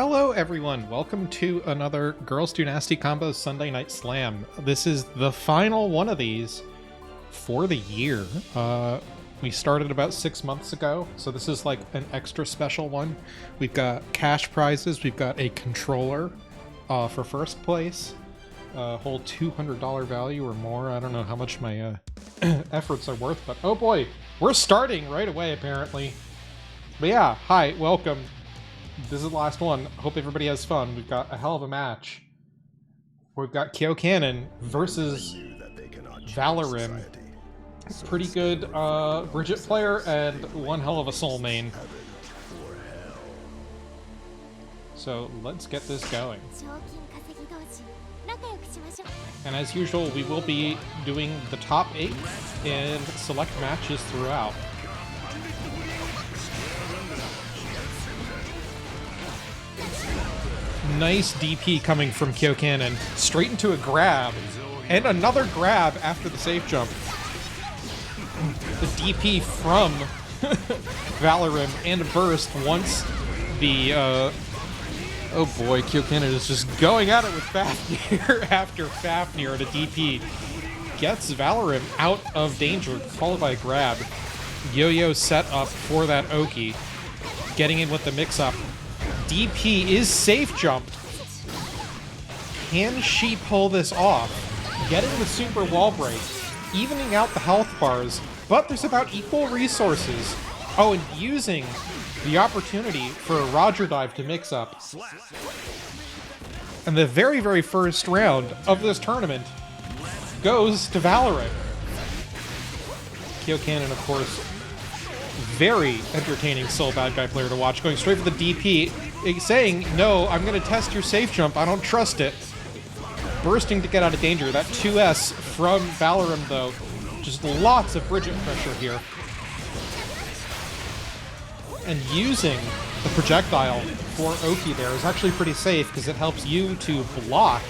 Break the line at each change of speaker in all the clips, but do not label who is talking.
Hello everyone, welcome to another Girls Do Nasty Combos Sunday Night Slam. This is the final one of these for the year. We started about 6 months ago, so this is like an extra special one. We've got cash prizes, we've got a controller for first place, a whole $200 value or more. I don't know how much my efforts are worth, but oh boy, we're starting right away apparently. But yeah, hi, welcome. This is the last one. Hope everybody has fun. We've got a hell of a match. We've got Kyo Cannon versus Valorim. Pretty good Bridget player and one hell of a soul main. So let's get this going. And as usual, we will be doing the top 8 and select matches throughout. Nice DP coming from Kyo Cannon, straight into a grab, and another grab after the safe jump. The DP from Valorim and a burst once the, oh boy, Kyo Cannon is just going at it with Fafnir after Fafnir at a DP. Gets Valorim out of danger, followed by a grab. Yo-yo set up for that Oki. Getting in with the mix-up. DP is safe jumped. Can she pull this off? Getting the super wall break, evening out the health bars, but there's about equal resources. Oh, and using the opportunity for a Roger dive to mix up. And the very, very first round of this tournament goes to Valorant. Kyo Cannon, of course, very entertaining soul bad guy player to watch, going straight for the DP, saying, no, I'm going to test your safe jump, I don't trust it. Bursting to get out of danger. That 2S from Valorim, though, just lots of Bridget pressure here. And using the projectile for Oki there is actually pretty safe, because it helps you to block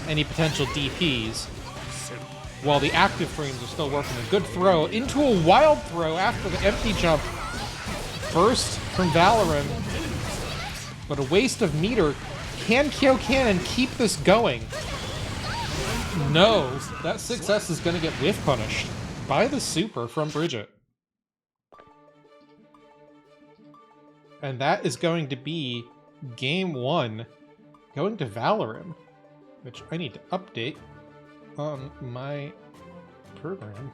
any potential DPs, while the active frames are still working. A good throw into a wild throw after the empty jump. Burst from Valorim, but a waste of meter. Can Kyo Cannon keep this going? No, that 6S is going to get whiff punished by the super from Bridget. And that is going to be game 1 going to Valorim, which I need to update on my program.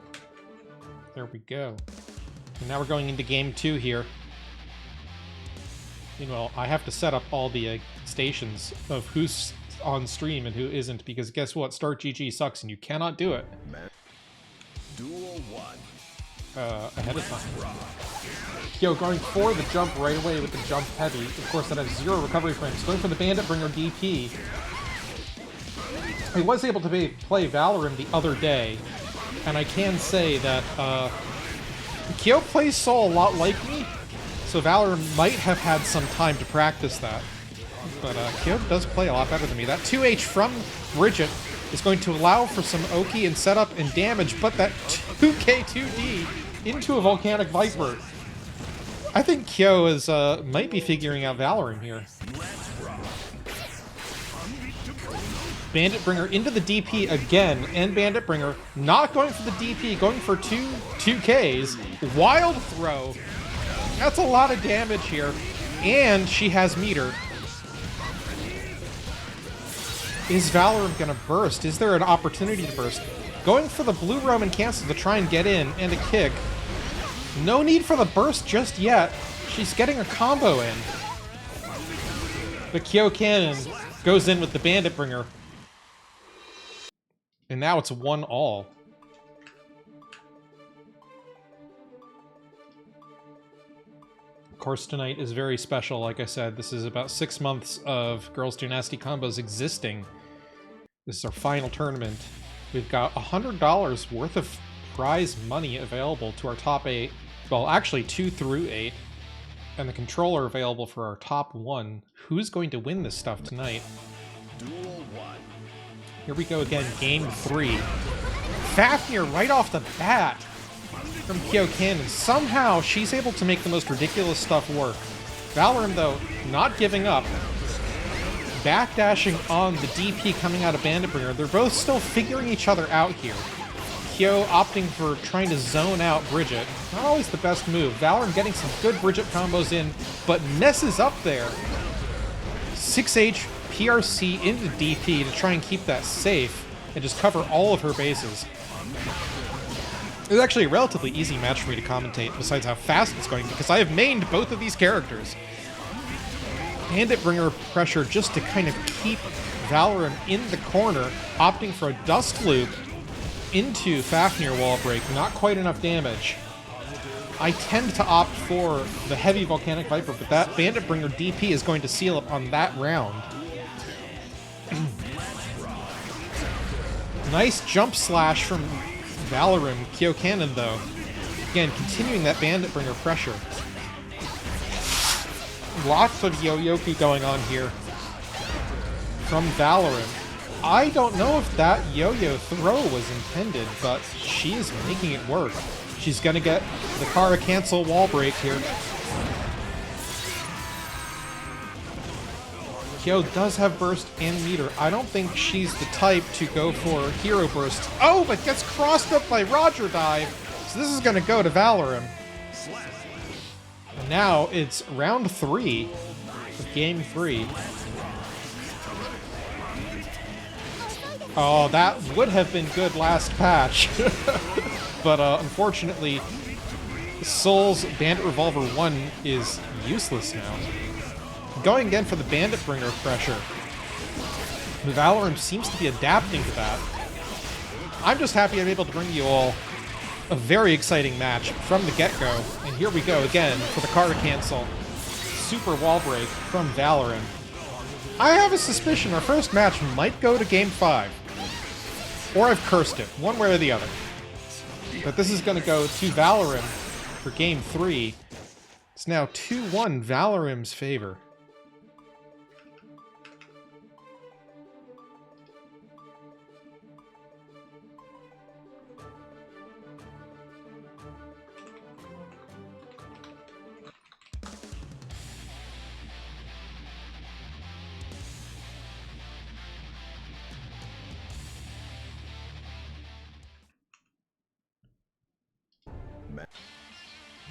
There we go. And now we're going into game 2 here. Meanwhile, I have to set up all the stations of who's on stream and who isn't, because guess what? Start GG sucks and you cannot do it ahead of time. Yo, going for the jump right away with the jump heavy. Of course, that has 0 recovery frames. Going for the Bandit Bringer DP. I was able to play Valorim the other day, and I can say that Kyo plays Soul a lot like me, so Valorim might have had some time to practice that. But Kyo does play a lot better than me. That 2H from Bridget is going to allow for some Oki and setup and damage, but that 2K2D into a Volcanic Viper. I think Kyo is might be figuring out Valorim here. Bandit Bringer into the DP again, and Bandit Bringer not going for the DP, going for 2Ks. Wild throw. That's a lot of damage here. And she has meter. Is Valorim gonna burst? Is there an opportunity to burst? Going for the blue Roman cancel to try and get in, and a kick. No need for the burst just yet. She's getting a combo in. But Kyo Cannon goes in with the Bandit Bringer. And now it's 1-all. Of course, tonight is very special. Like I said, this is about 6 months of Girls Do Nasty Combos existing. This is our final tournament. We've got $100 worth of prize money available to our top 8. Well, actually 2 through 8. And the controller available for our top 1. Who's going to win this stuff tonight? Here we go again, game 3. Fafnir right off the bat from Kyo Cannon. Somehow she's able to make the most ridiculous stuff work. Valorim, though, not giving up. backdashing on the DP coming out of Bandit Bringer. They're both still figuring each other out here. Kyo opting for trying to zone out Bridget. Not always the best move. Valorant getting some good Bridget combos in, but messes up there. 6H PRC into DP to try and keep that safe and just cover all of her bases. It was actually a relatively easy match for me to commentate, besides how fast it's going, because I have mained both of these characters. Bandit Bringer pressure just to kind of keep Valorant in the corner, opting for a Dusk Loop into Fafnir wall break. Not quite enough damage. I tend to opt for the heavy Volcanic Viper, but that Bandit Bringer DP is going to seal up on that round. Nice jump slash from Valorim. Kyo Cannon, though. Again, continuing that Bandit Bringer pressure. Lots of yo-yoki going on here from Valorim. I don't know if that yo-yo throw was intended, but she's making it work. She's gonna get the Kara cancel wall break here. Kyo does have burst and meter. I don't think she's the type to go for hero burst. Oh, but gets crossed up by Roger Dive. So this is gonna go to Valorim. And now it's round 3 of game 3. Oh, that would have been good last patch. But unfortunately, Soul's Bandit Revolver 1 is useless now. Going again for the Bandit Bringer pressure. Valorim seems to be adapting to that. I'm just happy I'm able to bring you all a very exciting match from the get-go. And here we go again for the Kara cancel. Super wall break from Valorim. I have a suspicion our first match might go to game 5. Or I've cursed it, one way or the other. But this is going to go to Valorim for game 3. It's now 2-1 Valorim's favor.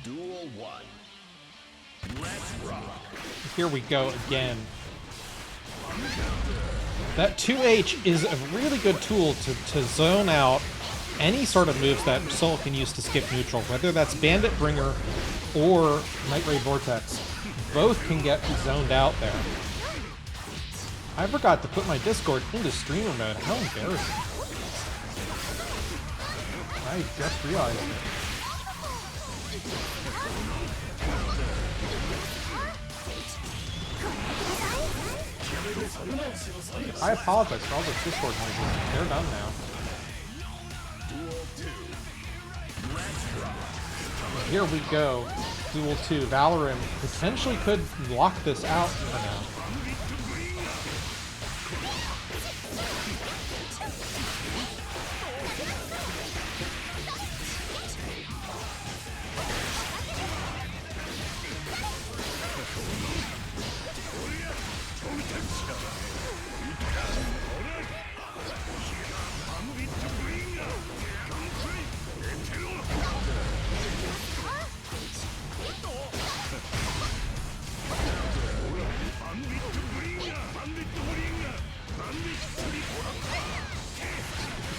Duel 1. Let's rock.
Here we go again. That 2H is a really good tool to zone out any sort of moves that Soul can use to skip neutral, whether that's Bandit Bringer or Night Ray Vortex. Both can get zoned out there. I forgot to put my Discord into streamer mode. How embarrassing. I just realized it. I apologize for all those Discord noises. They're done now. Here we go. Duel 2. Valorim potentially could lock this out for now.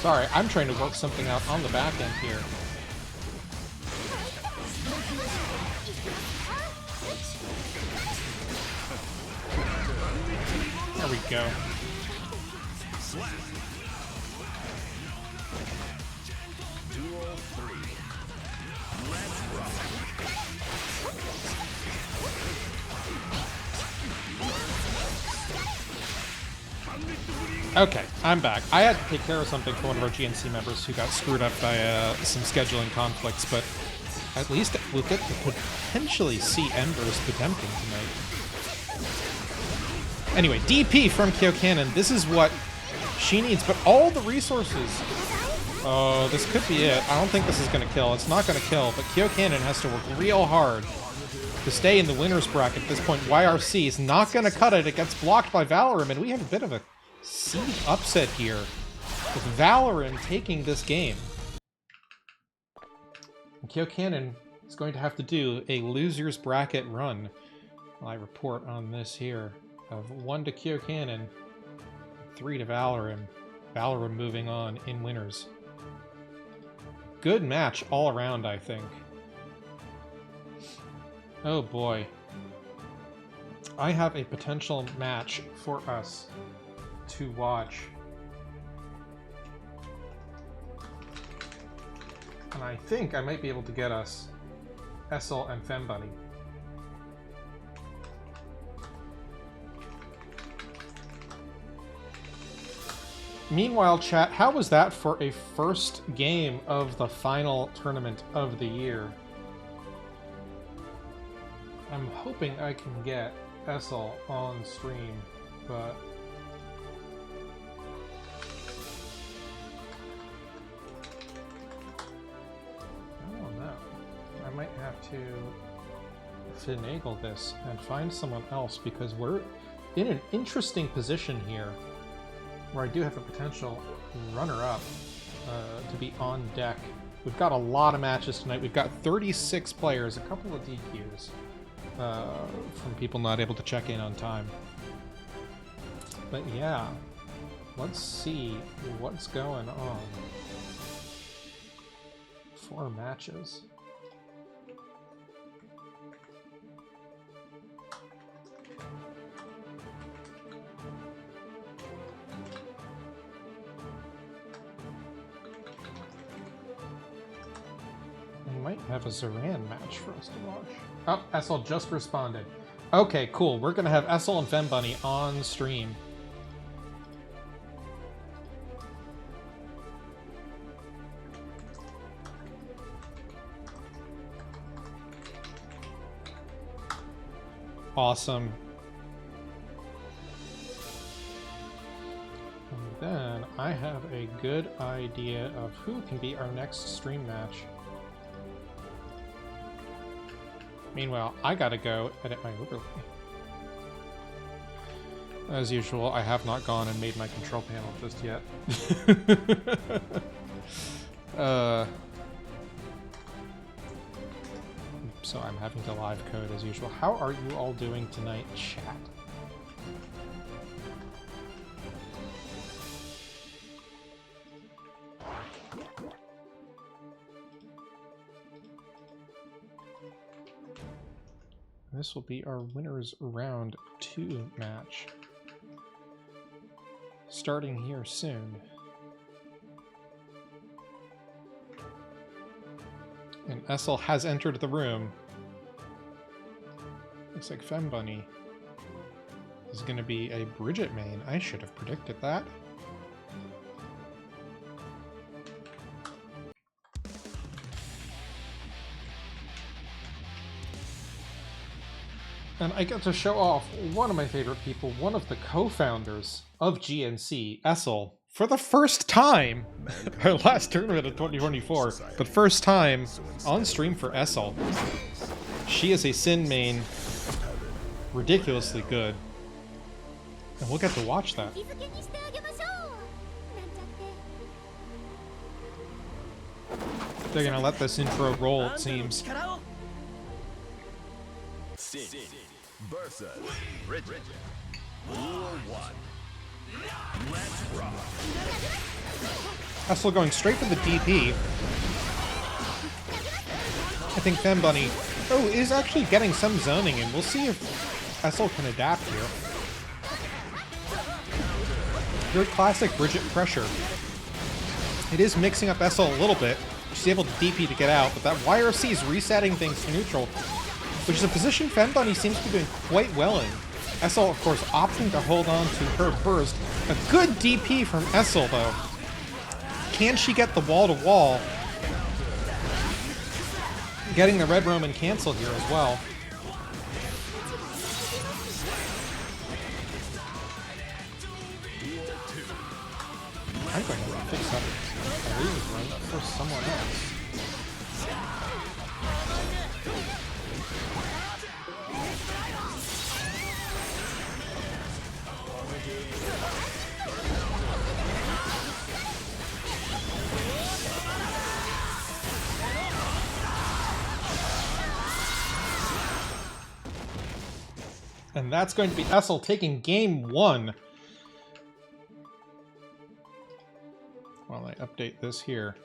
Sorry, I'm trying to work something out on the back end here. There we go.
Duel 3. Let's rock.
Okay, I'm back. I had to take care of something for one of our GNC members who got screwed up by some scheduling conflicts, but at least we'll get to potentially see Embers attempting tonight. Anyway, DP from Kyo Cannon. This is what she needs, but all the resources. Oh, this could be it. I don't think this is going to kill. It's not going to kill, but Kyo Cannon has to work real hard to stay in the winner's bracket at this point. YRC is not going to cut it. It gets blocked by Valorum, and we have a bit of a seed upset here with Valorum taking this game. And Kyo Cannon is going to have to do a loser's bracket run. I report on this here of 1 to Kyo Cannon, 3 to Valorum. Valorum moving on in winners. Good match all around, I think. Oh boy. I have a potential match for us to watch. And I think I might be able to get us Essel and Fembunny. Meanwhile, chat, how was that for a first game of the final tournament of the year? I'm hoping I can get Essel on stream, but... I don't know. I might have to finagle this and find someone else, because we're in an interesting position here where I do have a potential runner-up to be on deck. We've got a lot of matches tonight. We've got 36 players, a couple of DQs from people not able to check in on time. But yeah, let's see what's going on. 4 matches. Might have a Zoran match for us to watch. Oh, Essel just responded. Okay, cool. We're gonna have Essel and Fembunny on stream. Awesome. And then I have a good idea of who can be our next stream match. Meanwhile, I gotta go edit my overlay. As usual, I have not gone and made my control panel just yet. So I'm having to live code as usual. How are you all doing tonight, chat? This will be our winners round 2 match. Starting here soon. And Essel has entered the room. Looks like Fembunny is going to be a Bridget main. I should have predicted that. And I get to show off one of my favorite people, one of the co-founders of GNC, Essel, for the first time, our last tournament of 2024, but first time on stream for Essel. She is a Sin main, ridiculously good, and we'll get to watch that. They're gonna let this intro roll, it seems.
Sin versus Bridget. Rule 1. Let's rock.
Essel going straight for the DP. I think Fembunny, is actually getting some zoning, and we'll see if Essel can adapt here. Very classic Bridget pressure. It is mixing up Essel a little bit. She's able to DP to get out, but that YRC is resetting things to neutral, which is a position Fembunny seems to be doing quite well in. Essel, of course, opting to hold on to her burst. A good DP from Essel, though. Can she get the wall-to-wall? Getting the Red Roman cancel here as well. I'm going to fix up a lose run for someone else. And that's going to be Essel taking game 1. While I update this here.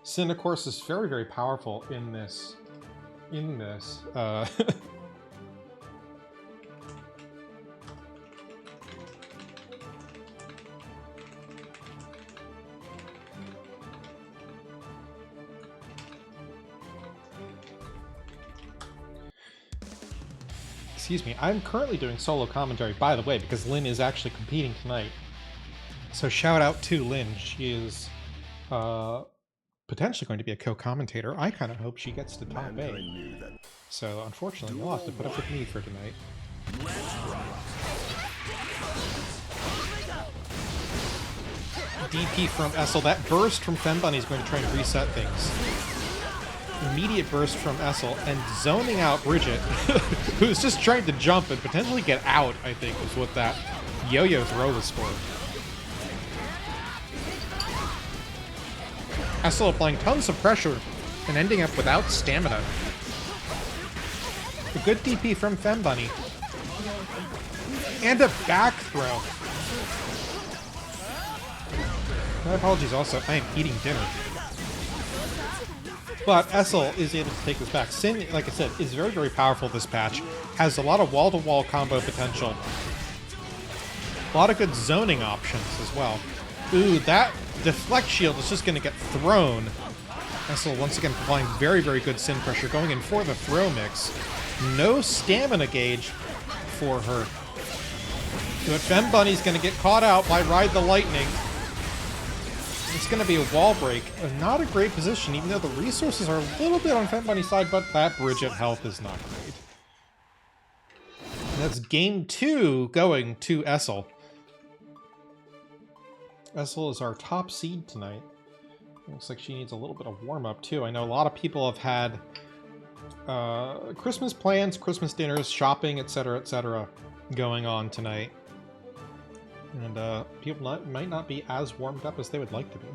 Sin, of course, is very, very powerful in this. Excuse me, I'm currently doing solo commentary, by the way, because Lynn is actually competing tonight. So shout out to Lynn. She is potentially going to be a co-commentator. I kind of hope she gets to top 8. So unfortunately, you'll have to put up with me for tonight. DP from Essel. That burst from Fembunny is going to try and reset things. Immediate burst from Essel, and zoning out Bridget, who's just trying to jump and potentially get out, I think, is what that yo-yo throw was for. Essel applying tons of pressure and ending up without stamina. A good DP from Fembunny. And a back throw. My apologies also, I am eating dinner. But Essel is able to take this back. Sin, like I said, is very, very powerful this patch. Has a lot of wall-to-wall combo potential. A lot of good zoning options as well. Ooh, that deflect shield is just going to get thrown. Essel once again applying very, very good Sin pressure, going in for the throw mix. No stamina gauge for her. But Fembunny's going to get caught out by Ride the Lightning. It's going to be a wall break. Not a great position, even though the resources are a little bit on Fembunny's side, but that Bridget health is not great. And that's game 2 going to Essel. Essel is our top seed tonight. Looks like she needs a little bit of warm-up, too. I know a lot of people have had Christmas plans, Christmas dinners, shopping, etc., going on tonight. And people might not be as warmed up as they would like to be.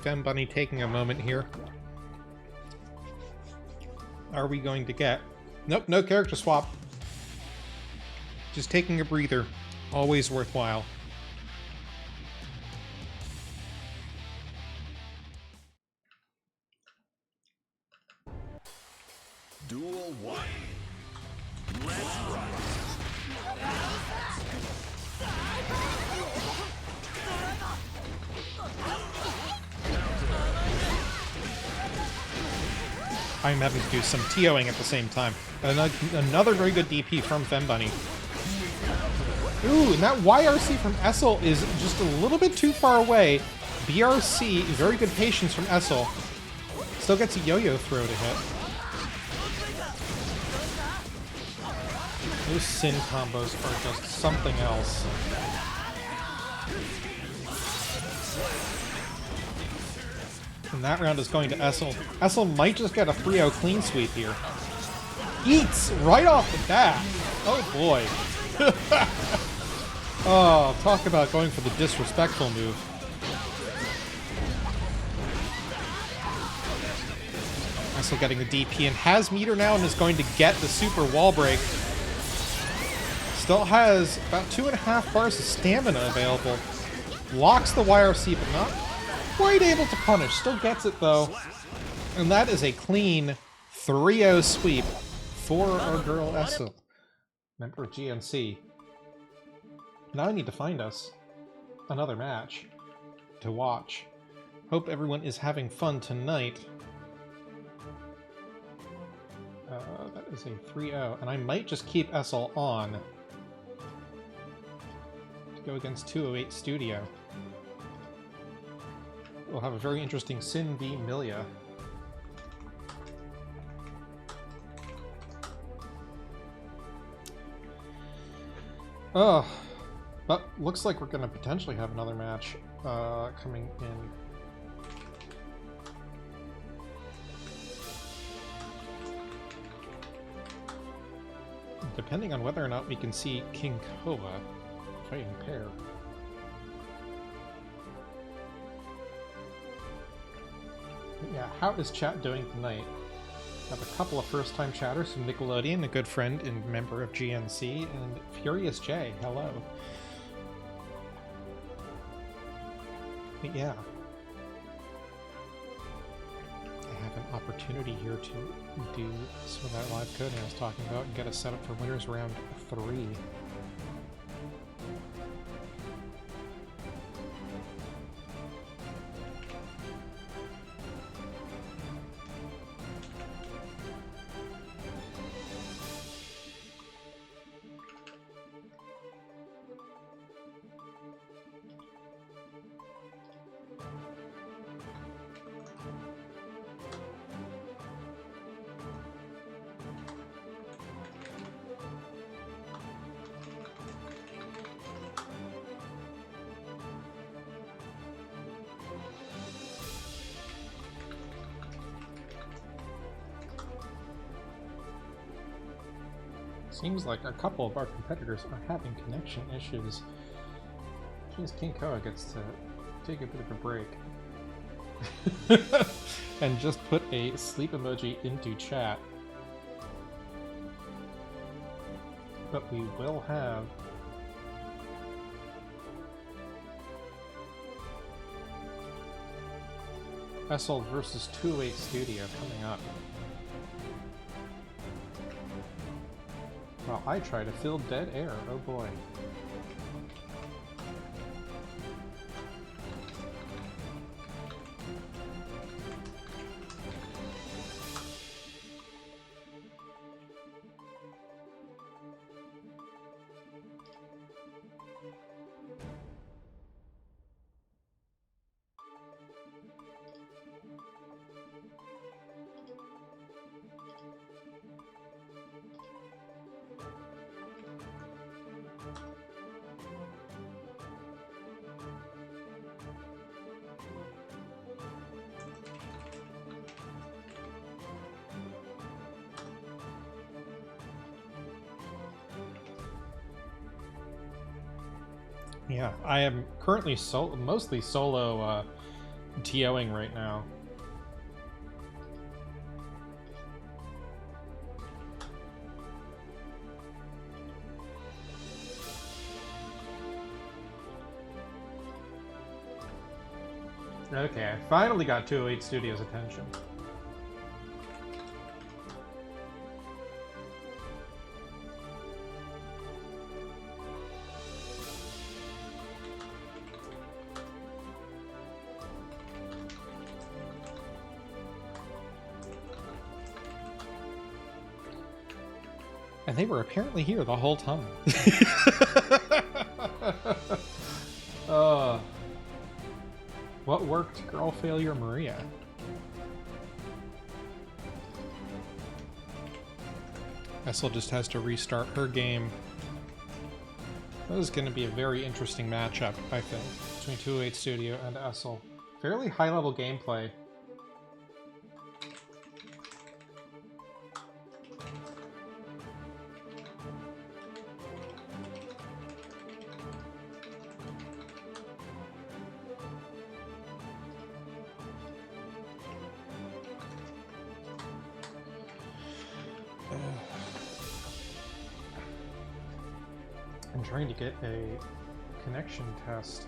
Fembunny taking a moment here. Are we going to get... Nope, no character swap. Just taking a breather. Always worthwhile.
Duel 1. Let's rock.
I'm having to do some TOing at the same time. Another very good DP from Fembunny. Ooh, and that YRC from Essel is just a little bit too far away. BRC, very good patience from Essel. Still gets a yo-yo throw to hit. Those Sin combos are just something else. And that round is going to Essel. Essel might just get a 3-0 clean sweep here. Eats right off the bat. Oh boy. Oh, talk about going for the disrespectful move. Essel getting the DP and has meter now and is going to get the super wall break. Still has about 2.5 bars of stamina available. Locks the YRC, but not quite able to punish. Still gets it, though. And that is a clean 3-0 sweep for our girl Essel. Member of GNC. Now I need to find us another match to watch. Hope everyone is having fun tonight. That is a 3-0. And I might just keep Essel on. Go against 208 Studio. We'll have a very interesting Sin v Milia. But looks like we're going to potentially have another match coming in. depending on whether or not we can see King Koa fighting pair. But yeah, how is chat doing tonight? I have a couple of first-time chatters from Nickelodeon, a good friend and member of GNC, and Furious J. Hello. But yeah. I have an opportunity here to do some of that live coding I was talking about and get us set up for winners round 3. Seems like a couple of our competitors are having connection issues. Jeez, King Koa gets to take a bit of a break. And just put a sleep emoji into chat. But we will have Essel versus 208 Studio coming up. While I try to fill dead air, oh boy. Yeah, I am currently mostly solo TOing right now. Okay, I finally got 208 Studios' attention. And they were apparently here the whole time. What worked? Girl failure Maria. Essel just has to restart her game. That is going to be a very interesting matchup, I think, between 208 Studio and Essel. Fairly high-level gameplay. I'm trying to get a connection test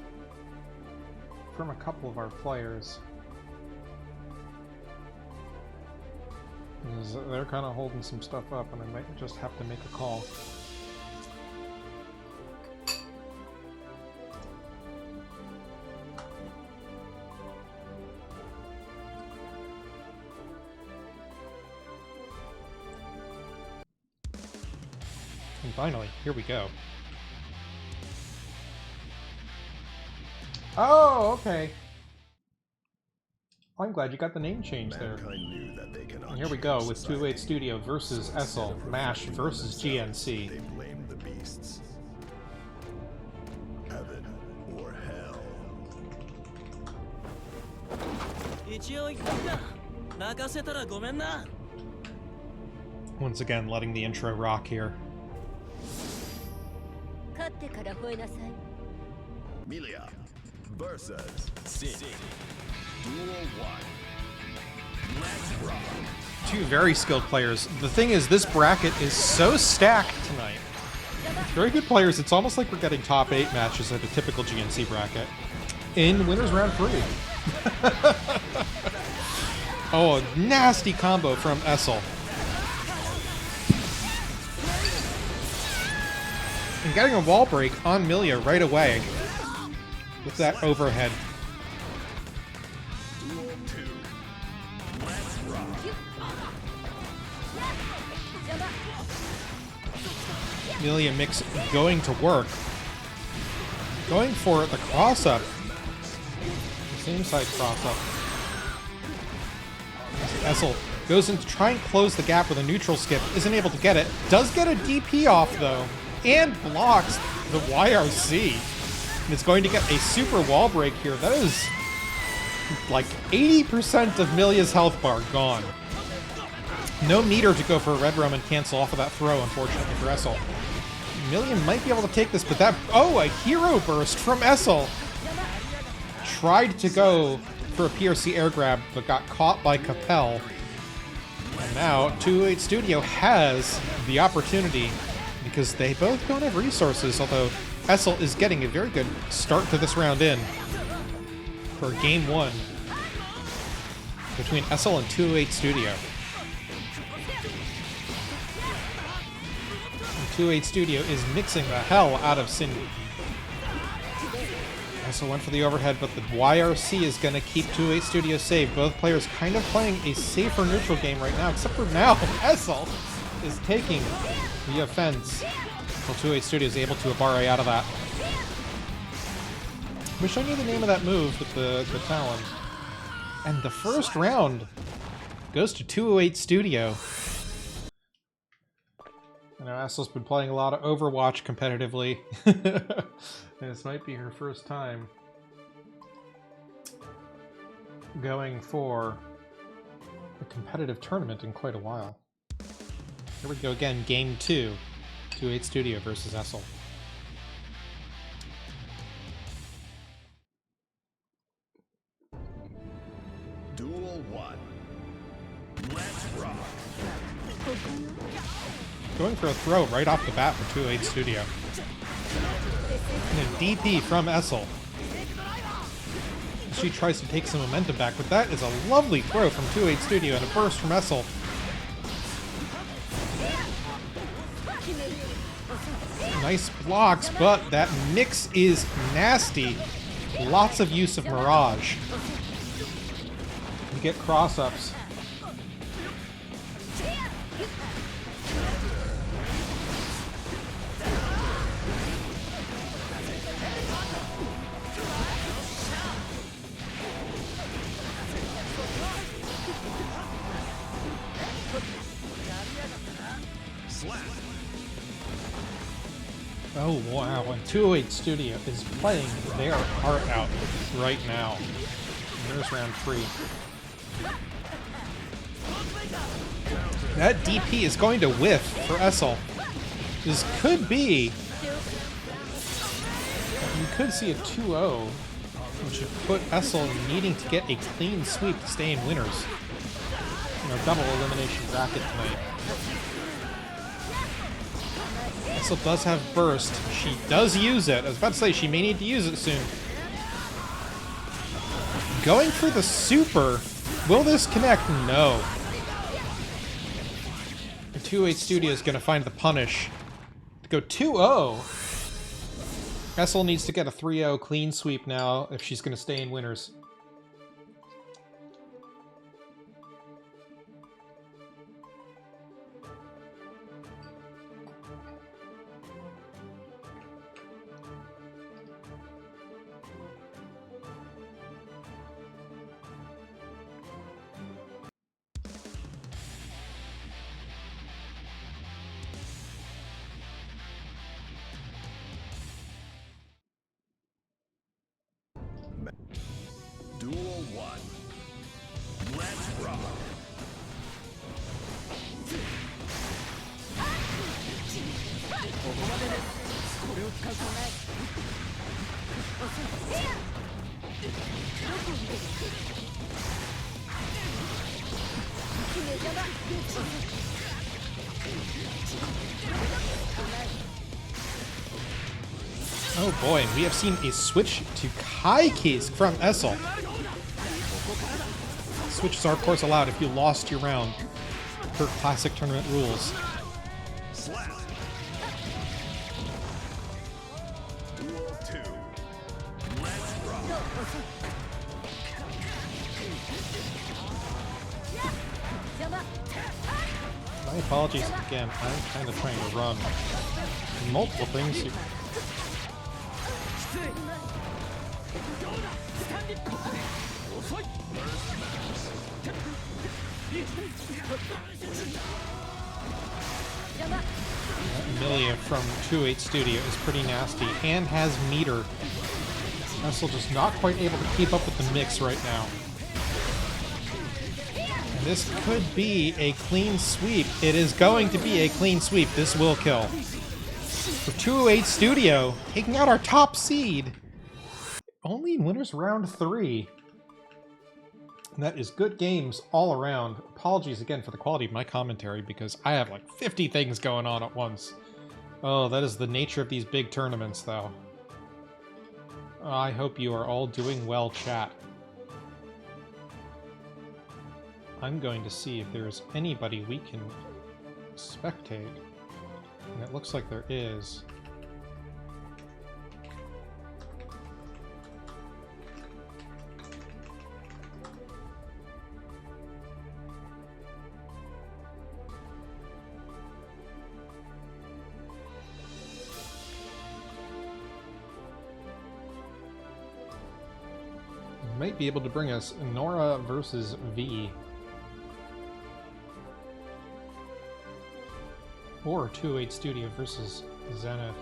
from a couple of our players. Because they're kind of holding some stuff up and I might just have to make a call. And finally, here we go. Oh, okay. I'm glad you got the name change there.
Knew that they cannot
And here we go with 208 Studio versus Essel, MASH versus GNC.
They blame the beasts. Heaven or hell.
Once again, letting the intro rock here.
ってから吠えなさい。
Melia versus Sin. Duel 1. Let's rock.
Two very skilled players. The thing is, this bracket is so stacked tonight. Very good players. It's almost like we're getting top 8 matches at a typical GNC bracket in winners round 3. Oh, a nasty combo from Essel. And getting a wall break on Milia right away with that overhead.
Duel 2. Let's rock.
Milia mix going to work. Going for the cross-up. Same side cross-up. Essel goes in to try and close the gap with a neutral skip. Isn't able to get it. Does get a DP off, though. And blocks the YRC. And it's going to get a super wall break here. That is like 80% of Milia's health bar gone. No meter to go for a red roam and cancel off of that throw, unfortunately, for Essel. Milia might be able to take this, but that... Oh, a hero burst from Essel! Tried to go for a PRC air grab, but got caught by Capel. And now, 208 Studio has the opportunity, because they both don't have resources, although Essel is getting a very good start to this round in for Game 1 between Essel and 208 Studio. 208 Studio is mixing the hell out of Cindy. Also went for the overhead, but the YRC is going to keep 208 Studio safe. Both players kind of playing a safer neutral game right now, except for now, Essel is taking the offense. Well, 208 Studio is able to Abare out of that. Wish I knew the name of that move with the Talon. And the first round goes to 208 Studio. I know Essel's been playing a lot of Overwatch competitively. And this might be her first time going for a competitive tournament in quite a while. Here we go again, Game 2. 208 Studio versus Essel.
Duel 1. Let's rock.
Going for a throw right off the bat for 208 Studio. And a DP from Essel. She tries to take some momentum back, but that is a lovely throw from 208 Studio and a burst from Essel. Nice blocks, but that mix is nasty. Lots of use of Mirage. You get cross-ups. Oh wow, and 208 Studio is playing their heart out right now. And there's round 3. That DP is going to whiff for Essel. This could be... You could see a 2-0, which would put Essel needing to get a clean sweep to stay in winners. You know, double elimination bracket tonight. Essel does have burst. She does use it. I was about to say she may need to use it soon. Going for the super. Will this connect? No. The 208 Studio is going to find the punish. To go 2-0. Essel needs to get a 3-0 clean sweep now if she's going to stay in winners.
Duel 1. Let's rock.
Oh boy, we have seen a switch to Kai keys from Essel. Switches are of course allowed if you lost your round per classic tournament rules.
Slap. Duel 2. Let's rock.
My apologies again, I'm kind of trying to run multiple things here. Amelia from 2-8 Studio is pretty nasty and has meter. Essel just not quite able to keep up with the mix right now. And this could be a clean sweep. It is going to be a clean sweep. This will kill. For 2-8 Studio, taking out our top seed. Only in winners round 3. And that is good games all around. Apologies again for the quality of my commentary because I have like 50 things going on at once. Oh, that is the nature of these big tournaments, though. I hope you are all doing well, chat. I'm going to see if there's anybody we can spectate. And it looks like there is. Might be able to bring us Nora versus V. Or 2-8 Studio versus Zenith.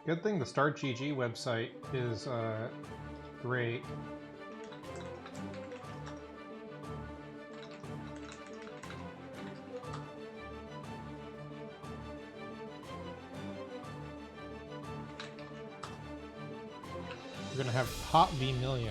Good thing the Start GG website is great. We're gonna have Hot v Milia.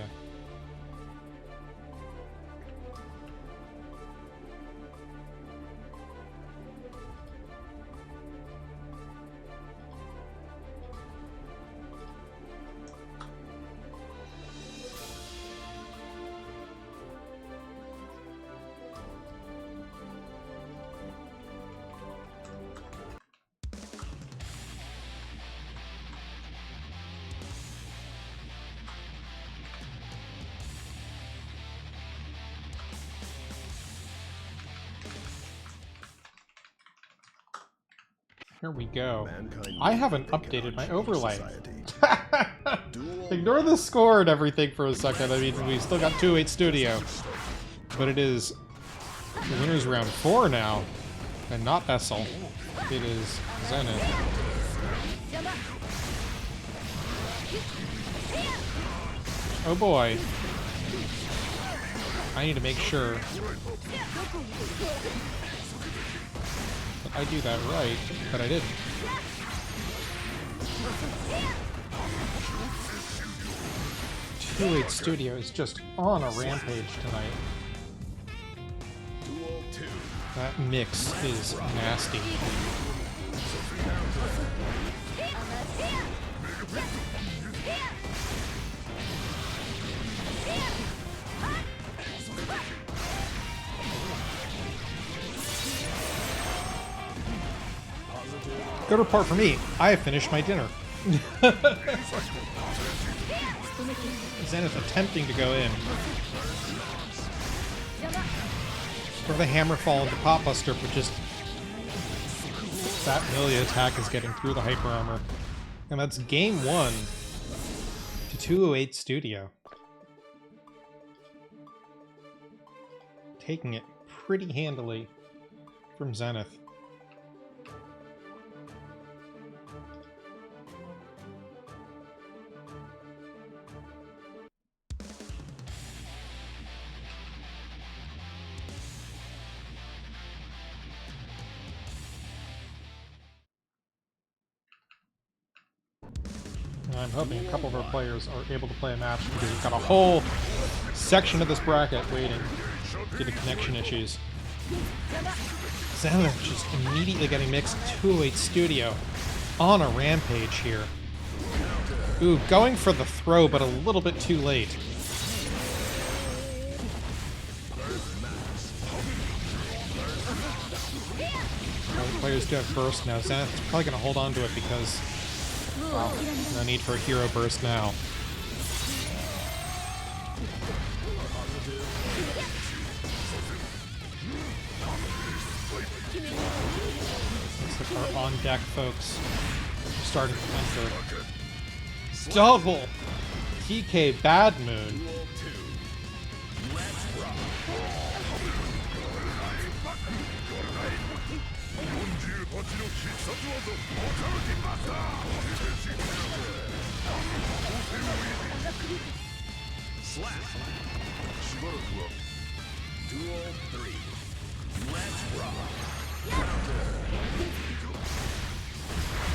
Here we go. I haven't updated my overlay. Ignore the score and everything for a second. I mean, we still got 2-8 Studio. But it is the winner's round 4 now. And not Essel. It is Zenith. Oh boy. I need to make sure I do that right, but I didn't. Two-8 Studio is just on a rampage tonight. That mix is nasty. Good report for me. I have finished my dinner. Zenith attempting to go in. for the hammer fall into Pop Buster, but just that Milia attack is getting through the hyper armor. And that's game 1 to 208 Studio. Taking it pretty handily from Zenith. And I'm hoping a couple of our players are able to play a match because we've got a whole section of this bracket waiting due to connection issues. Zenith just immediately getting mixed 208 Studio on a rampage here. Ooh, going for the throw, but a little bit too late. Other players do have burst now. Zenith's probably going to hold on to it because, well, no need for a hero burst now. Looks like our on-deck folks are starting to enter. Double TK Bad Moon.
Slap. Duel 3. Let's rock.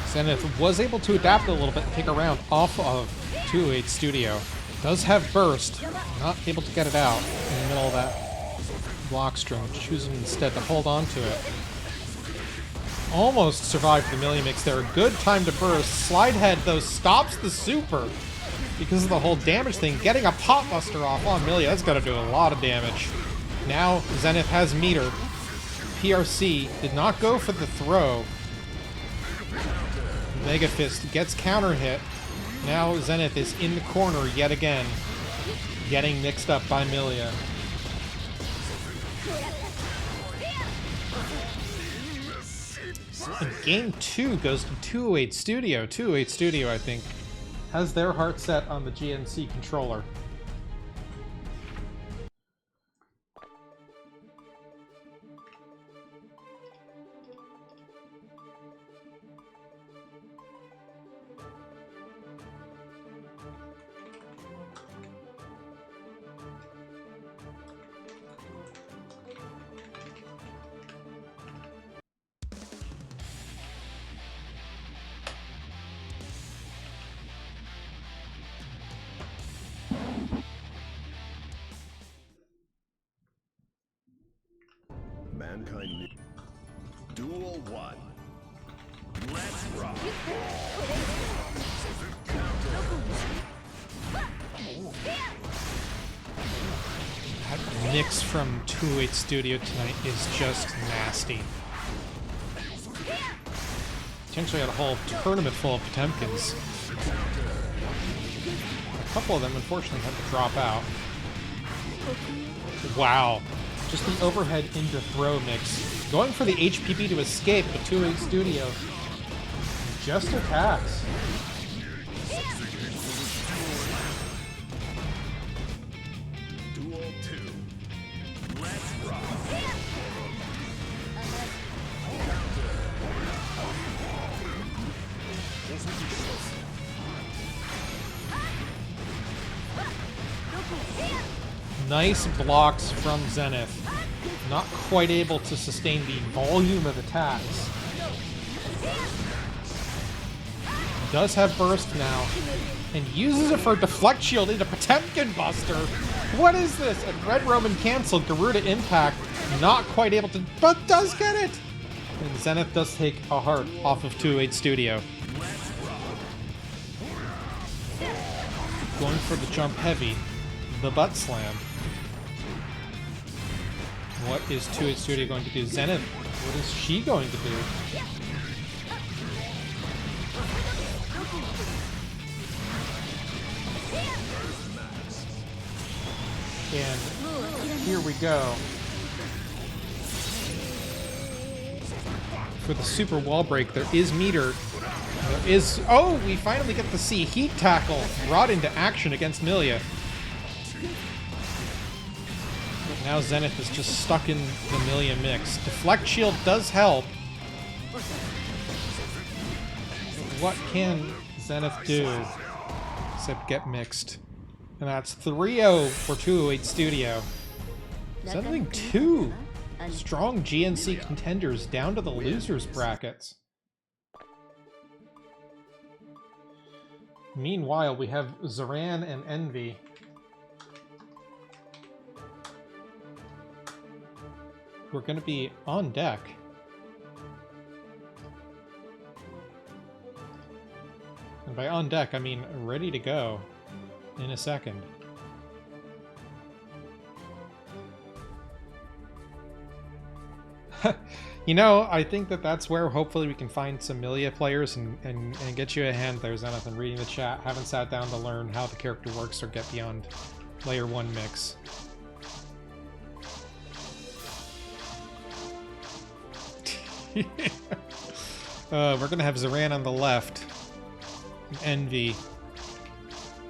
Zenith was able to adapt a little bit and take a round off of 208 Studio. Does have burst, not able to get it out in the middle of that block string, choosing instead to hold on to it. Almost survived the Millie Mix there. Good time to burst. Slide head, though, stops the super because of the whole damage thing. Getting a Pop Buster off on Millie, that's going to do a lot of damage. Now Zenith has meter. PRC did not go for the throw. Mega Fist gets counter hit. Now Zenith is in the corner yet again, getting mixed up by Milia. And game 2 goes to 208 Studio. 208 Studio, I think, has their heart set on the GNC controller.
Mankind. Duel 1. Let's rock.
That mix from 208 Studio tonight is just nasty. Potentially had a whole tournament full of Potemkins. A couple of them, unfortunately, had to drop out. Wow. Just the overhead into throw mix. Going for the HPP to escape, but 208 Studio just attacks.
Duel 2. Let's rock.
Nice blocks from Zenith. Not quite able to sustain the volume of attacks. Does have burst now. And uses it for deflect shield into Potemkin Buster. What is this? And Red Roman canceled. Garuda Impact. Not quite able to, but does get it! And Zenith does take a heart off of 208 Studio. Going for the jump heavy. The butt slam. What is 208 Studio going to do? Zenith, what is she going to do? And here we go. for the super wall break. There is meter. There is... Oh, we finally get to see Heat Tackle brought into action against Milia. But now Zenith is just stuck in the Milia mix. Deflect Shield does help. What can Zenith do except get mixed? And that's 3-0 for 208 Studio. Sending 2 strong GNC contenders down to the losers brackets. Meanwhile, we have Zoran and Envy. We're going to be on deck. And by on deck, I mean ready to go in a second. You know, I think that's where hopefully we can find some Milia players and get you a hand there, Zenith, and reading the chat. Haven't sat down to learn how the character works or get beyond layer 1 mix. We're going to have Zoran on the left. And Envy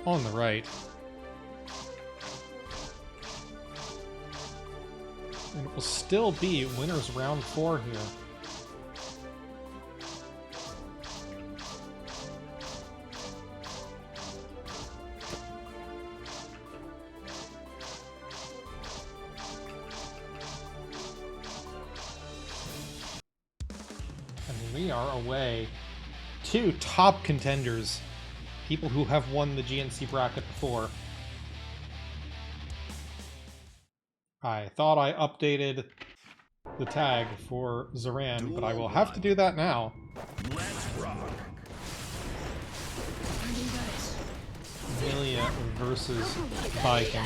on the right. And it will still be winners round 4 here. And we are away. 2 top contenders. People who have won the GNC bracket before. I thought I updated the tag for Zoran, but I will have to do that now.
Let's rock.
Milia versus Viking.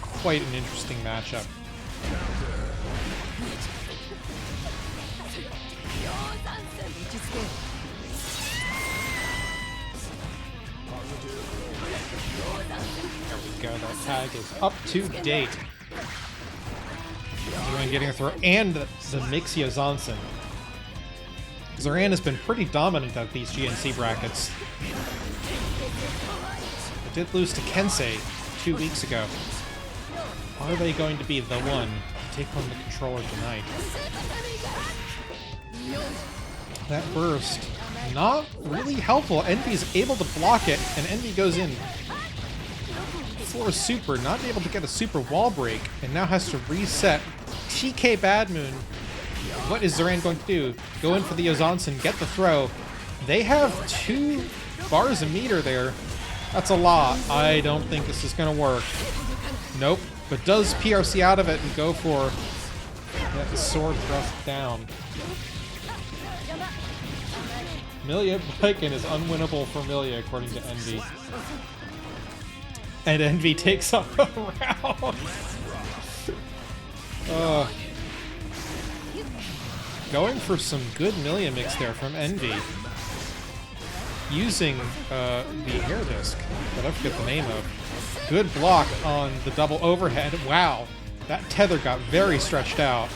Quite an interesting matchup. There we go, that tag is up to date. Zoran getting a throw, and the Mixio Zonson. Zoran has been pretty dominant at these GNC brackets. It did lose to Kensei 2 weeks ago. Are they going to be the one to take home the controller tonight? That burst, not really helpful. Envy's able to block it, and Envy goes in for a super, not able to get a super wall break, and now has to reset. TK Bad Moon. What is Zoran going to do? Go in for the Ozanson, get the throw. They have 2 bars a meter there. That's a lot. I don't think this is going to work. Nope. But does PRC out of it and go for that sword thrust down. Milia Viking is unwinnable for Milia, according to Envy. And Envy takes up a round. Going for some good Milia mix there from Envy. Using the hair disc that I forget the name of. Good block on the double overhead. Wow, that tether got very stretched out.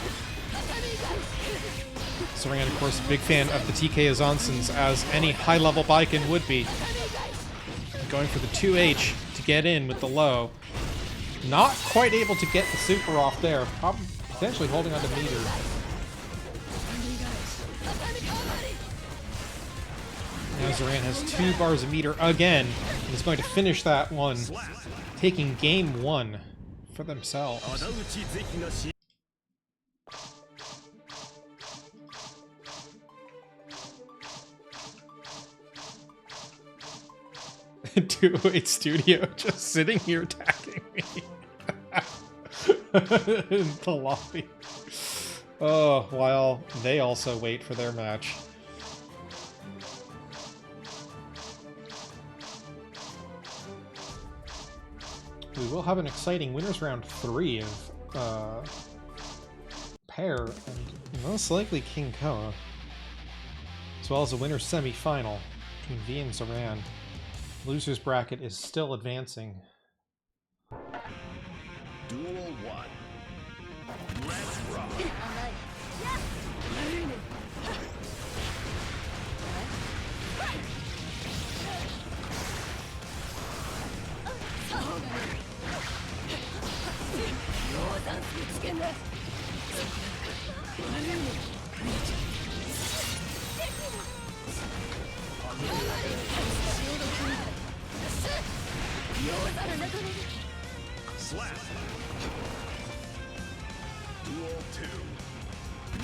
Zoran, of course, big fan of the TK Azonsons, as any high-level Viking would be. Going for the 2H to get in with the low. Not quite able to get the super off there. Probably potentially holding on to meter. Now Zoran has 2 bars of meter again, and is going to finish that one, taking game 1 for themselves. 208 Studio just sitting here attacking me in the lobby. Oh, while they also wait for their match. We will have an exciting winners round 3 of Pair and most likely King Koa, as well as a winners semi-final between V and Zoran. Losers bracket is still advancing.
Duel 1. Slap. Duel 2.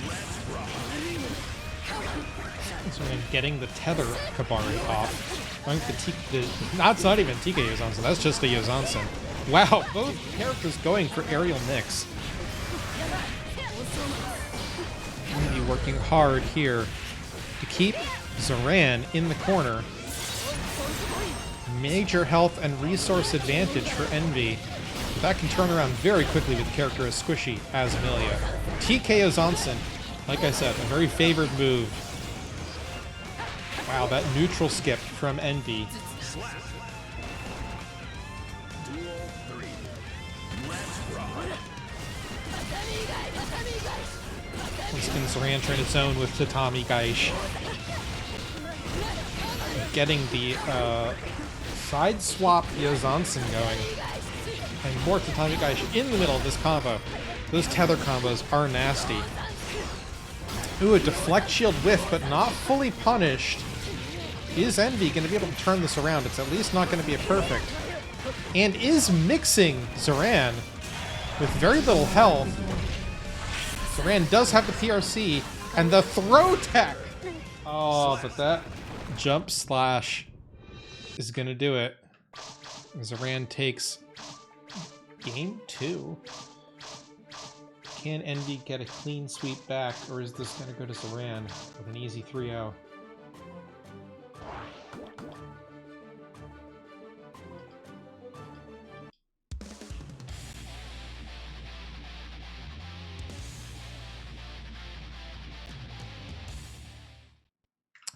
Let's rock.
So then getting the tether Kabari off. I think that's not even TK Yozansen, that's just a Yozansen. Wow, both characters going for aerial mix. I'm gonna be working hard here to keep Zoran in the corner. Major health and resource advantage for Envy. But that can turn around very quickly with a character as squishy as Amelia. TK Yozansen, like I said, a very favored move. Wow, that neutral skip from Envy.
Slap. Duel 3. Let's rock.
Once again, Zoran trying to zone with Tatami Gaish. Getting the side swap Yozansen going. And more Tatami Gaish in the middle of this combo. Those tether combos are nasty. Ooh, a deflect shield whiff, but not fully punished. Is Envy going to be able to turn this around? It's at least not going to be a perfect. And is mixing Zoran with very little health. Zoran does have the PRC and the throw tech. Oh, but that jump slash is going to do it. Zoran takes game 2. Can Envy get a clean sweep back, or is this going to go to Zoran with an easy 3-0?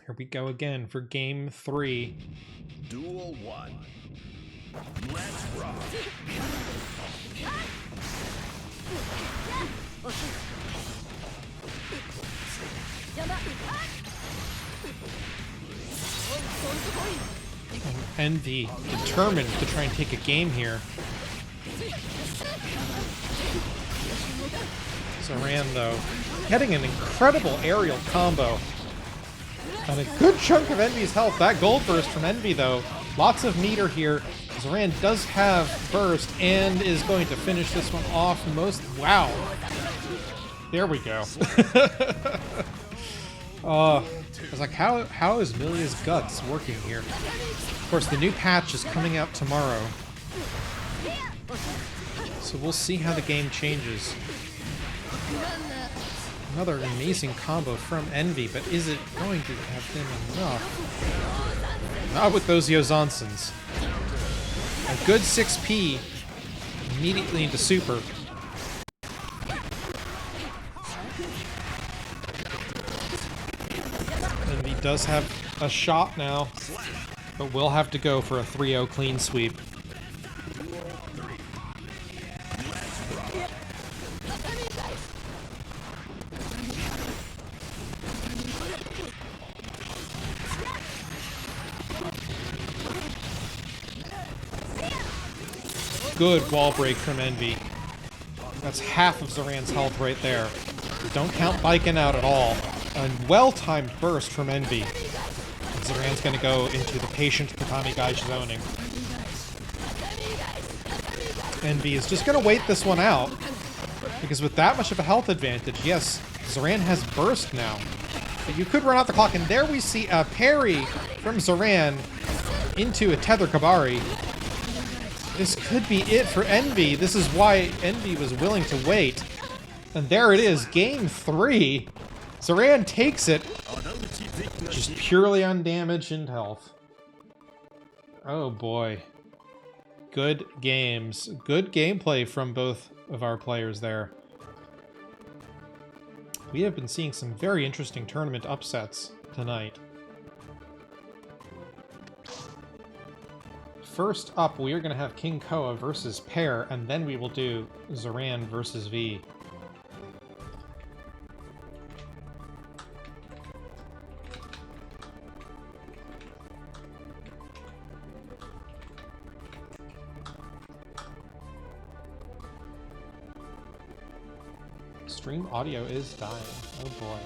Here we go again for game 3.
Duel 1. Let's rock.
And Envy determined to try and take a game here. Zoran, though, getting an incredible aerial combo. And a good chunk of Envy's health. That gold burst from Envy, though. Lots of meter here. Zoran does have burst and is going to finish this one off most... Wow. There we go. I was like, how is Milia's guts working here? Of course, the new patch is coming out tomorrow. So we'll see how the game changes. Another amazing combo from Envy, but is it going to have been enough? Not with those Yozansens. A good 6P immediately into super. Envy does have a shot now, but will have to go for a 3-0 clean sweep. Good wall break from Envy. That's half of Zoran's health right there. Don't count Biken out at all. A well-timed burst from Envy. And Zoran's going to go into the patient Tatami Gaish zoning. Envy is just going to wait this one out. Because with that much of a health advantage, yes, Zoran has burst now. But you could run out the clock, and there we see a parry from Zoran into a Tether Kabari. This could be it for Envy. This is why Envy was willing to wait. And there it is, game 3. Zoran takes it, just purely on damage and health. Oh boy. Good games. Good gameplay from both of our players there. We have been seeing some very interesting tournament upsets tonight. First up, we are going to have King Koa versus Pear, and then we will do Zoran versus V. Stream audio is dying. Oh boy.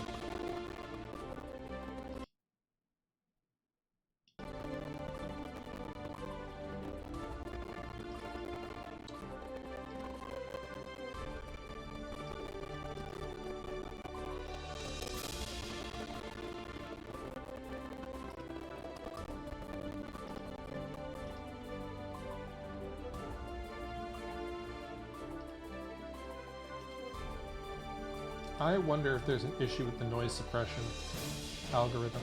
I wonder if there's an issue with the noise suppression algorithm.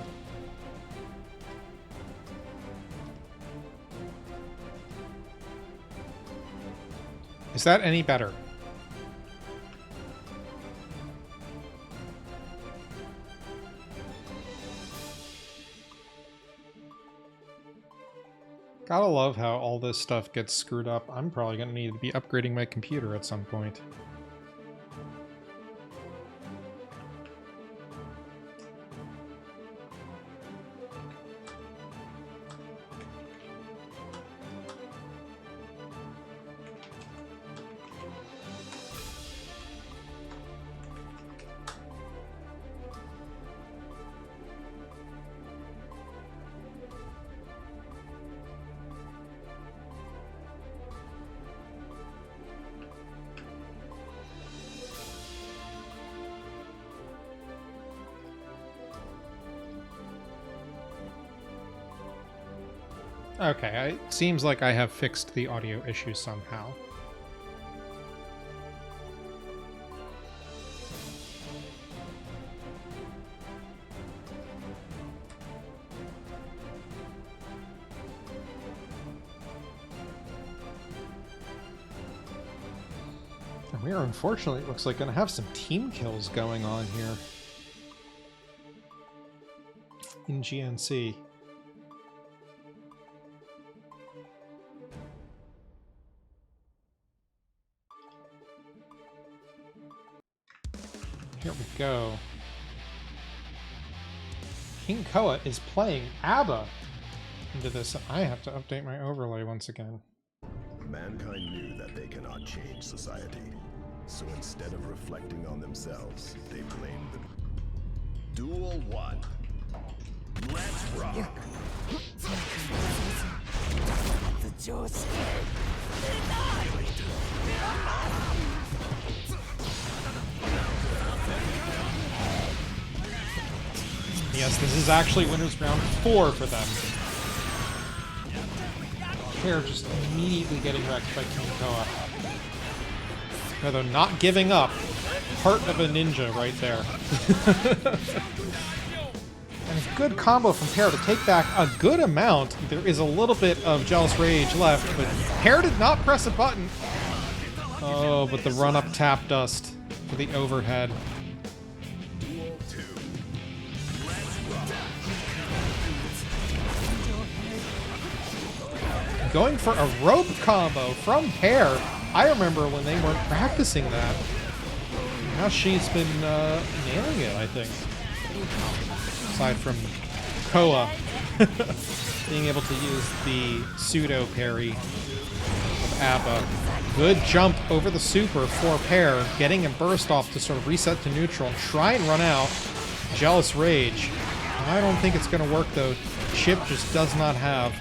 Is that any better? Gotta love how all this stuff gets screwed up. I'm probably gonna need to be upgrading my computer at some point. Okay, it seems like I have fixed the audio issue somehow. And we are unfortunately, it looks like, going to have some team kills going on here in GNC. Here we go. King Koa is playing ABBA into this. I have to update my overlay once again.
Mankind knew that they cannot change society. So instead of reflecting on themselves, they blamed them. Duel 1. Let's rock!
Yes, this is actually winners round 4 for them. Hair just immediately getting wrecked by King Koa. Although not giving up. Heart of a ninja right there. And a good combo from Pear to take back a good amount. There is a little bit of Jealous Rage left, but Pear did not press a button. Oh, but the run-up tap dust for the overhead. Going for a rope combo from Pear. I remember when they weren't practicing that. Now she's been nailing it, I think. Aside from Koa being able to use the pseudo parry of ABBA. Good jump over the super for Pear, getting a burst off to sort of reset to neutral and try and run out. Jealous Rage. I don't think it's going to work though. Chip just does not have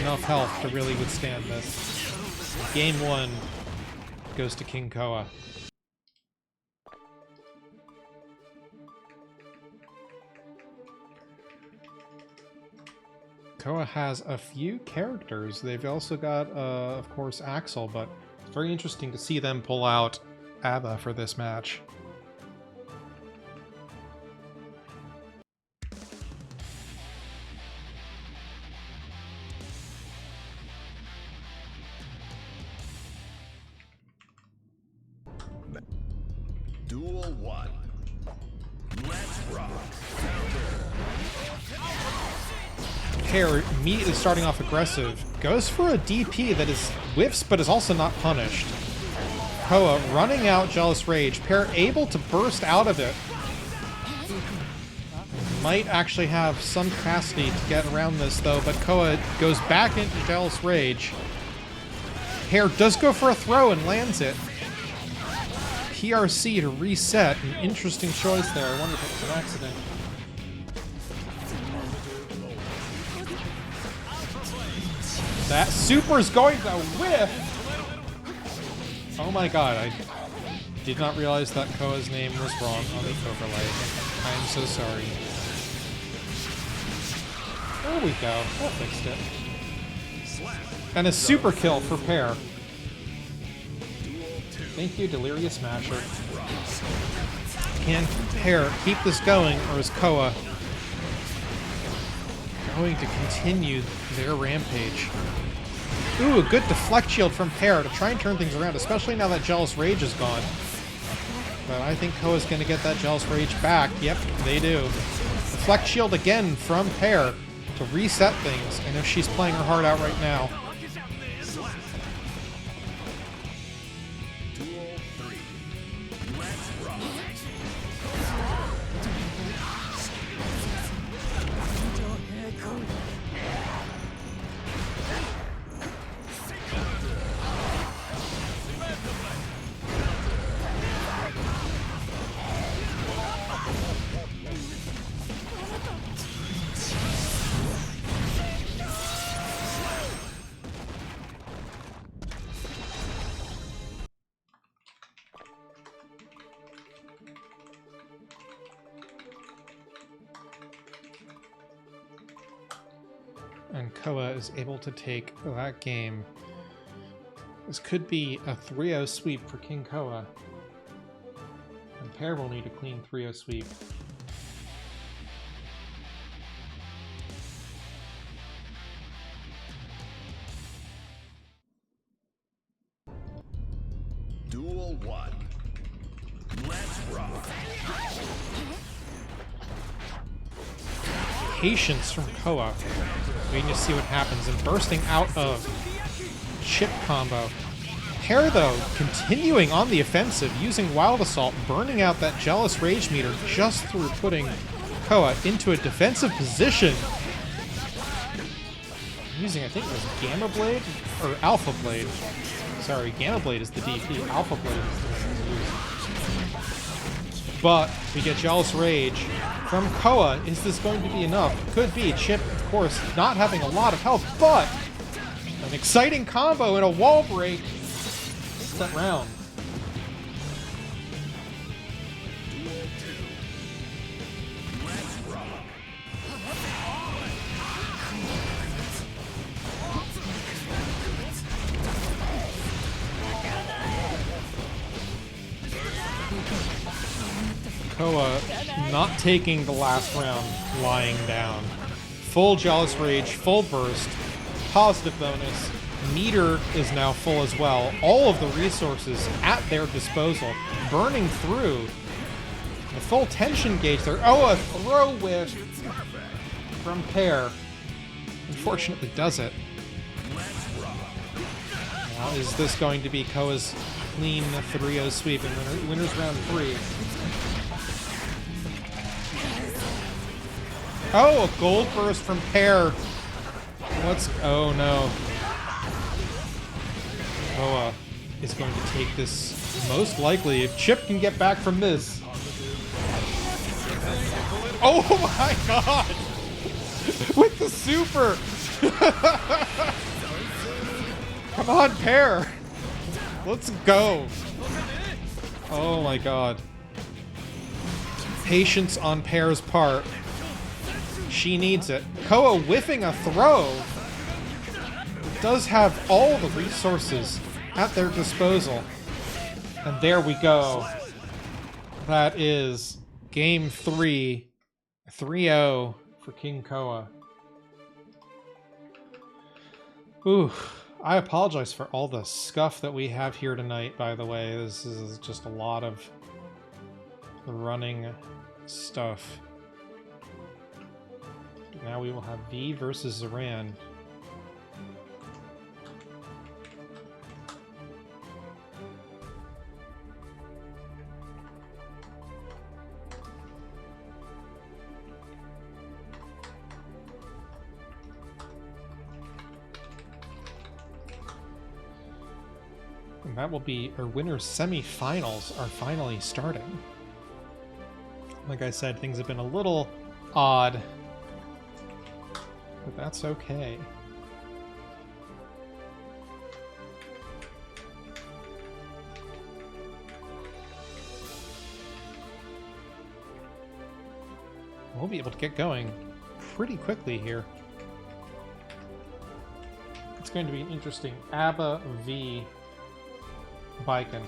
enough health to really withstand this. Game 1 goes to King Koa. Koa has a few characters. They've also got, of course, Axel, but it's very interesting to see them pull out ABBA for this match.
Duel 1. Let's rock!
Pear immediately starting off aggressive, goes for a DP that is whiffs but is also not punished. Koa running out Jealous Rage. Pear able to burst out of it. Might actually have some capacity to get around this though, but Koa goes back into Jealous Rage. Pear does go for a throw and lands it. PRC to reset. An interesting choice there. I wonder if it was an accident. That super's going to whiff! Oh my god, I did not realize that Koa's name was wrong on the overlay. I'm so sorry. There we go. That fixed it. And a super kill for Pear. Thank you, Delirious Masher. Can Pear keep this going, or is Koa going to continue their rampage? Ooh, a good deflect shield from Pear to try and turn things around, especially now that Jealous Rage is gone. But I think Koa's going to get that Jealous Rage back. Yep, they do. Deflect shield again from Pear to reset things. I know she's playing her heart out right now. And Koa is able to take that game. This could be a 3-0 sweep for King Koa. And Pear will need a clean 3-0 sweep.
Duel 1. Let's rock.
Patience from Koa. Waiting to see what happens, and bursting out of chip combo. Pear, though, continuing on the offensive, using Wild Assault, burning out that Jealous Rage meter just through putting Koa into a defensive position. Using, I think it was Gamma Blade? Or Alpha Blade. Sorry, Gamma Blade is the DP, Alpha Blade is the one used. But we get Jealous Rage from Koa. Is this going to be enough? Could be. Chip, of course, not having a lot of health, but an exciting combo and a wall break. That round. Koa not taking the last round lying down. Full Jealous Rage, full burst, positive bonus. Meter is now full as well. All of the resources at their disposal, burning through the full tension gauge there. Oh, a throw whiff from Pear. Unfortunately does it. Now, is this going to be Koa's clean 3-0 sweep in winners round 3? Oh, a gold burst from Pear. Oh no. Koa is going to take this most likely if Chip can get back from this. Oh my god! With the super! Come on, Pear! Let's go! Oh my god. Patience on Pear's part. She needs it. Koa whiffing a throw. Does have all the resources at their disposal. And there we go. That is game 3. 3-0 for King Koa. Ooh, I apologize for all the scuff that we have here tonight, by the way. This is just a lot of running stuff. Now we will have V versus Zoran. And that will be our winners' semi-finals are finally starting. Like I said, things have been a little odd, but that's okay. We'll be able to get going pretty quickly here. It's going to be an interesting ABBA v. Viken.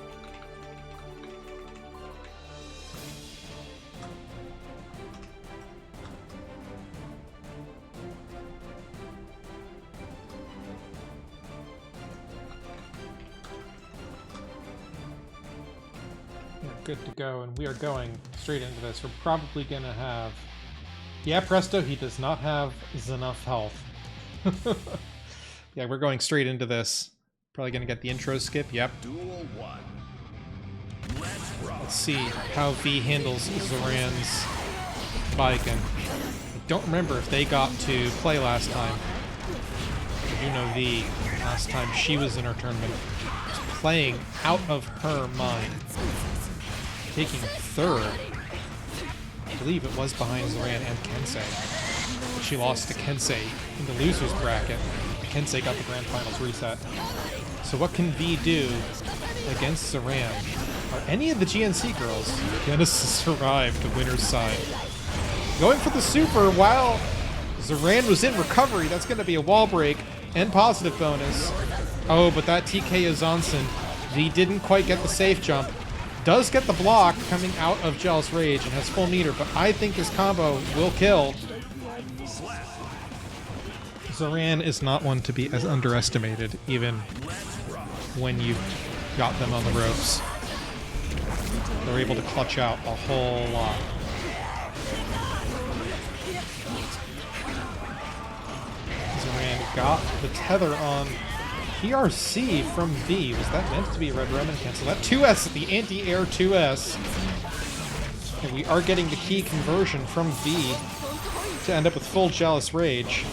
Good to go, and we are going straight into this. We're probably gonna have... Yeah, presto, he does not have enough health. Yeah, we're going straight into this. Probably gonna get the intro skip, yep.
Duel 1.
Let's see how V handles Zoran's Viking. I don't remember if they got to play last time. I do know V, last time she was in our tournament, was playing out of her mind. Taking third. I believe it was behind Zoran and Kensei. She lost to Kensei in the loser's bracket. Kensei got the grand finals reset. So what can V do against Zoran? Are any of the GNC girls gonna survive the winner's side? Going for the super while Zoran was in recovery. That's gonna be a wall break and positive bonus. Oh, but that TK Zonson, V didn't quite get the safe jump. Does get the block coming out of Jealous Rage and has full meter, but I think this combo will kill. Zoran is not one to be as underestimated, even when you've got them on the ropes. They're able to clutch out a whole lot. Zoran got the tether on PRC from V. Was that meant to be a Red Roman cancel? That 2S, the anti-air 2S. And we are getting the key conversion from V to end up with full Jealous Rage.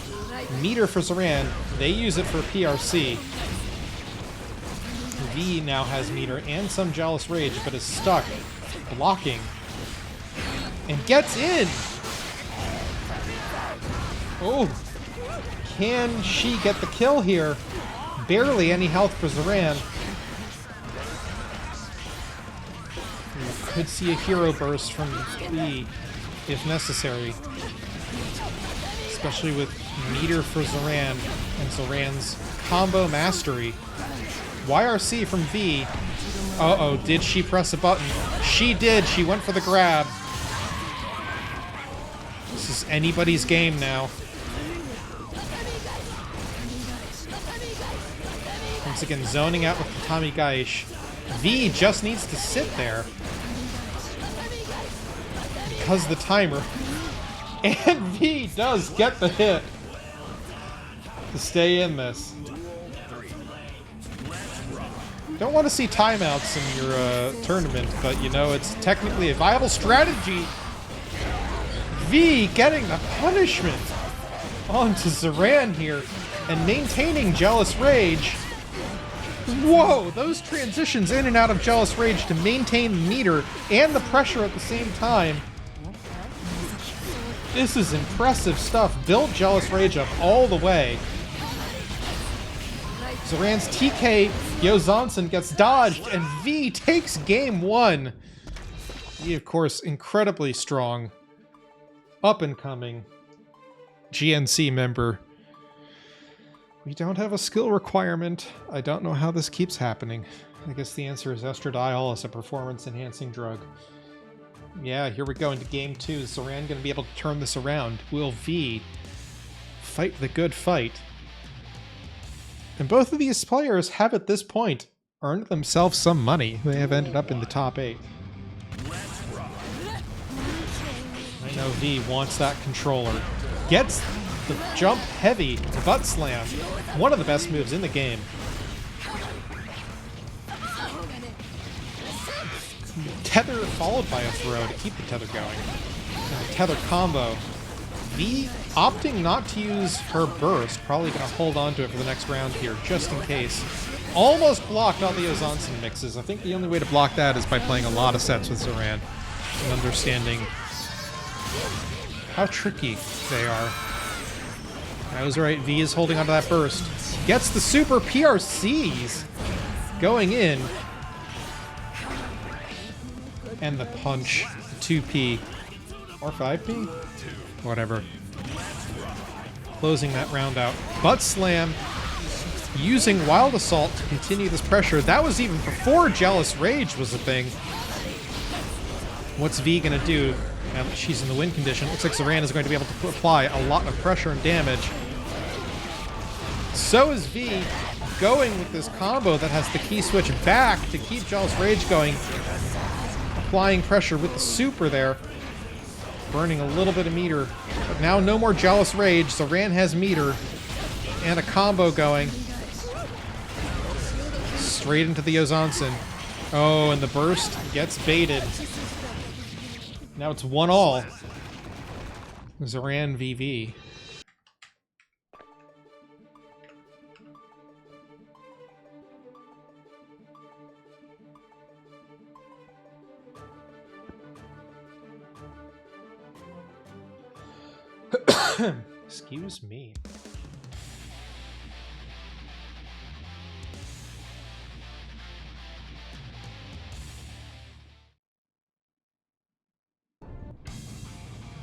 Meter for Zoran. They use it for PRC. V now has meter and some Jealous Rage, but is stuck blocking. And gets in! Oh! Can she get the kill here? Barely any health for Zoran. We could see a hero burst from V if necessary. Especially with meter for Zoran and Zoran's combo mastery. YRC from V. Uh-oh, did she press a button? She did, she went for the grab. This is anybody's game now. Once again, zoning out with Tatami Gaish. V just needs to sit there. Because the timer. And V does get the hit to stay in this. Don't want to see timeouts in your tournament, but you know, it's technically a viable strategy. V getting the punishment onto Zoran here and maintaining Jealous Rage. Whoa, those transitions in and out of Jealous Rage to maintain meter and the pressure at the same time. This is impressive stuff. Built Jealous Rage up all the way. Zoran's TK Yozanson gets dodged, and V takes game one. V, of course, incredibly strong, up-and-coming GNC member. We don't have a skill requirement. I don't know how this keeps happening. I guess the answer is estradiol as a performance-enhancing drug. Yeah, here we go into game two. Is Zoran going to be able to turn this around? Will V fight the good fight? And both of these players have at this point earned themselves some money. They have ended up in the top 8. I know V wants that controller. Gets the jump heavy, the butt slam. One of the best moves in the game. Tether followed by a throw to keep the tether going. And the tether combo. V opting not to use her burst. Probably going to hold on to it for the next round here, just in case. Almost blocked all the Ozanson mixes. I think the only way to block that is by playing a lot of sets with Zoran and understanding how tricky they are. I was right, V is holding onto that burst. Gets the super PRCs going in. And the punch, 2P, or 5P? Whatever. Closing that round out. Butt slam, using Wild Assault to continue this pressure. That was even before Jealous Rage was a thing. What's V gonna do now that she's in the win condition? Looks like Zoran is going to be able to apply a lot of pressure and damage. So is V going with this combo that has the key switch back to keep Jealous Rage going. applying pressure with the super there. Burning a little bit of meter. But now no more Jealous Rage. Zoran has meter. And a combo going. Straight into the Ozansen. Oh, and the burst gets baited. Now it's 1-all. Zoran VV. Excuse me.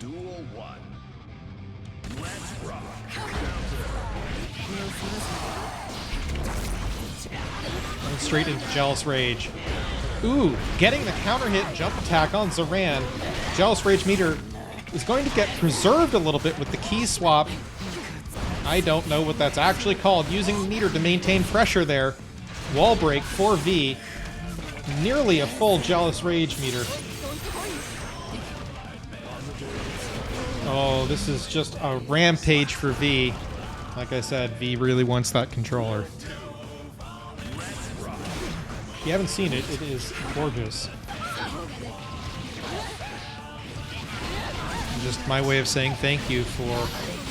Duel 1. Let's rock.
And straight into Jealous Rage. Ooh, getting the counter hit jump attack on Zoran. Jealous Rage meter is going to get preserved a little bit with the key swap. I don't know what that's actually called. Using the meter to maintain pressure there. Wall break for V. Nearly a full Jealous Rage meter. Oh, this is just a rampage for V. Like I said, V really wants that controller. If you haven't seen it, it is gorgeous. Just my way of saying thank you for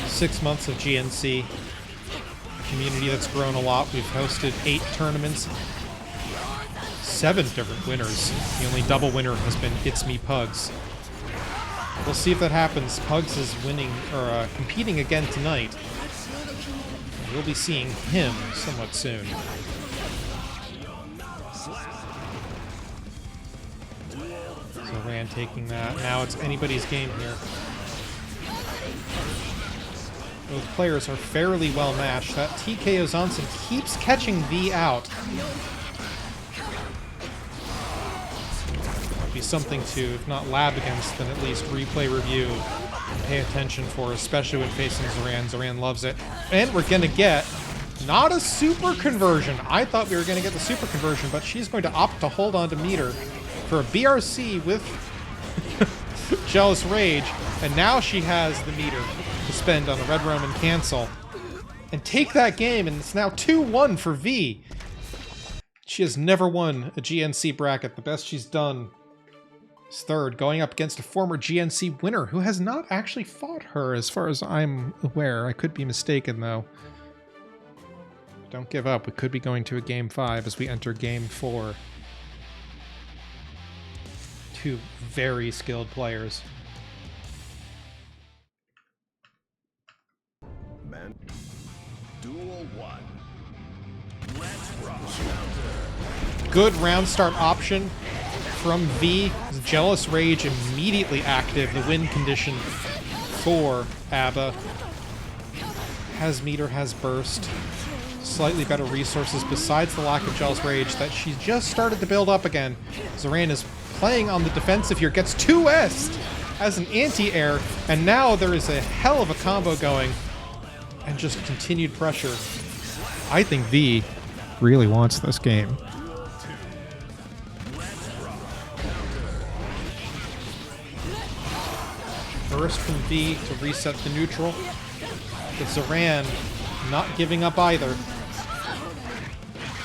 6 months of GNC. A community that's grown a lot. We've hosted 8 tournaments. 7 different winners. The only double winner has been It's Me Pugs. We'll see if that happens. Pugs is winning, or competing again tonight. We'll be seeing him somewhat soon. Zoran taking that. Now it's anybody's game here. Those players are fairly well matched. That TK Ozansen keeps catching V out. Might be something to, if not lab against, then at least replay review and pay attention for, especially when facing Zoran. Zoran loves it. And we're going to get not a super conversion. I thought we were going to get the super conversion, but she's going to opt to hold on to meter for a BRC with Jealous Rage. And now she has the meter to spend on a Red Roman cancel and take that game, and it's now 2-1 for V. She has never won a GNC bracket. The best she's done is third, going up against a former GNC winner who has not actually fought her as far as I'm aware. I could be mistaken though. Don't give up. We could be going to a game 5 as we enter game 4. Two very skilled players.
Man. Duel 1. Let's rock.
Good round start option from V. Jealous Rage immediately active. The win condition for ABBA. Has meter, has burst. Slightly better resources besides the lack of Jealous Rage that she's just started to build up again. Zoran is playing on the defensive here. Gets 2S'd as an anti-air. And now there is a hell of a combo going. And just continued pressure. I think V really wants this game. Burst from V to reset the neutral. But Zoran not giving up either.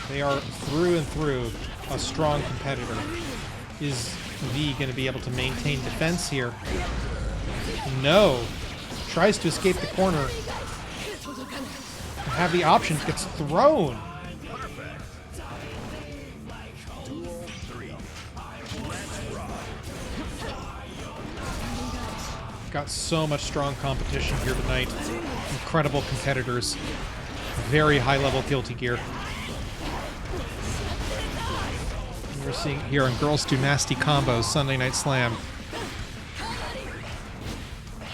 They are through and through a strong competitor. Is V going to be able to maintain defense here? No. Tries to escape the corner. Have the option, gets thrown. Got so much strong competition here tonight. Incredible competitors. Very high level Guilty Gear. We're seeing here on Girls Do Nasty Combos Sunday Night Slam.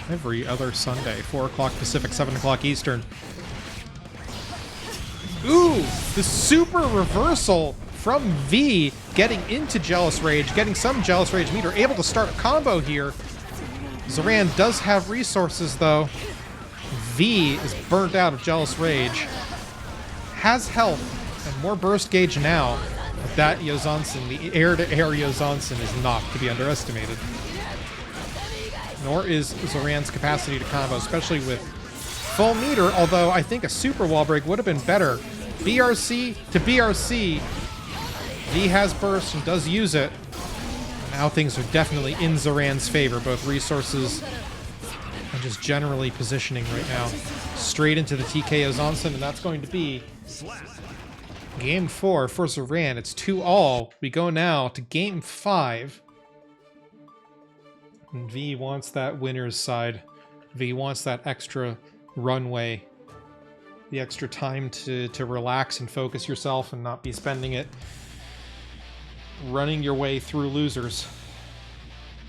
Every other Sunday, 4 o'clock Pacific, 7 o'clock Eastern. Ooh, the super reversal from V, getting into Jealous Rage, getting some Jealous Rage meter, able to start a combo here. Zoran does have resources though. V is burnt out of Jealous Rage. Has health and more burst gauge now. That Yozansen, the air-to-air Yozansen, is not to be underestimated. Nor is Zoran's capacity to combo, especially with full meter, although I think a super wall break would have been better. BRC to BRC. V has burst and does use it. Now things are definitely in Zoran's favor, both resources and just generally positioning right now. Straight into the TKO Zonson, and that's going to be game 4 for Zoran. It's 2-all. We go now to game 5. And V wants that winner's side. V wants that extra runway. The extra time to relax and focus yourself and not be spending it running your way through losers.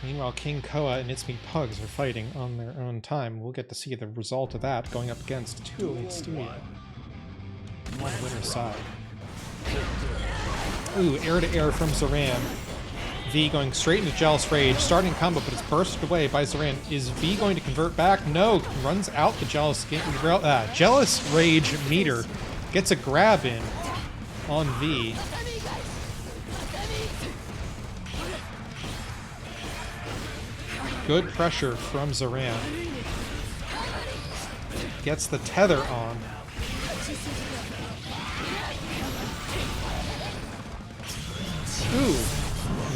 Meanwhile, King Koa and It's Me Pugs are fighting on their own time. We'll get to see the result of that going up against 208 Studio on the winner's side. Ooh, air-to-air from Zoran. V going straight into Jealous Rage, starting combo, but it's bursted away by Zoran. Is V going to convert back? No, runs out the Jealous Rage meter. Gets a grab in on V. Good pressure from Zoran. Gets the tether on. Ooh.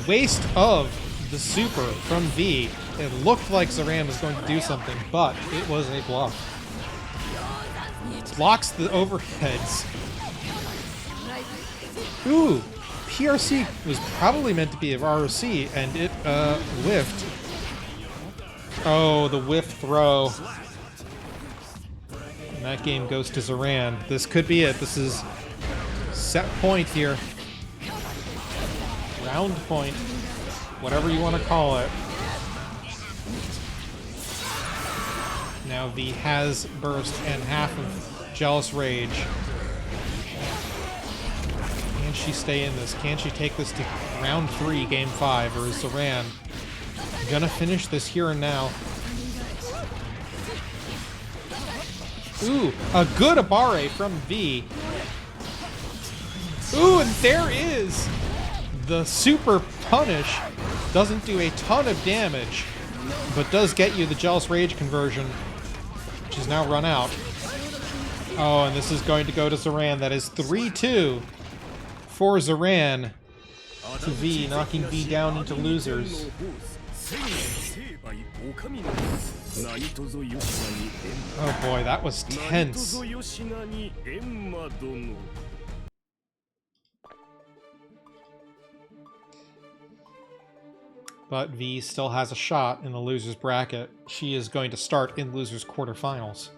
Waste of the super from V. It looked like Zoran was going to do something, but it was a bluff. Blocks the overheads. Ooh. PRC was probably meant to be a ROC, and it whiffed. Oh, the whiff throw. And that game goes to Zoran. This could be it. This is set point here. Round point. Whatever you want to call it. Now V has burst and half of Jealous Rage. Can she stay in this? Can she take this to round 3, game 5? Or is Zoran gonna finish this here and now? Ooh, a good Abare from V. Ooh, and there is the super punish. Doesn't do a ton of damage, but does get you the Jealous Rage conversion, which is now run out. Oh, and this is going to go to Zoran. That is 3-2 for Zoran to V, knocking V down into losers. Oh boy, that was tense. But V still has a shot in the losers bracket. She is going to start in losers quarterfinals.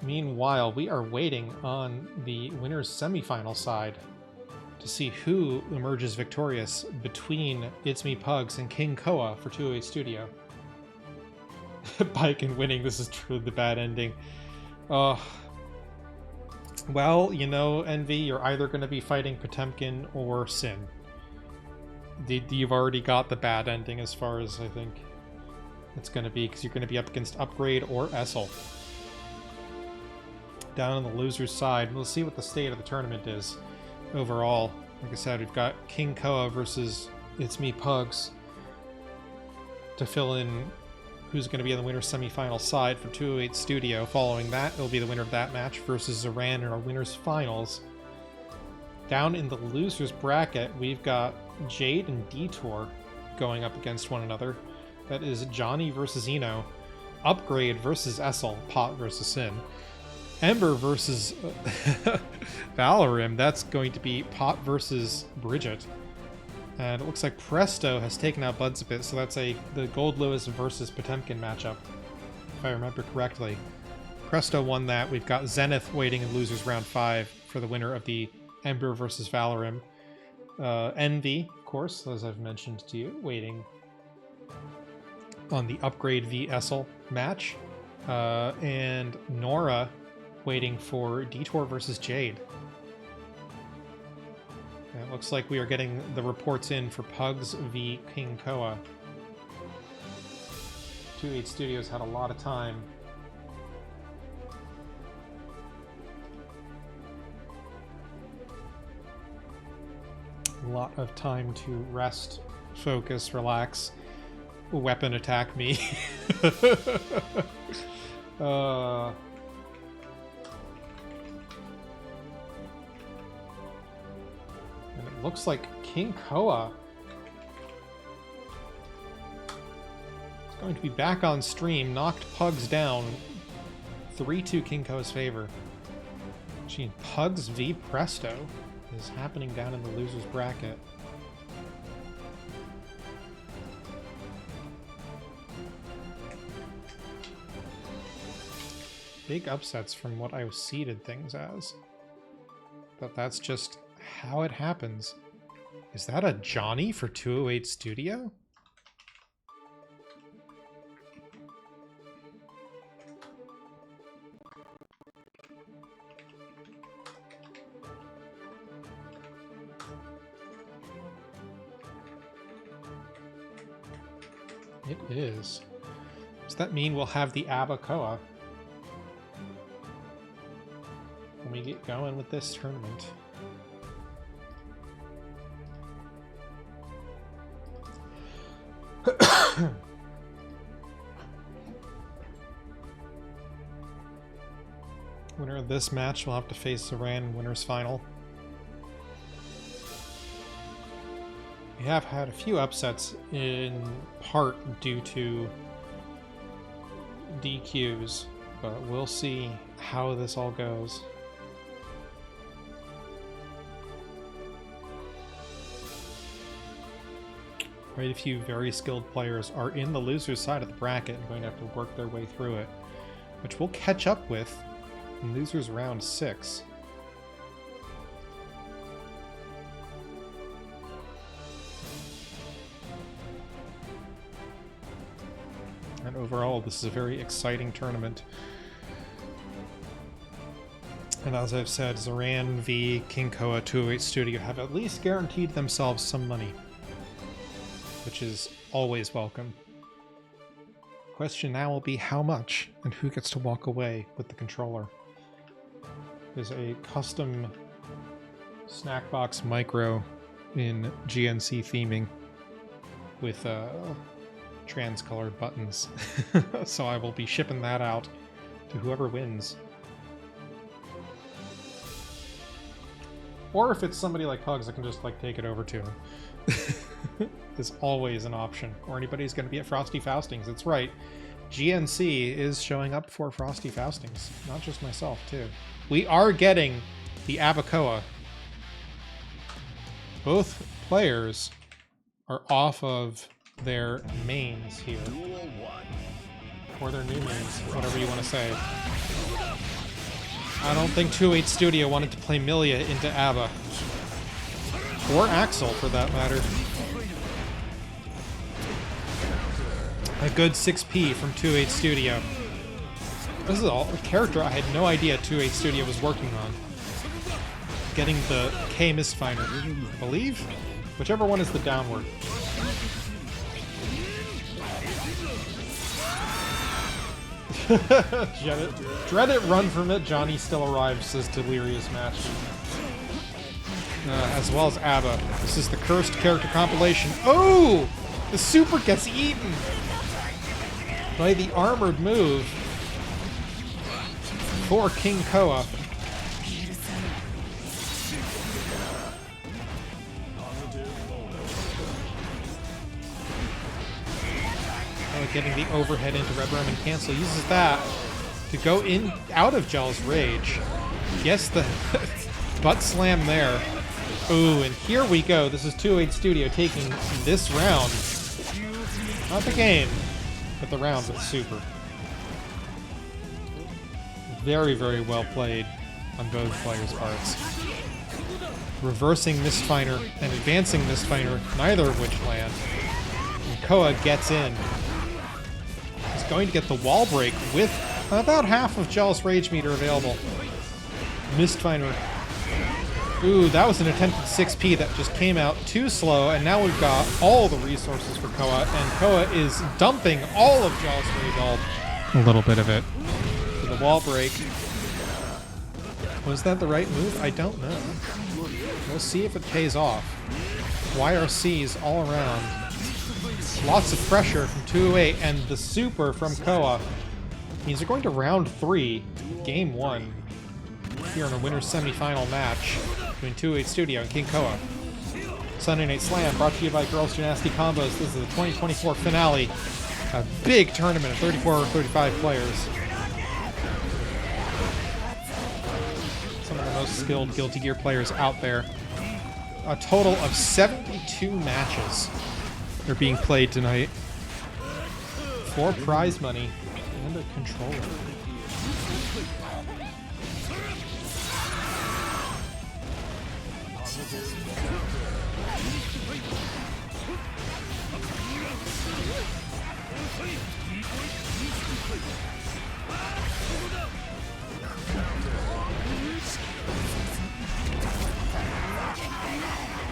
Meanwhile, we are waiting on the winners semifinal side to see who emerges victorious between It's Me Pugs and King Koa for 208 Studio. Pike and winning, this is truly the bad ending. Well, you know, Envy, you're either going to be fighting Potemkin or Sin. You've already got the bad ending as far as I think it's going to be, because you're going to be up against Upgrade or Essel. Down on the loser's side, we'll see what the state of the tournament is overall. Like I said, we've got King Koa versus It's Me Pugs to fill in who's going to be in the winner's semifinal side for 208 Studio. Following that, it'll be the winner of that match versus Zoran in our winner's finals. Down in the loser's bracket, we've got Jade and Detour going up against one another. That is Johnny versus Eno, Upgrade versus Essel, Pot versus Sin, Ember versus Valorim. That's going to be Pot versus Bridget. And it looks like Presto has taken out Buds a bit, so that's the Gold Lewis versus Potemkin matchup, if I remember correctly. Presto won that. We've got Zenith waiting in losers round 5 for the winner of the Ember versus Valorim. Envy, of course, as I've mentioned to you, waiting on the Upgrade v Essel match. And Nora waiting for Detour versus Jade. And it looks like we are getting the reports in for Pugs v King Koa. 208 Studios had a lot of time. A lot of time to rest, focus, relax, weapon attack me. And it looks like King Koa is going to be back on stream, knocked Pugs down. 3-2 King Koa's favor. Gee, Pugs v Presto is happening down in the loser's bracket. Big upsets from what I seeded things as. But that's just how it happens. Is that a Johnny for 208 Studio? It is. Does that mean we'll have the Abacoa when we get going with this tournament? Winner of this match will have to face Zoran in winner's final. We have had a few upsets in part due to DQs, but we'll see how this all goes. Quite a few very skilled players are in the loser's side of the bracket and going to have to work their way through it, which we'll catch up with in losers round 6. And overall, this is a very exciting tournament. And as I've said, Zoran v King Koa 208 Studio have at least guaranteed themselves some money, which is always welcome. Question now will be how much, and who gets to walk away with the controller. There's a custom snack box micro in GNC theming with trans-colored buttons. So I will be shipping that out to whoever wins. Or if it's somebody like Pugs, I can just like take it over to him. There's always an option. Or anybody who's going to be at Frosty Faustings. That's right. GNC is showing up for Frosty Faustings. Not just myself, too. We are getting the Abacoa. Both players are off of their mains here. Or their new mains, whatever you want to say. I don't think 208 Studio wanted to play Milia into ABBA. Or Axel, for that matter. A good 6P from 208 Studio. This is all a character I had no idea 208 Studio was working on. Getting the K Mistfinder, I believe? Whichever one is the downward. Dread it, run from it, Johnny still arrives, says Delirious Match. As well as ABBA. This is the cursed character compilation. Oh! The super gets eaten by the armored move for King Koa. Getting the overhead into Red Roman cancel, uses that to go in out of Gel's rage. Yes, the butt slam there. Ooh, and here we go. This is 208 Studio taking this round. Not the game, but the round with super. Very, very well played on both players' parts. Reversing Mistfinder and advancing Mistfinder, neither of which land. And Koa gets in. He's going to get the wall break with about half of Gel's Rage Meter available. Mistfinder. Ooh, that was an attempted 6P that just came out too slow, and now we've got all the resources for Koa, and Koa is dumping all of Gel's Rage ult. A little bit of it. For the wall break. Was that the right move? I don't know. We'll see if it pays off. YRC's all around. Lots of pressure from 208 and the super from Koa. Means they're going to round 3, game 1. Here in a winner's semifinal match between 208 Studio and King Koa. Sunday Night Slam brought to you by Girls Two Nasty Combos. This is the 2024 finale. A big tournament of 34 or 35 players. Some of the most skilled Guilty Gear players out there. A total of 72 matches are being played tonight. 4 prize money and a controller.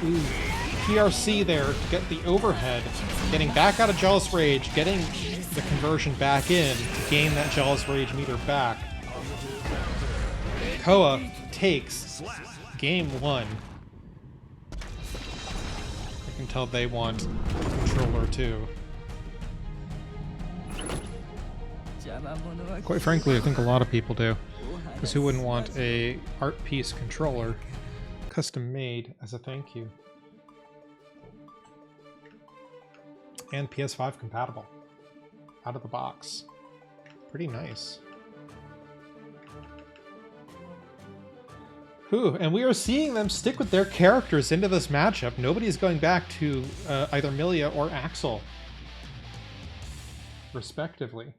Ooh, PRC there to get the overhead, getting back out of Jealous Rage, getting the conversion back in to gain that Jealous Rage meter back. Koa takes game 1. I can tell they want controller too. Quite frankly, I think a lot of people do. Because who wouldn't want a art piece controller custom made as a thank you? And PS5 compatible. Out of the box. Pretty nice. Whew, and we are seeing them stick with their characters into this matchup. Nobody's going back to either Milia or Axel, respectively.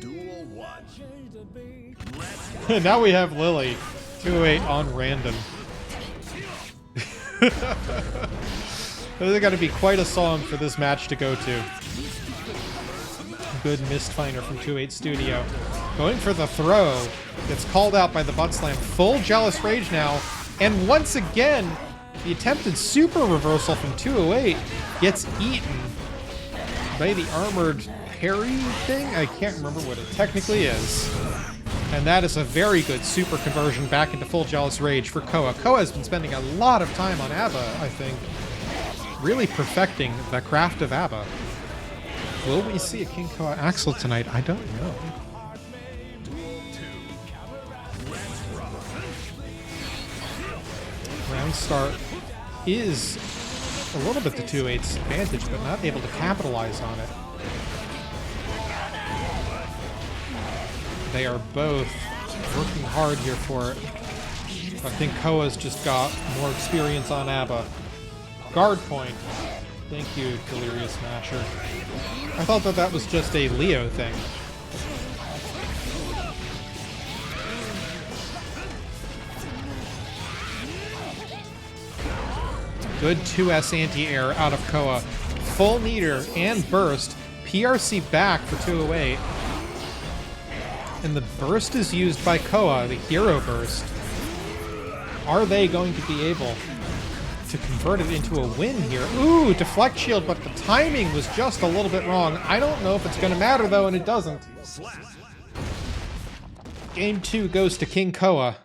Duel 1.
Now we have Lily. 208 on random. There's got to be quite a song for this match to go to. Good Mistfinder from 208 Studio. Going for the throw. Gets called out by the butt slam. Full Jealous Rage now. And once again, the attempted super reversal from 208 gets eaten by the armored parry thing? I can't remember what it technically is. And that is a very good super conversion back into full Jealous Rage for Koa. Koa has been spending a lot of time on ABBA, I think. Really perfecting the craft of ABBA. Will we see a King Koa Axel tonight? I don't know. Round start is a little bit to 208's advantage, but not able to capitalize on it. They are both working hard here for it. I think Koa's just got more experience on ABBA. Guard point. Thank you, Delirious Masher. I thought that was just a Leo thing. Good 2S anti-air out of Koa. Full meter and burst. PRC back for 208. And the burst is used by Koa, the hero burst. Are they going to be able to convert it into a win here? Ooh, deflect shield, but the timing was just a little bit wrong. I don't know if it's going to matter, though, and it doesn't. Game 2 goes to King Koa.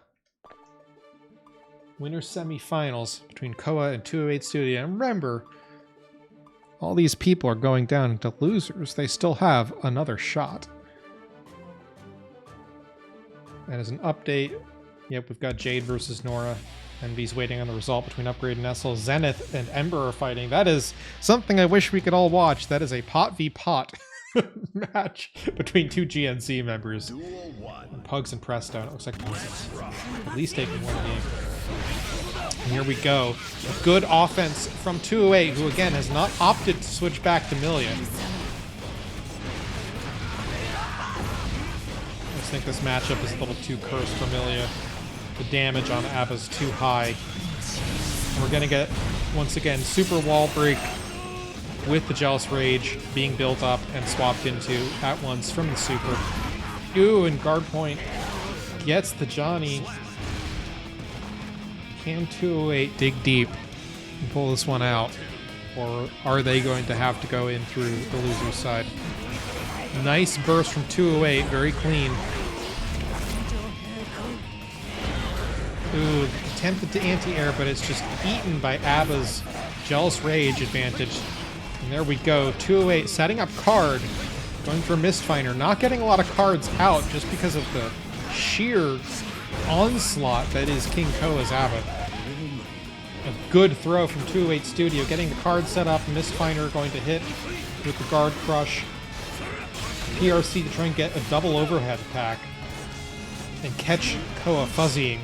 Winner semifinals between Koa and 208 Studio. And remember, all these people are going down into losers. They still have another shot. And as an update, yep, we've got Jade versus Nora. Envy's waiting on the result between Upgrade and Nestle. Zenith and Ember are fighting. That is something I wish we could all watch. That is a pot v pot match between 2 GNC members. And Pugs and Presto. It looks like Pugs is at least taking one game. And here we go. A good offense from 208, who again has not opted to switch back to Milia. I think this matchup is a little too cursed for Milia. The damage on ABBA's too high. And we're gonna get, once again, super wall break with the Jealous Rage being built up and swapped into at once from the super. Ooh, and guard point gets the Johnny. Can 208 dig deep and pull this one out? Or are they going to have to go in through the loser's side? Nice burst from 208, very clean. Ooh, attempted to anti-air, but it's just eaten by ABBA's Jealous Rage advantage. And there we go, 208, setting up card, going for Mistfinder, not getting a lot of cards out just because of the sheer onslaught that is King Koa's ABBA. A good throw from 208 Studio, getting the card set up, Mistfinder going to hit with the Guard Crush. PRC to try and get a double overhead attack and catch Koa fuzzying.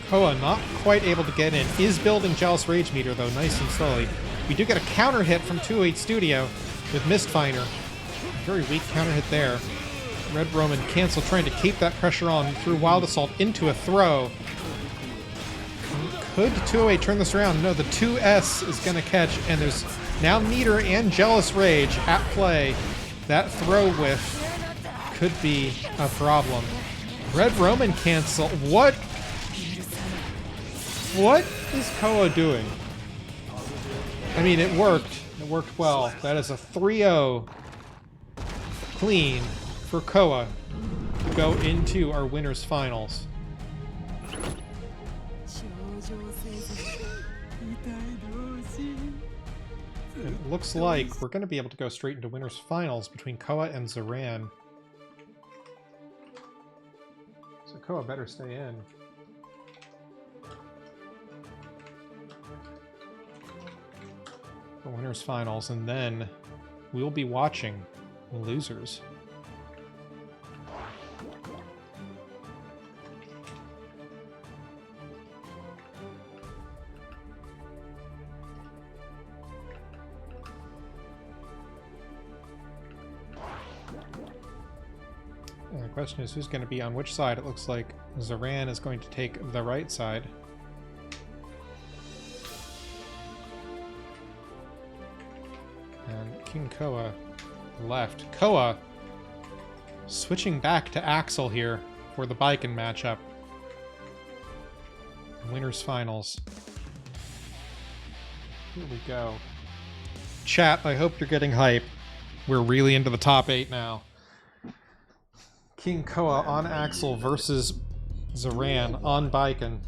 Koa not quite able to get in, is building Jealous Rage meter though, nice and slowly. We do get a counter hit from 208 Studio with Mistfinder. Very weak counter hit there. Red Roman cancel, trying to keep that pressure on through Wild Assault into a throw. Could 208 turn this around? No, the 2S is going to catch, and there's now meter and Jealous Rage at play. That throw whiff could be a problem. Red Roman cancel. What is Koa doing? I mean, it worked. It worked well. That is a 3-0 clean for Koa to go into our winners finals. It looks like we're going to be able to go straight into winners finals between Koa and Zoran. So Koa better stay in. For winners finals, and then we'll be watching losers. And the question is, who's going to be on which side? It looks like Zoran is going to take the right side. And King Koa left. Koa switching back to Axel here for the Baiken matchup. Winners finals. Here we go. Chat, I hope you're getting hype. We're really into the top 8 now. King Koa on Axel versus Zoran on Baiken.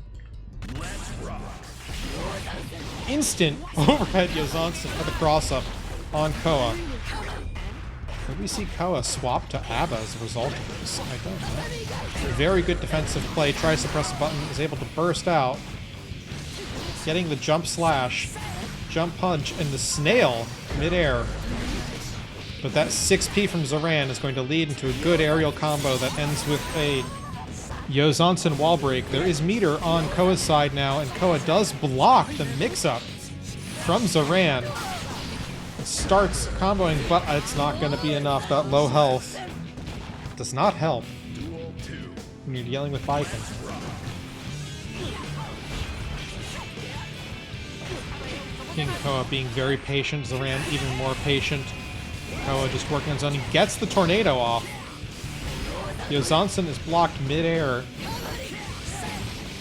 Instant overhead Yozansen for the cross-up on Koa. Could we see Koa swap to ABBA as a result of this? I don't know. Very good defensive play. Tries to press a button, is able to burst out. Getting the jump slash, jump punch, and the snail midair. But that 6P from Zoran is going to lead into a good aerial combo that ends with a Yozansen wall break. There is meter on Koa's side now, and Koa does block the mix-up from Zoran. It starts comboing, but it's not going to be enough. That low health does not help when you're dealing with Baiken. King Koa being very patient, Zoran even more patient. Koa just working on his own. He gets the tornado off. Yozansen is blocked mid-air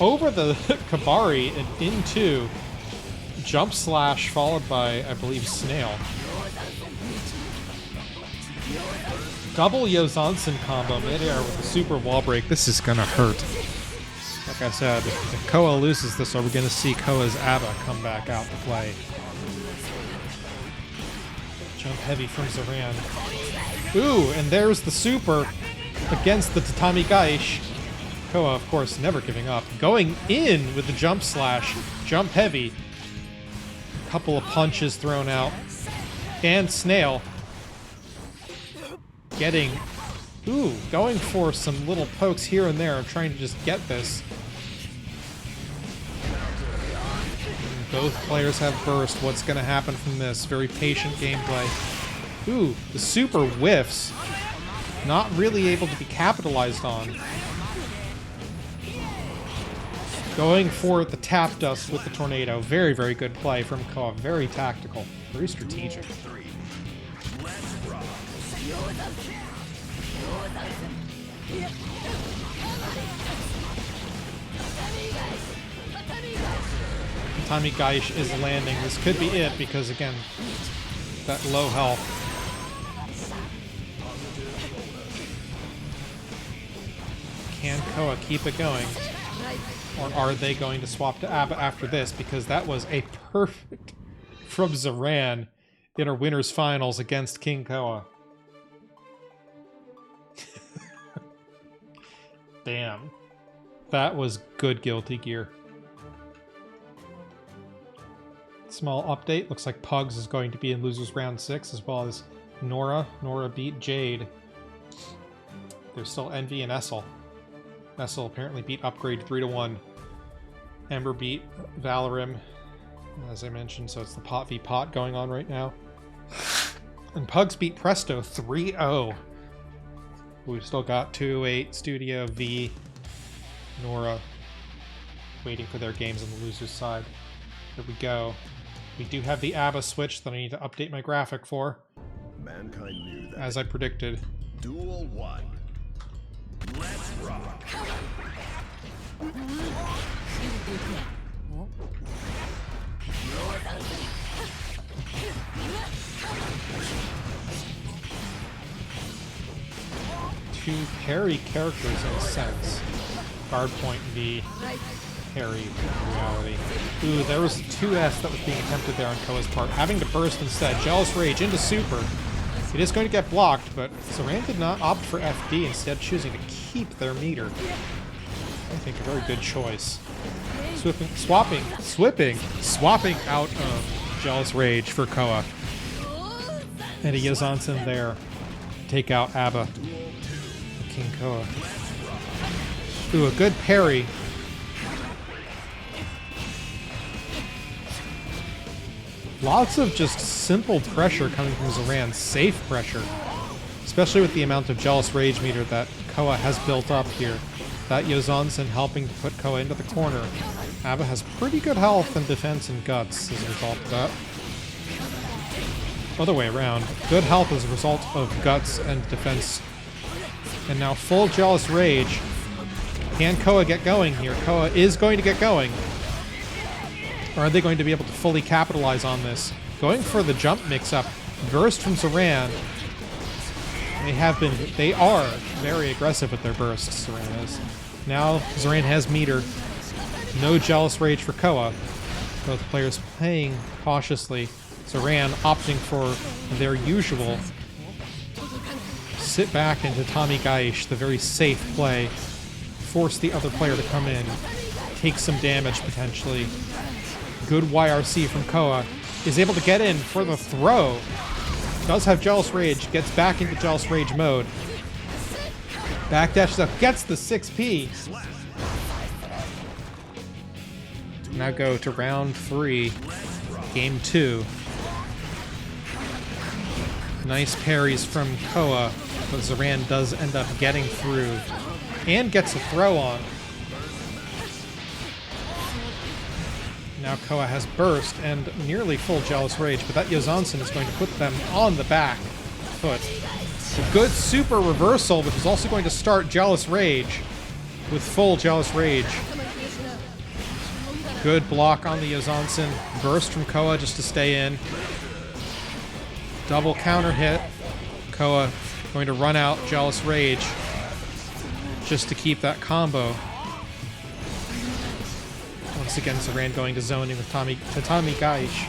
over the Kabari and into jump slash followed by, I believe, snail. Double Yozansen combo mid-air with a super wall break. This is gonna hurt. Like I said, if Koa loses this, are we gonna see Koa's ABBA come back out to play? Jump heavy from Zoran. Ooh, and there's the super against the Tatami Gaish. Koa, of course, never giving up. Going in with the jump slash. Jump heavy. A couple of punches thrown out. And snail. Getting... Ooh, going for some little pokes here and there, trying to just get this. Both players have burst. What's going to happen from this? Very patient gameplay. Ooh, the super whiffs. Not really able to be capitalized on. Going for the tap dust with the tornado. Very, very good play from Koa. Very tactical. Very strategic. Tatami Gaish is landing. This could be it because, again, that low health. Can Koa keep it going? Or are they going to swap to Abba after this? Because that was a perfect from Zoran in our winners finals against King Koa. Damn. That was good Guilty Gear. Small update. Looks like Pugs is going to be in Losers Round 6, as well as Nora. Nora beat Jade. There's still Envy and Essel. Essel apparently beat Upgrade 3-1. Ember beat Valorim, as I mentioned, so it's the pot v pot going on right now. And Pugs beat Presto 3-0. We've still got 208 Studio V, Nora, waiting for their games on the losers side. Here we go. We do have the ABBA switch that I need to update my graphic for.
Mankind knew that.
As I predicted.
Duel 1. Let's rock.
Two parry characters in a sense. Guard point V, parry in reality. Ooh, there was a 2S that was being attempted there on Koa's part. Having to burst instead. Jealous Rage into Super. It is going to get blocked, but Zoran did not opt for FD, instead choosing to keep their meter. I think a very good choice. Swapping out of Jealous Rage for Koa. And a Yazansen there. Take out Abba. King Koa. Ooh, a good parry. Lots of just simple pressure coming from Zoran. Safe pressure. Especially with the amount of Jealous Rage meter that Koa has built up here. That Yozansen helping to put Koa into the corner. Abba has pretty good health and defense and guts as a result of that. Other way around. Good health as a result of guts and defense. And now full Jealous Rage. Can Koa get going here? Koa is going to get going. Or are they going to be able to fully capitalize on this? Going for the jump mix-up. Burst from Zoran. They are very aggressive with their bursts, Zoran is. Now Zoran has meter. No Jealous Rage for Koa. Both players playing cautiously. Zoran opting for their usual sit back into Tommy Gaish, the very safe play. Force the other player to come in. Take some damage potentially. Good YRC from Koa. Is able to get in for the throw. Does have Jealous Rage. Gets back into Jealous Rage mode. Backdashes up. Gets the 6P. Now go to round 3. Game 2. Nice parries from Koa. But Zoran does end up getting through. And gets a throw on. Now Koa has burst and nearly full Jealous Rage, but that Yozansen is going to put them on the back foot. A good super reversal, which is also going to start Jealous Rage with full Jealous Rage. Good block on the Yozansen. Burst from Koa just to stay in. Double counter hit. Koa going to run out Jealous Rage just to keep that combo. Once again, Zoran going to zoning with Tommy Gaish.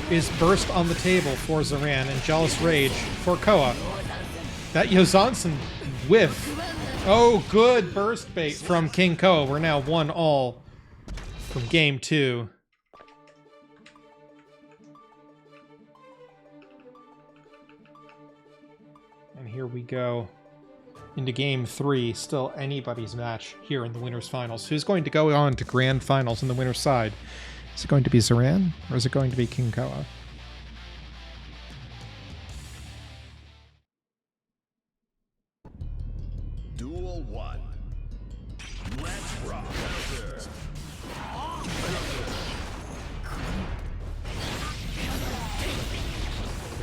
Is burst on the table for Zoran and Jealous Rage for Koa. That Yozansen whiff. Oh, good burst bait from King Koa. We're now 1-1 from game 2. And here we go into game 3, still anybody's match here in the winners finals. Who's going to go on to grand finals in the winner's side? Is it going to be Zoran or is it going to be King Koa?
Duel 1. Let's rock.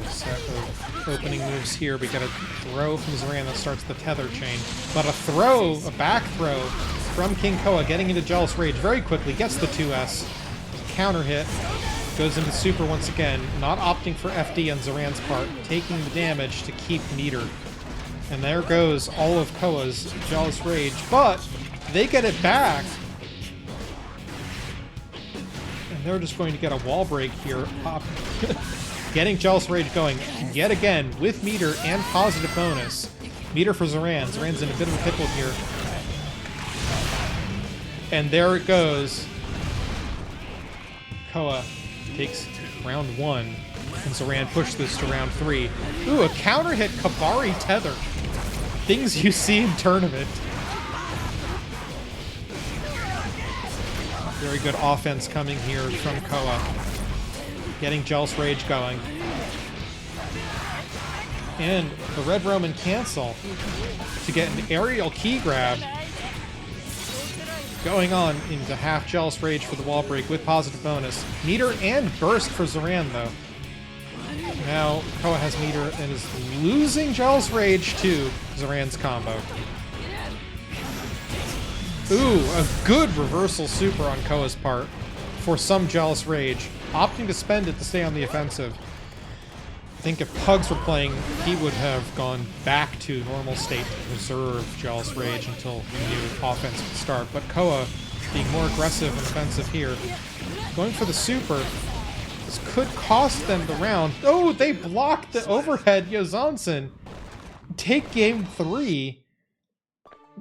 Set of opening moves here. We got a throw from Zoran that starts the tether chain. But a back throw from King Koa getting into Jealous Rage very quickly. Gets the 2S. Counter hit. Goes into super once again. Not opting for FD on Zoran's part. Taking the damage to keep meter. And there goes all of Koa's Jealous Rage, but they get it back. And they're just going to get a wall break here. Getting Jealous Rage going yet again with meter and positive bonus. Meter for Zoran. Zoran's in a bit of a pickle here. And there it goes. Koa takes round 1. And Zoran pushed this to round 3. Ooh, a counter hit Kabari Tether. Things you see in tournament. Very good offense coming here from Koa. Getting Jealous Rage going. And the Red Roman cancel to get an aerial key grab. Going on into half Jealous Rage for the wall break with positive bonus. Meter and burst for Zoran, though. Now, Koa has meter and is losing Jealous Rage to Zoran's combo. Ooh, a good reversal super on Koa's part for some Jealous Rage. Opting to spend it to stay on the offensive. I think if Pugs were playing, he would have gone back to normal state to reserve Jealous Rage until the new offense would start. But Koa being more aggressive and offensive here. Going for the super. This could cost them the round. Oh, they blocked the overhead Yozansen. Take game 3,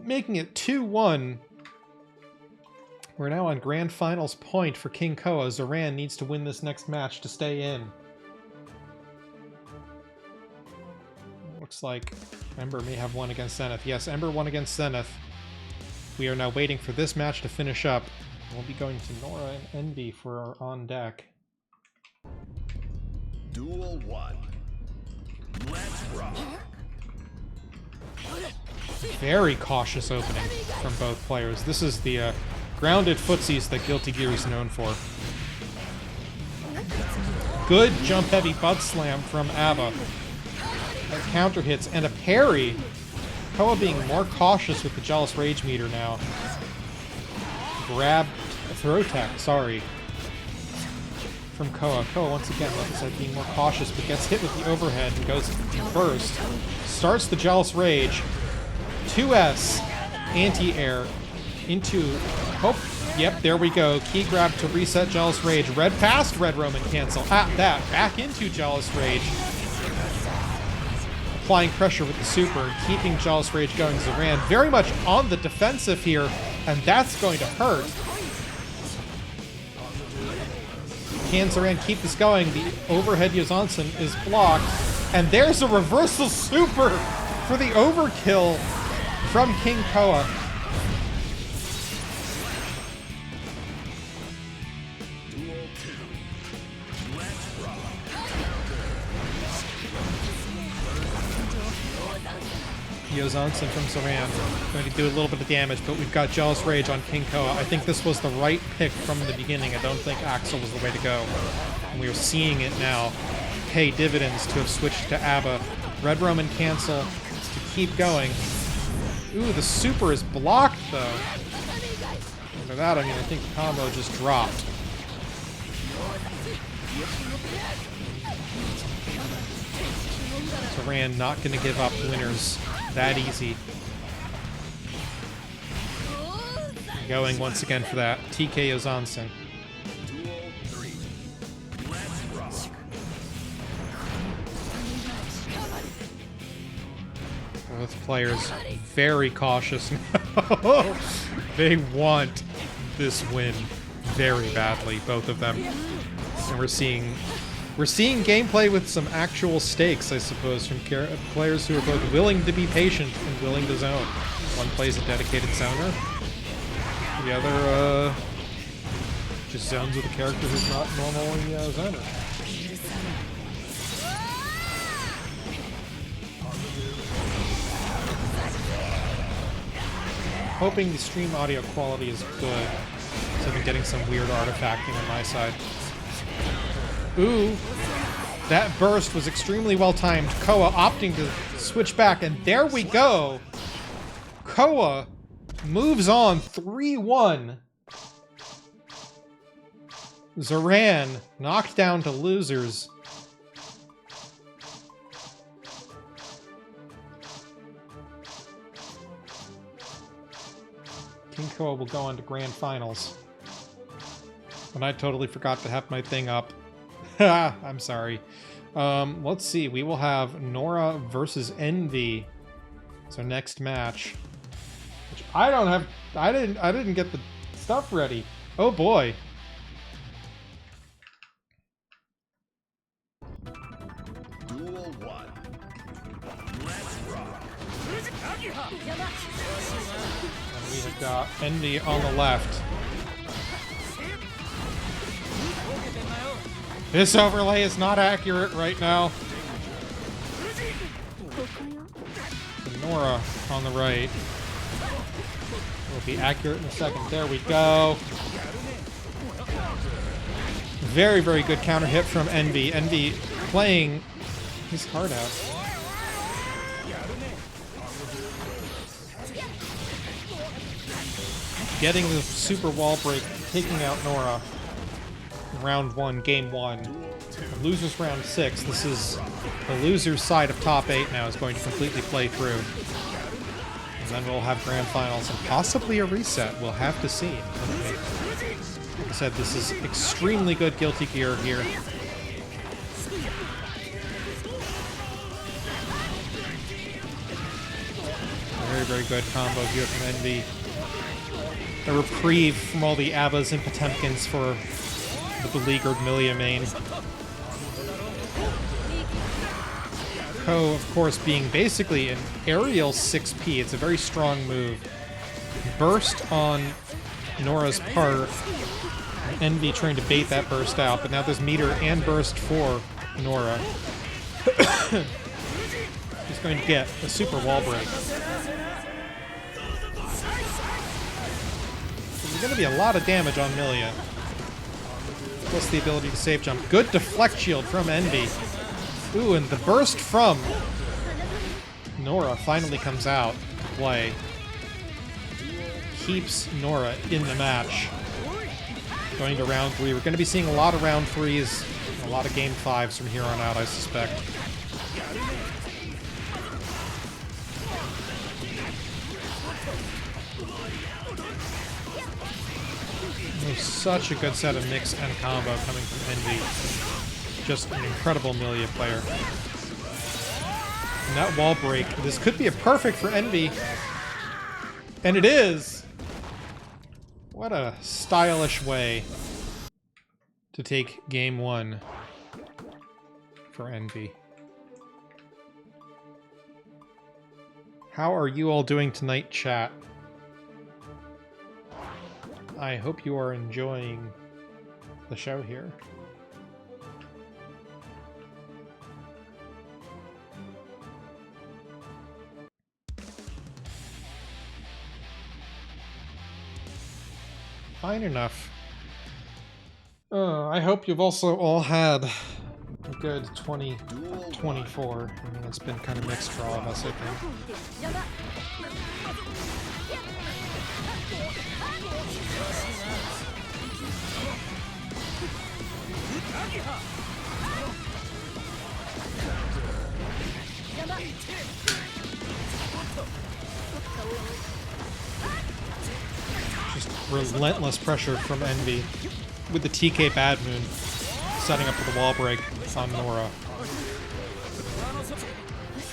making it 2-1. We're now on grand finals point for King Koa. Zoran needs to win this next match to stay in. Looks like Ember may have won against Zenith. Yes, Ember won against Zenith. We are now waiting for this match to finish up. We'll be going to Nora and Envy for our on deck.
Duel 1. Let's rock.
Very cautious opening from both players. This is the grounded footsies that Guilty Gear is known for. Good jump-heavy butt slam from ABBA. Counter hits and a parry. Koa being more cautious with the Jealous Rage meter now. Grab, throw tech, sorry. From Koa. Koa once again, like I said, being more cautious, but gets hit with the overhead and goes burst. Starts the Jealous Rage. 2S anti-air into hope. Yep, there we go. Key grab to reset Jealous Rage. Red past Red Roman cancel. At that, back into Jealous Rage. Applying pressure with the super and keeping Jealous Rage going. Zoran very much on the defensive here, and that's going to hurt. Can Zoran keep this going? The overhead Yozansen is blocked, and there's a reversal super for the overkill from King Koa. Yozansen from Zoran. Going to do a little bit of damage, but we've got Jealous Rage on King Koa. I think this was the right pick from the beginning. I don't think Axel was the way to go. And we are seeing it now pay dividends to have switched to ABBA. Red Roman cancel to keep going. Ooh, the super is blocked, though. And by that, I mean, I think the combo just dropped. Zoran not going to give up winners that easy. Going once again for that. TK Yozansen. Both players very cautious now. They want this win very badly, both of them. And we're seeing gameplay with some actual stakes, I suppose, from players who are both willing to be patient and willing to zone. One plays a dedicated zoner. The other just zones with a character who's not normally a zoner. Hoping the stream audio quality is good, so I've been getting some weird artifacting on my side. Ooh, that burst was extremely well timed. Koa opting to switch back, and there we go. Koa moves on 3-1. Zoran knocked down to losers. Kinko will go on to grand finals. And I totally forgot to have my thing up. I'm sorry. Let's see. We will have Nora versus Envy. So next match. Which I don't have. I didn't get the stuff ready. Oh boy.
Duel 1. Let's rock.
And we have got Envy on the left. This overlay is not accurate right now. Nora on the right. Will be accurate in a second. There we go. Very, very good counter hit from Envy. Envy playing his heart out. Getting the super wall break, taking out Nora. Round 1, game 1. Losers round 6. This is the loser's side of top 8 now is going to completely play through. And then we'll have grand finals and possibly a reset. We'll have to see. Like I said, this is extremely good Guilty Gear here. Very, very good combo here from Envy. A reprieve from all the Abbas and Potemkins for the beleaguered Milia main. Ko, of course, being basically an aerial 6P. It's a very strong move. Burst on Nora's part. Envy trying to bait that burst out, but now there's meter and burst for Nora. He's going to get a super wall break. There's going to be a lot of damage on Milia. Plus the ability to safe jump. Good deflect shield from Envy. Ooh, and the burst from Nora finally comes out to play. Keeps Nora in the match. Going to round 3. We're going to be seeing a lot of round 3s, and a lot of game 5s from here on out, I suspect. There's such a good set of mix and combo coming from Envy. Just an incredible Milia player. And that wall break, this could be a perfect for Envy. And it is! What a stylish way to take game 1 for Envy. How are you all doing tonight, chat? I hope you are enjoying the show here. Fine enough. I hope you've also all had a good 2024. I mean, it's been kind of mixed for all of us, I think. Just relentless pressure from Envy with the TK Bad Moon setting up for the wall break on Nora.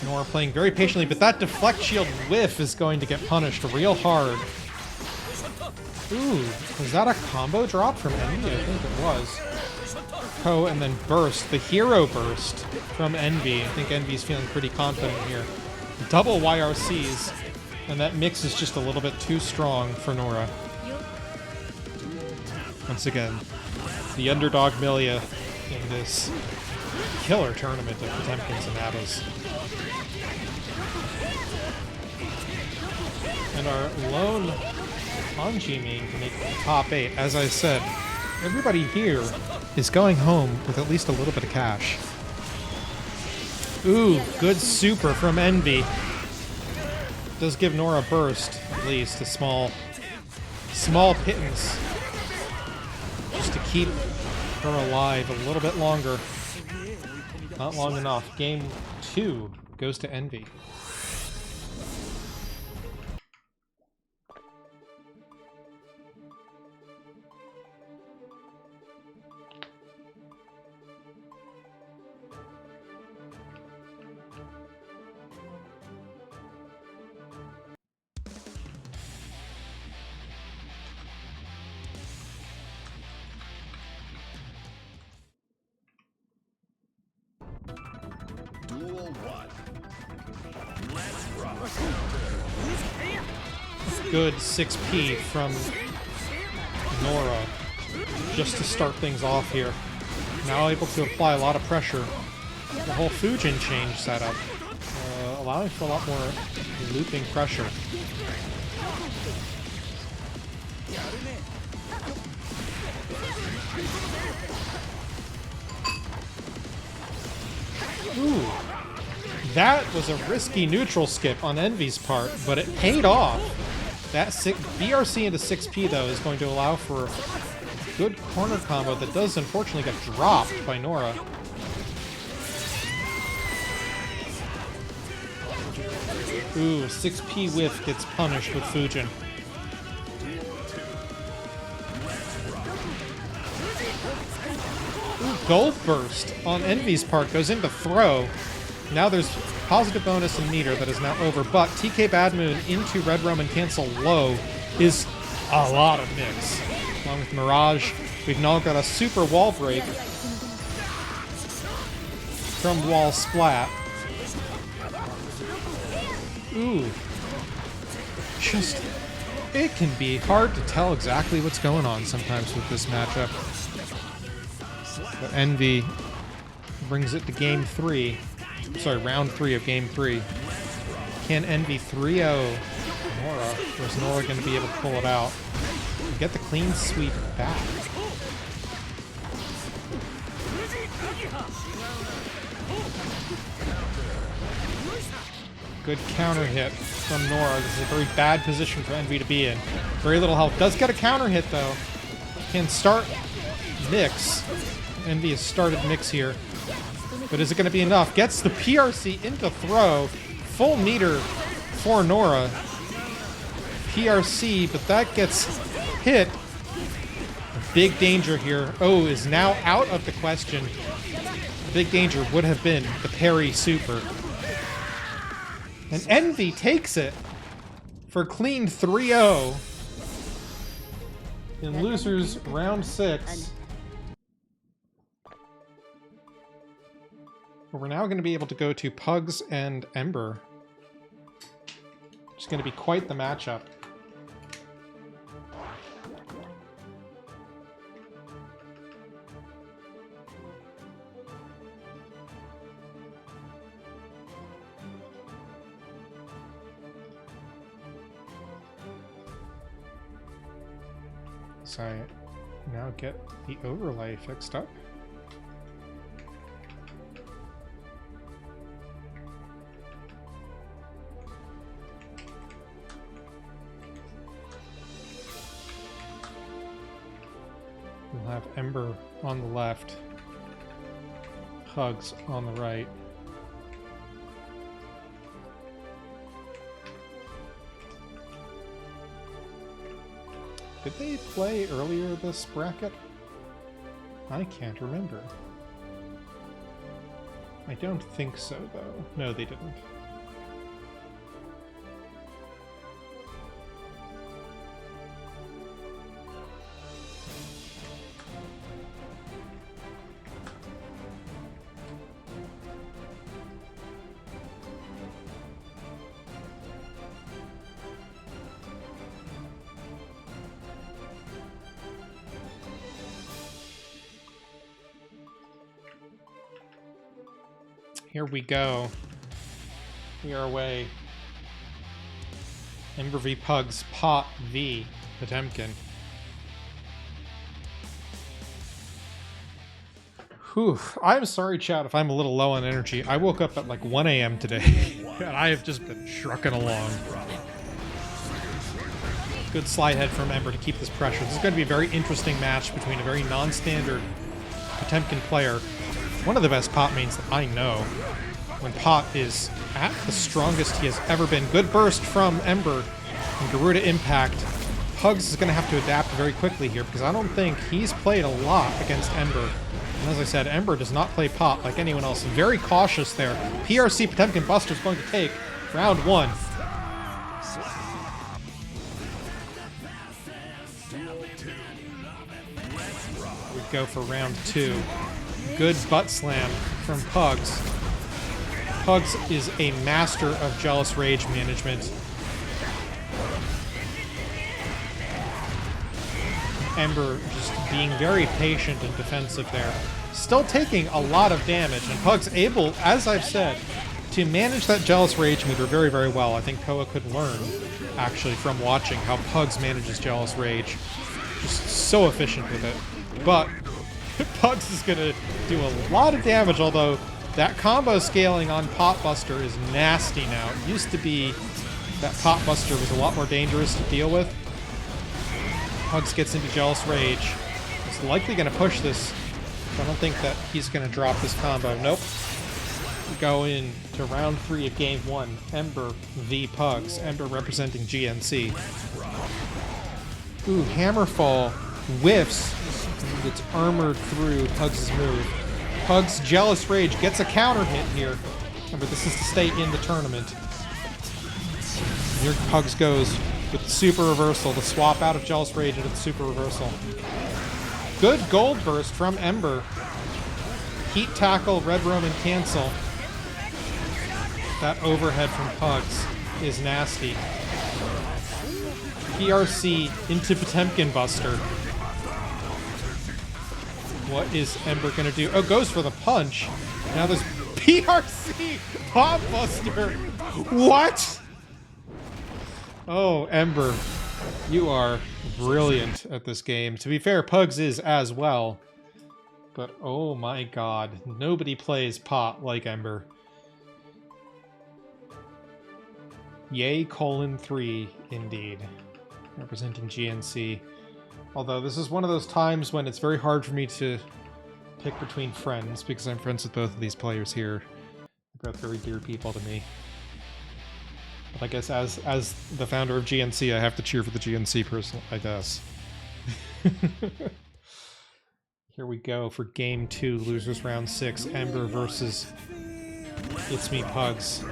Nora playing very patiently, but that deflect shield whiff is going to get punished real hard. Ooh, was that a combo drop from Envy? I think it was. Ko and then burst, the hero burst from Envy. I think Envy's feeling pretty confident here. Double YRCs, and that mix is just a little bit too strong for Nora. Once again, the underdog Milia in this killer tournament of Potemkins and Abbas. And our lone Hanji main to make the top 8. As I said, everybody here is going home with at least a little bit of cash. Ooh, good super from Envy. Does give Nora a burst, at least, a small pittance. Just to keep her alive a little bit longer. Not long enough. Game 2 goes to Envy.
one. Let's rock.
Good 6P from Nora just to start things off here. Now able to apply a lot of pressure. The whole Fujin change setup, allowing for a lot more looping pressure. Ooh, that was a risky neutral skip on Envy's part, but it paid off. That BRC into 6P, though, is going to allow for a good corner combo that does unfortunately get dropped by Nora. Ooh, 6P whiff gets punished with Fujin. Ooh, Gold Burst on Envy's part goes into throw. Now there's positive bonus and meter that is now over, but TK Bad Moon into Red Roman cancel low is a lot of mix. Along with Mirage, we've now got a super wall break from wall splat. Ooh. Just, it can be hard to tell exactly what's going on sometimes with this matchup. But Envy brings it to game 3. Sorry, round 3 of game 3. Can Envy 3-0 Nora? Or is Nora going to be able to pull it out and get the clean sweep back? Good counter hit from Nora. This is a very bad position for Envy to be in. Very little health. Does get a counter hit, though. Can start mix. Envy has started mix here. But is it going to be enough? Gets the PRC into throw. Full meter for Nora. PRC, but that gets hit. Big danger here. Oh, is now out of the question. Big danger would have been the parry super. And Envy takes it for clean 3-0 in losers round 6. We're now going to be able to go to Pugs and Ember. It's going to be quite the matchup. So I now get the overlay fixed up. We'll have Ember on the left, Hugs on the right. Did they play earlier this bracket? I can't remember. I don't think so, though. No, they didn't. Here we go. We are away. Ember v Pugs, Pot v Potemkin. Whew. I'm sorry, chat, if I'm a little low on energy. I woke up at like 1 a.m. today, and I have just been trucking along. Good slide head from Ember to keep this pressure. This is going to be a very interesting match between a very non-standard Potemkin player. One of the best Pot mains that I know. When Pot is at the strongest he has ever been. Good burst from Ember and Garuda Impact. Pugs is going to have to adapt very quickly here because I don't think he's played a lot against Ember. And as I said, Ember does not play Pot like anyone else. Very cautious there. PRC Potemkin Buster is going to take round 1. We go for round 2. Good butt slam from Pugs. Pugs is a master of Jealous Rage management. Ember just being very patient and defensive there. Still taking a lot of damage, and Pugs able, as I've said, to manage that Jealous Rage meter very, very well. I think Koa could learn, actually, from watching how Pugs manages Jealous Rage. Just so efficient with it. But Pugs is going to do a lot of damage, although that combo scaling on Potbuster is nasty now. It used to be that Potbuster was a lot more dangerous to deal with. Pugs gets into Jealous Rage. He's likely going to push this. I don't think that he's going to drop this combo. Nope. We go in to round 3 of game 1. Ember v Pugs. Ember representing GNC. Ooh, Hammerfall whiffs. Gets armored through Pugs' move. Pugs' Jealous Rage gets a counter hit here. Remember, this is to stay in the tournament. Here Pugs goes with the super reversal, the swap out of Jealous Rage into the super reversal. Good gold burst from Ember. Heat tackle, Red Roman cancel. That overhead from Pugs is nasty. PRC into Potemkin Buster. What is Ember gonna do? Oh, goes for the punch. Now there's PRC Pop Buster. What? Oh, Ember, you are brilliant at this game. To be fair, Pugs is as well. But oh my god, nobody plays Pot like Ember. Yay, 3, indeed. Representing GNC. Although this is one of those times when it's very hard for me to pick between friends, because I'm friends with both of these players here. They're both very dear people to me. But I guess as the founder of GNC, I have to cheer for the GNC person, I guess. Here we go for game 2, losers round 6, Ember versus It's Me Pugs.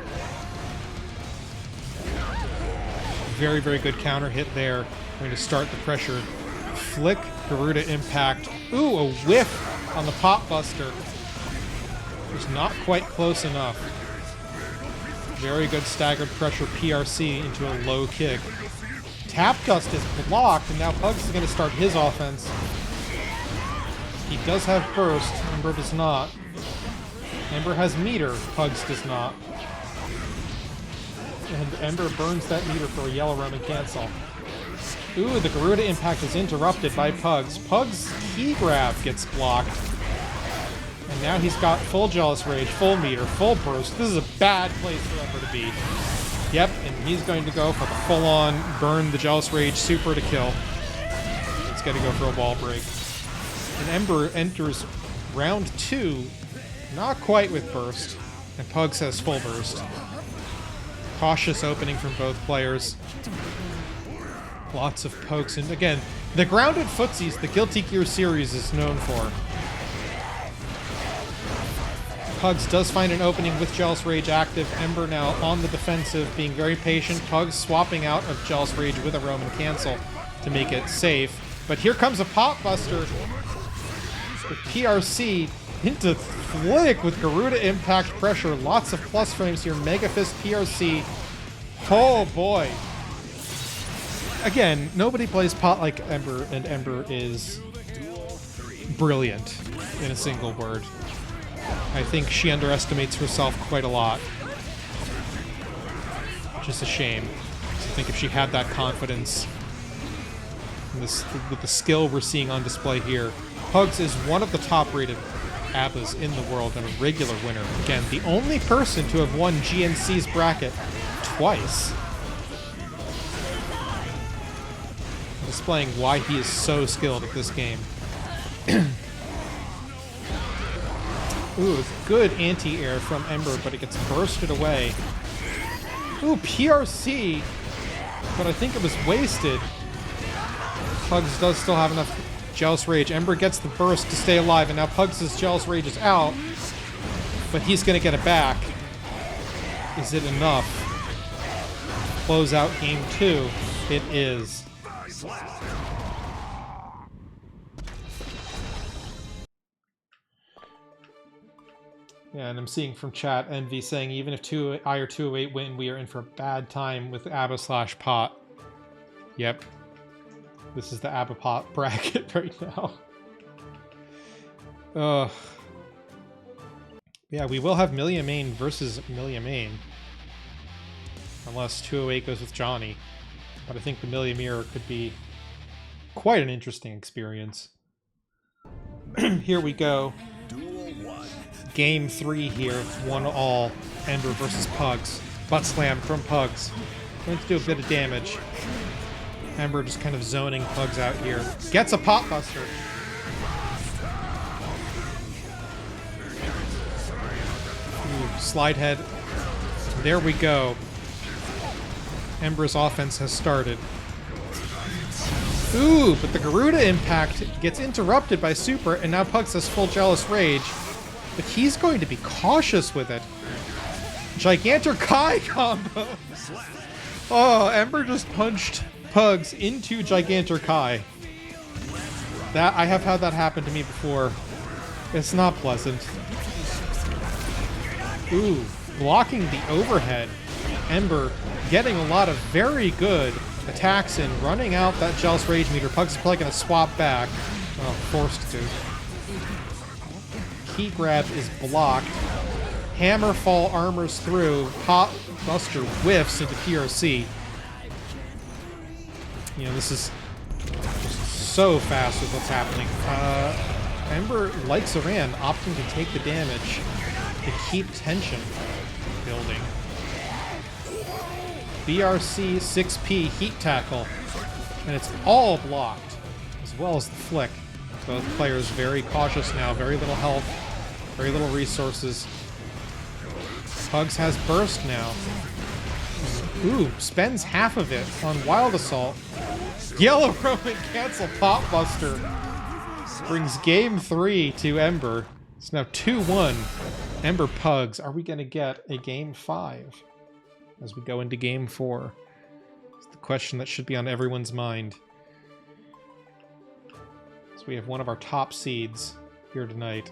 Very, very good counter hit there. Going to start the pressure. Flick, Garuda Impact. Ooh, a whiff on the Pop Buster. It's not quite close enough. Very good staggered pressure PRC into a low kick. Tap Dust is blocked, and now Pugs is going to start his offense. He does have burst, Ember does not. Ember has meter, Pugs does not. And Ember burns that meter for a Yellow Roman cancel. Ooh, the Garuda Impact is interrupted by Pugs. Pugs' key grab gets blocked. And now he's got full Jealous Rage, full meter, full burst. This is a bad place for Ember to be. Yep, and he's going to go for the full-on burn the Jealous Rage super to kill. It's going to go for a wall break. And Ember enters round 2, not quite with burst. And Pugs has full burst. Cautious opening from both players. Lots of pokes, and again, the grounded footsies the Guilty Gear series is known for. Pugs does find an opening with Jealous Rage active. Ember now on the defensive, being very patient. Pugs swapping out of Jealous Rage with a Roman cancel to make it safe. But here comes a Pop Buster with PRC into Flick with Garuda Impact pressure. Lots of plus frames here. Mega Fist PRC. Oh boy. Again, nobody plays Pot like Ember, and Ember is brilliant in a single word. I think she underestimates herself quite a lot. Which is a shame. I think if she had that confidence, with the skill we're seeing on display here, Pugs is one of the top-rated ABBAs in the world and a regular winner. Again, the only person to have won GNC's bracket twice. Displaying why he is so skilled at this game. Ooh, good anti-air from Ember, but it gets bursted away. Ooh, PRC, but I think it was wasted. Pugs does still have enough Jealous Rage. Ember gets the burst to stay alive, and now Pugs' Jealous Rage is out, but he's going to get it back. Is it enough? Close out game 2. It is. Yeah, and I'm seeing from chat Envy saying even if I or 208 win, we are in for a bad time with ABBA / pot. Yep. This is the ABBA pot bracket right now. Yeah, we will have Milia Main versus Milia Main. Unless 208 goes with Johnny. But I think the Milia Mirror could be quite an interesting experience. Here we go. Game 3 here, 1-all. Ember versus Pugs. Butt slam from Pugs. Going to do a bit of damage. Ember just kind of zoning Pugs out here. Gets a pot buster. Ooh, slide head. There we go. Ember's offense has started. Ooh, but the Garuda impact gets interrupted by Super, and now Pugs has full Jealous Rage. But he's going to be cautious with it. Gigantor Kai combo! Oh, Ember just punched Pugs into Gigantor Kai. I have had that happen to me before. It's not pleasant. Ooh, blocking the overhead. Ember getting a lot of very good attacks in, running out that Jealous Rage meter. Pugs is probably going to swap back. Oh, forced to. Key grab is blocked. Hammerfall armors through. Pot Buster whiffs into PRC. You know, this is just so fast with what's happening. Ember, like Zoran, opting to take the damage to keep tension building. BRC 6P Heat Tackle. And it's all blocked, as well as the flick. Both players very cautious now, very little health, very little resources. Pugs has burst now. Ooh, spends half of it on Wild Assault. Yellow Roman cancel Pot Buster. Brings game 3 to Ember. It's now 2-1. Ember Pugs. Are we going to get a game 5 as we go into game 4? It's the question that should be on everyone's mind. So we have one of our top seeds here tonight.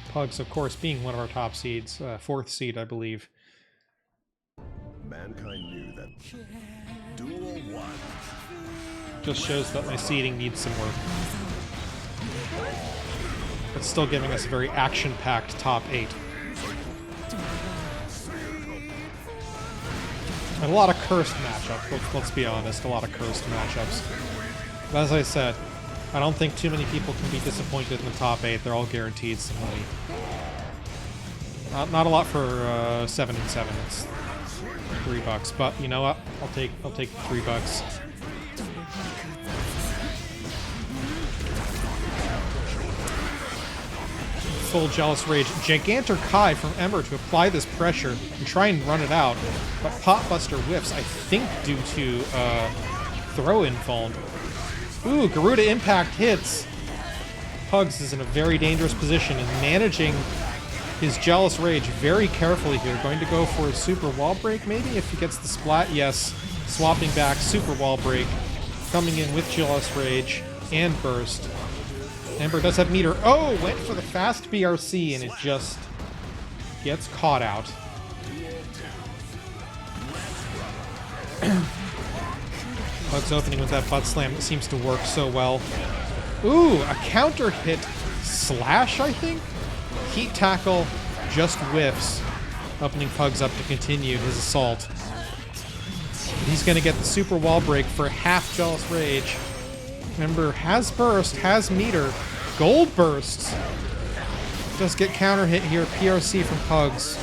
Pugs, of course, being one of our top seeds. 4th seed, I believe.
Mankind knew that Duel 1
just shows that my seeding needs some work. But still giving us a very action-packed top 8. And a lot of cursed matchups, let's be honest, a lot of cursed matchups. But as I said, I don't think too many people can be disappointed in the top 8. They're all guaranteed some money. Not a lot for 7 and 7. It's $3, but you know what? I'll take the $3. Full Jealous Rage. Gigantor Kai from Ember to apply this pressure and try and run it out. But Pot Buster whiffs, I think, due to throw-in fault. Ooh, Garuda Impact hits. Pugs is in a very dangerous position and managing his Jealous Rage very carefully here. Going to go for a Super Wall Break, maybe, if he gets the splat. Yes. Swapping back, Super Wall Break. Coming in with Jealous Rage and Burst. Ember does have meter. Oh, went for the fast BRC and it just gets caught out. Pugs opening with that butt slam that seems to work so well. Ooh, a counter hit slash, I think? Heat tackle just whiffs, opening Pugs up to continue his assault. He's going to get the super wall break for half Jealous Rage. Remember, has burst, has meter, gold bursts. Does get counter hit here, PRC from Pugs.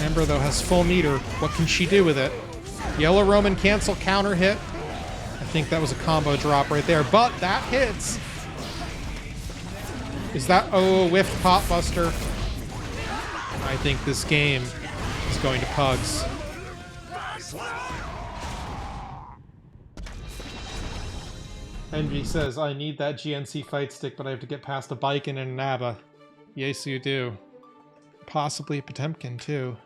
Ember, though, has full meter. What can she do with it? Yellow Roman cancel counter hit. I think that was a combo drop right there, but that hits. Is that, oh, whiffed Pot Buster. I think this game is going to Pugs. Envy says, I need that GNC fight stick, but I have to get past a Biken and an ABBA. Yes, you do. Possibly a Potemkin, too.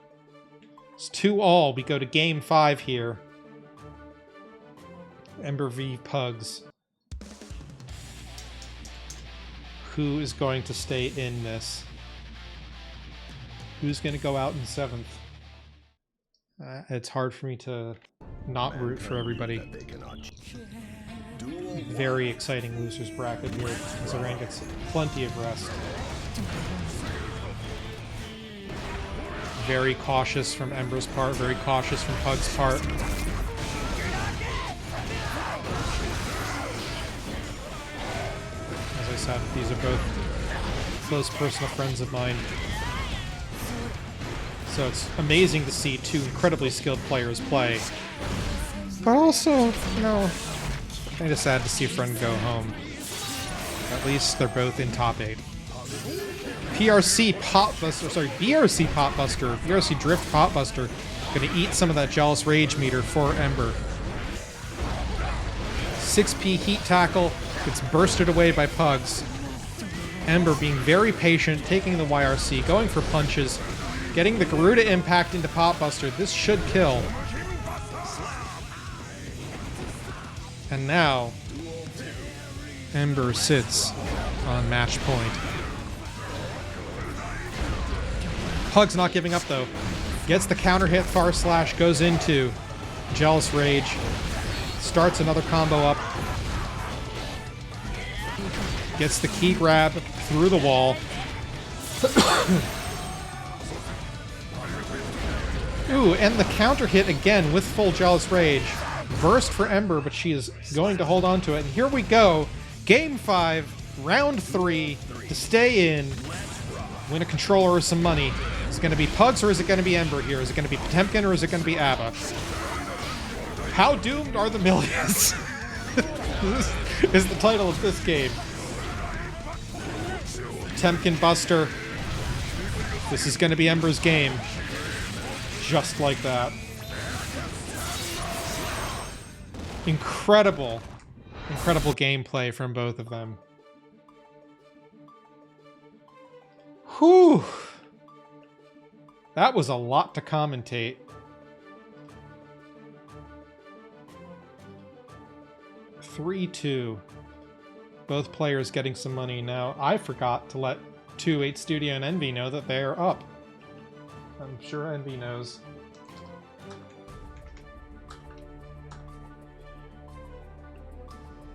It's 2-all. We go to game 5 here. Ember v Pugs. Who is going to stay in this? Who's going to go out in 7th? It's hard for me to not root for everybody. Very exciting losers bracket here. Zoran gets plenty of rest. Very cautious from Ember's part, very cautious from Pug's part. As I said, these are both close personal friends of mine. So it's amazing to see two incredibly skilled players play. But also, you know, kind of sad to see a friend go home. At least they're both in top 8. PRC Potbuster, sorry, BRC Potbuster, BRC Drift Potbuster, gonna eat some of that Jealous Rage meter for Ember. 6P Heat Tackle gets bursted away by Pugs. Ember being very patient, taking the YRC, going for punches, getting the Garuda impact into Potbuster. This should kill. And now, Ember sits on match point. Pug's not giving up though. Gets the counter hit, far slash, goes into Jealous Rage. Starts another combo up. Gets the key grab through the wall. Ooh, and the counter hit again with full Jealous Rage. Burst for Ember, but she is going to hold on to it. And here we go. Game 5, round 3, to stay in, win a controller or some money. Is it going to be Pugs or is it going to be Ember here? Is it going to be Potemkin or is it going to be ABBA? How doomed are the millions? This is the title of this game. Potemkin Buster. This is going to be Ember's game. Just like that. Incredible, incredible gameplay from both of them. Whew. That was a lot to commentate. (3-2). Both players getting some money. Now, I forgot to let 2-8 Studio and Envy know that they're up. I'm sure Envy knows.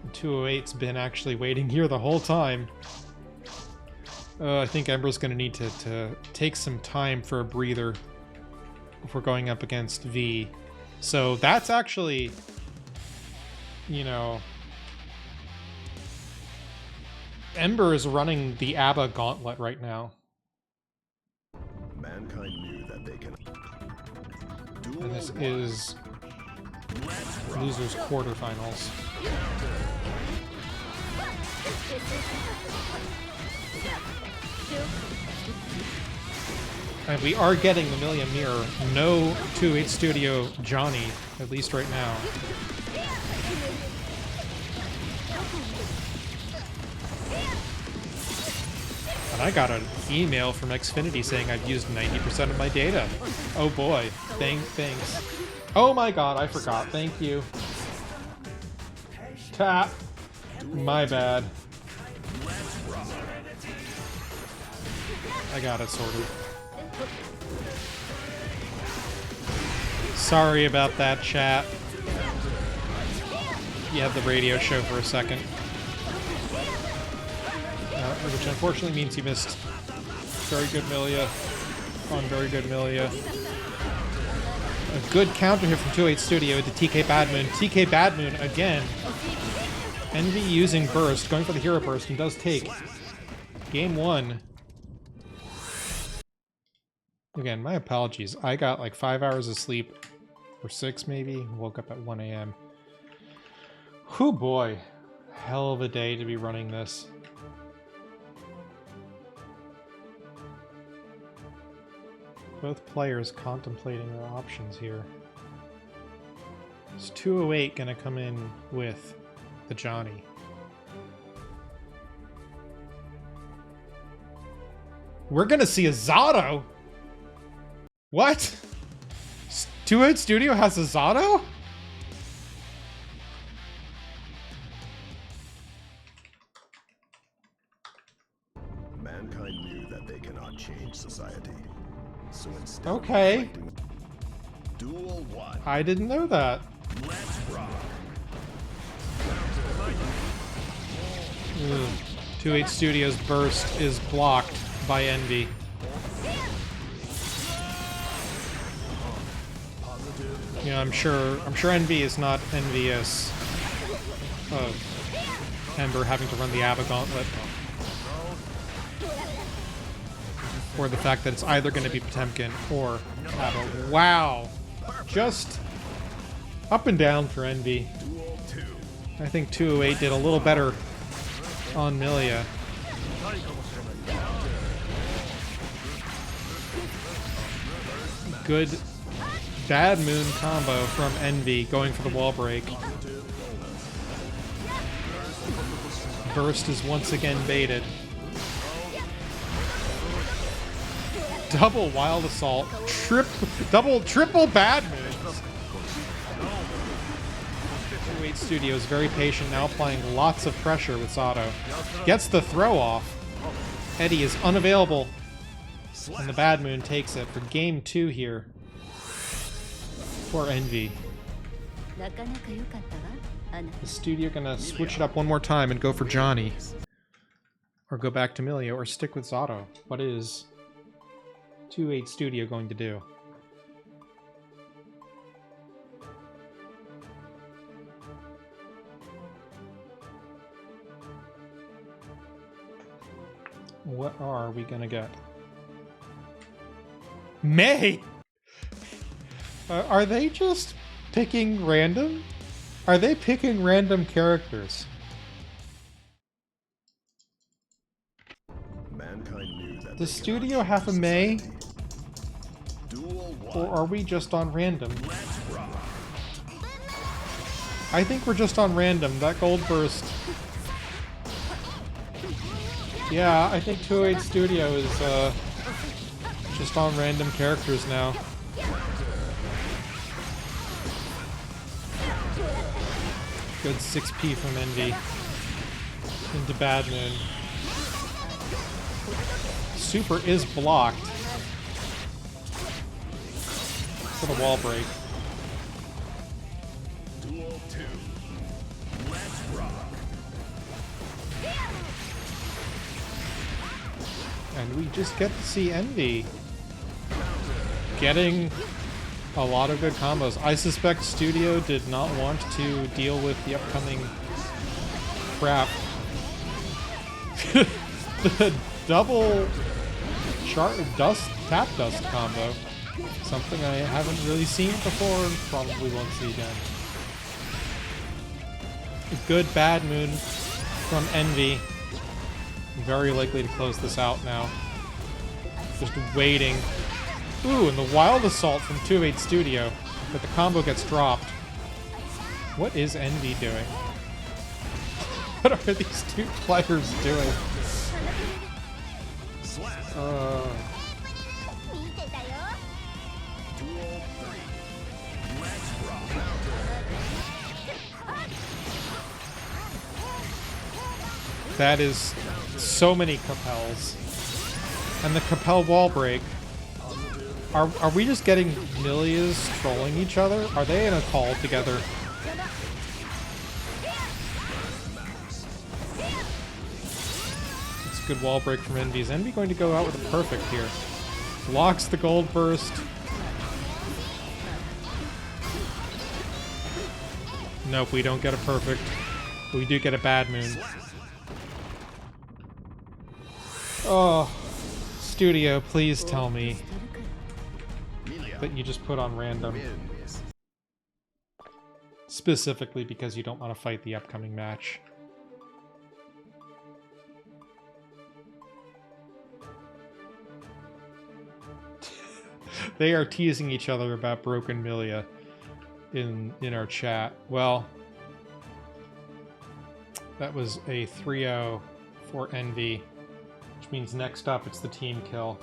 And 208's been actually waiting here the whole time. I think Ember's going to need to take some time for a breather before going up against V. So that's actually, you know, Ember is running the ABBA gauntlet right now.
Mankind knew that they can.
And this is losers quarterfinals. And we are getting the Million Mirror. No 2-8 Studio Johnny, at least right now. And I got an email from Xfinity saying I've used 90% of my data. Oh boy. Thanks. Oh my god, I forgot. Thank you. Tap. My bad. I got it sorted. Sorry about that, chat. You had the radio show for a second. Which unfortunately means you missed very good Milia on very good Milia. A good counter here from 2-8 Studio into TK Badmoon. TK Badmoon again. Envy using Burst, going for the Hero Burst, and does take game 1. Again, my apologies. I got like 5 hours of sleep, or 6 maybe. Woke up at 1 a.m. Whew boy. Hell of a day to be running this. Both players contemplating their options here. Is 208 gonna come in with the Johnny? We're gonna see a Zato? What? 208 Studio has a Zato?
Mankind knew that they cannot change society. So instead
Okay.
of reflecting... Duel 1.
I didn't know that.
Let's rock.
28 Studios burst is blocked by Envy. You know, I'm sure Envy is not envious of Ember having to run the ABBA gauntlet. Or the fact that it's either going to be Potemkin or ABBA. Wow! Just up and down for Envy. I think 208 did a little better on Milia. Good Bad Moon combo from Envy going for the wall break. Burst is once again baited. Double Wild Assault. Triple Bad Moons. 208 Studios very patient, now applying lots of pressure with Sato. Gets the throw off. Eddie is unavailable. And the Bad Moon takes it for game 2 here. For Envy. The studio gonna switch it up one more time and go for Johnny. Or go back to Milia, or stick with Sato. What is 208 Studio going to do? What are we gonna get? May! Are they just picking random? Are they picking random characters?
Mankind knew that
Does Studio have a May?
Duel 1.
Or are we just on random? I think we're just on random. That gold burst. Yeah, I think 208 Studio is just on random characters now. Good 6P from Envy. Into Bad Moon. Super is blocked. For the wall break.
Duel 2. Let's rock.
And we just get to see Envy getting a lot of good combos. I suspect Studio did not want to deal with the upcoming crap. The double tap dust combo. Something I haven't really seen before and probably won't see again. A good Bad Moon from Envy. Very likely to close this out now. Just waiting. Ooh, and the Wild Assault from 208 Studio, but the combo gets dropped. What is Envy doing? What are these two players doing?
Duel 3. Let's rock.
That is so many Capels. And the Capel wall break. Are we just getting Milias trolling each other? Are they in a call together? It's a good wall break from Envy. Is Envy going to go out with a perfect here? Blocks the gold burst. Nope, we don't get a perfect. But we do get a Bad Moon. Oh, Studio, please tell me that you just put on random. Specifically because you don't want to fight the upcoming match. They are teasing each other about broken Milia in our chat. Well, that was a 3-0 for Envy, which means next up it's the team kill.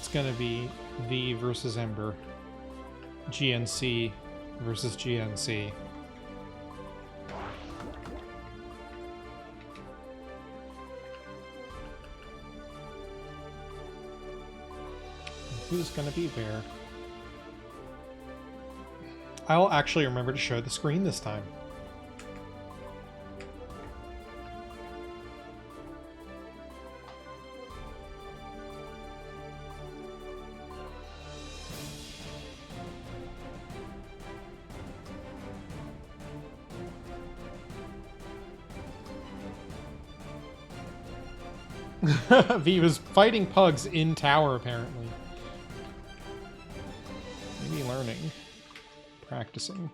it's gonna be V versus Ember. GNC versus GNC. Who's gonna be where? I'll actually remember to show the screen this time. V was fighting pugs in tower, apparently. Maybe learning. Practicing.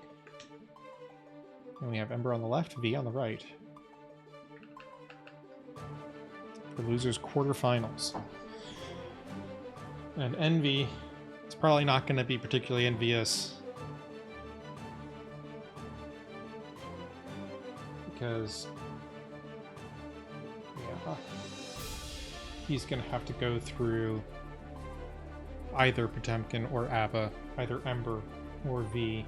And we have Ember on the left, V on the right. For losers quarterfinals. And Envy, it's probably not going to be particularly envious. Because... yeah... he's going to have to go through either Potemkin or Abba, either Ember or V.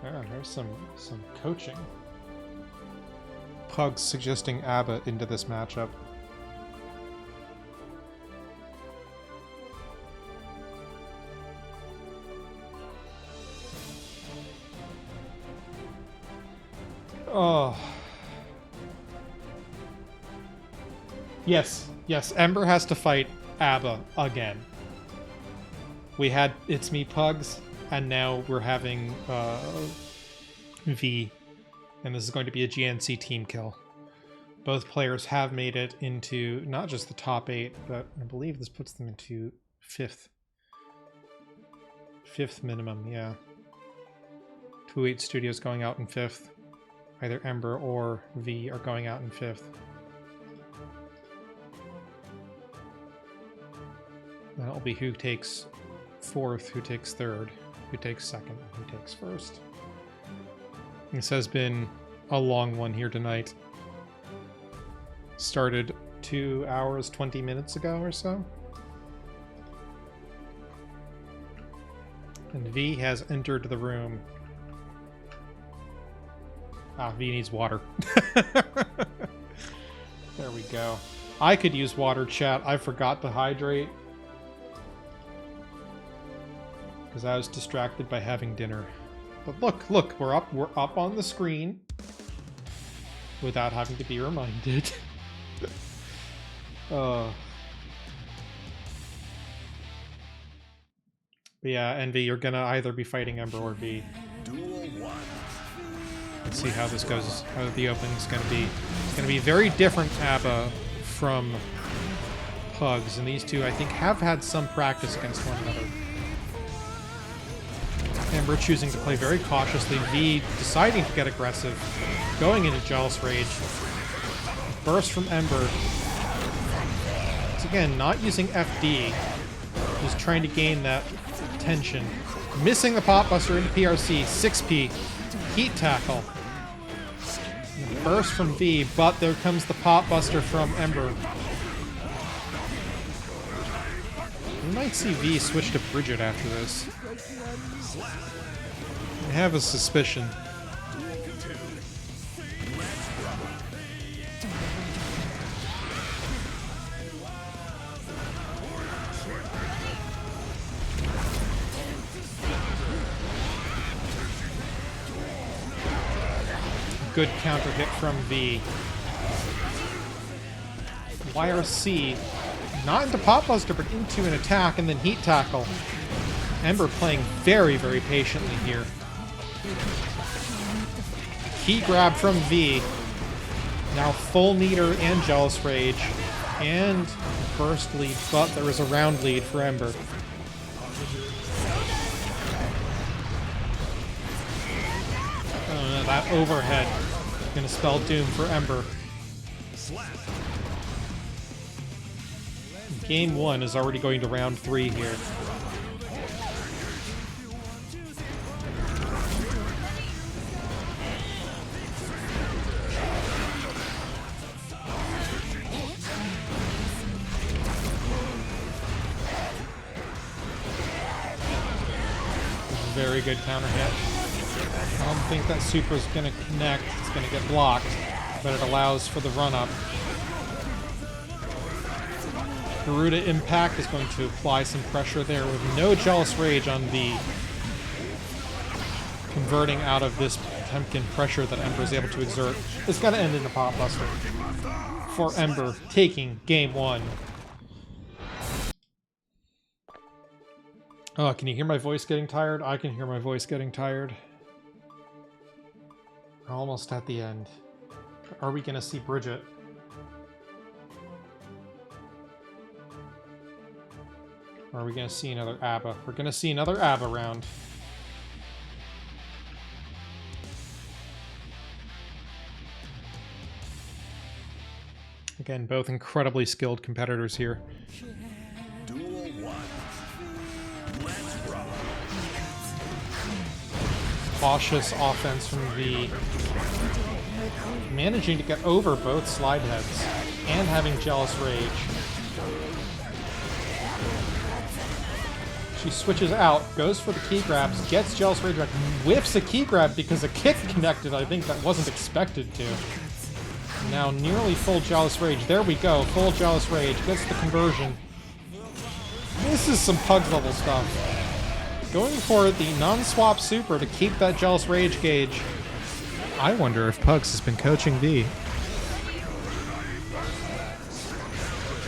Oh, there's some coaching. Pugs suggesting Abba into this matchup. Oh. Yes, Ember has to fight Abba again. We had It's Me Pugs, and now we're having V, and this is going to be a GNC team kill. Both players have made it into not just the top 8, but I believe this puts them into 5th. 5th minimum, yeah. 2-8 Studios going out in 5th. Either Ember or V are going out in 5th. That'll be who takes 4th, who takes 3rd, who takes 2nd, who takes 1st. This has been a long one here tonight. Started 2 hours, 20 minutes ago or so. And V has entered the room. Ah, V needs water. There we go. I could use water, chat. I forgot to hydrate. Because I was distracted by having dinner. But look, we're up on the screen. Without having to be reminded. But yeah, Envy, you're gonna either be fighting Ember or V. Let's see how this goes, how the opening's gonna be. It's gonna be very different Abba from Pugs, and these two, I think, have had some practice against one another. Ember choosing to play very cautiously, V deciding to get aggressive, going into Jealous Rage. Burst from Ember. Once again, not using FD, just trying to gain that tension. Missing the Pop Buster into PRC, 6P, Heat Tackle. Burst from V, but there comes the Pop Buster from Ember. We might see V switch to Bridget after this. I have a suspicion. Good counter hit from V. YRC, not into Pop Buster, but into an attack and then Heat Tackle. Ember playing very, very patiently here. Key grab from V. Now full meter and Jealous Rage. And burst lead, but there is a round lead for Ember. That overhead gonna spell doom for Ember. Game 1 is already going to round 3 here. very good counter hit. I don't think that super is going to connect. It's going to get blocked, but it allows for the run-up. Garuda Impact is going to apply some pressure there with no Jealous Rage on V. Converting out of this Potemkin pressure that Ember is able to exert. It's got to end in a Pot Buster for Ember, taking game 1. Oh, can you hear my voice getting tired? I can hear my voice getting tired. We're almost at the end. Are we going to see Bridget? Or are we going to see another ABBA? We're going to see another ABBA round. Again, both incredibly skilled competitors here.
Duel 1. Let's rock.
Cautious offense from V. Managing to get over both slide heads and having Jealous Rage. She switches out, goes for the key grabs, gets Jealous Rage back, whiffs a key grab because a kick connected, I think, that wasn't expected to. Now nearly full Jealous Rage. There we go, full Jealous Rage. Gets the conversion. This is some Pugs level stuff. Going for the non-swap super to keep that Jealous Rage gauge. I wonder if Pugs has been coaching V.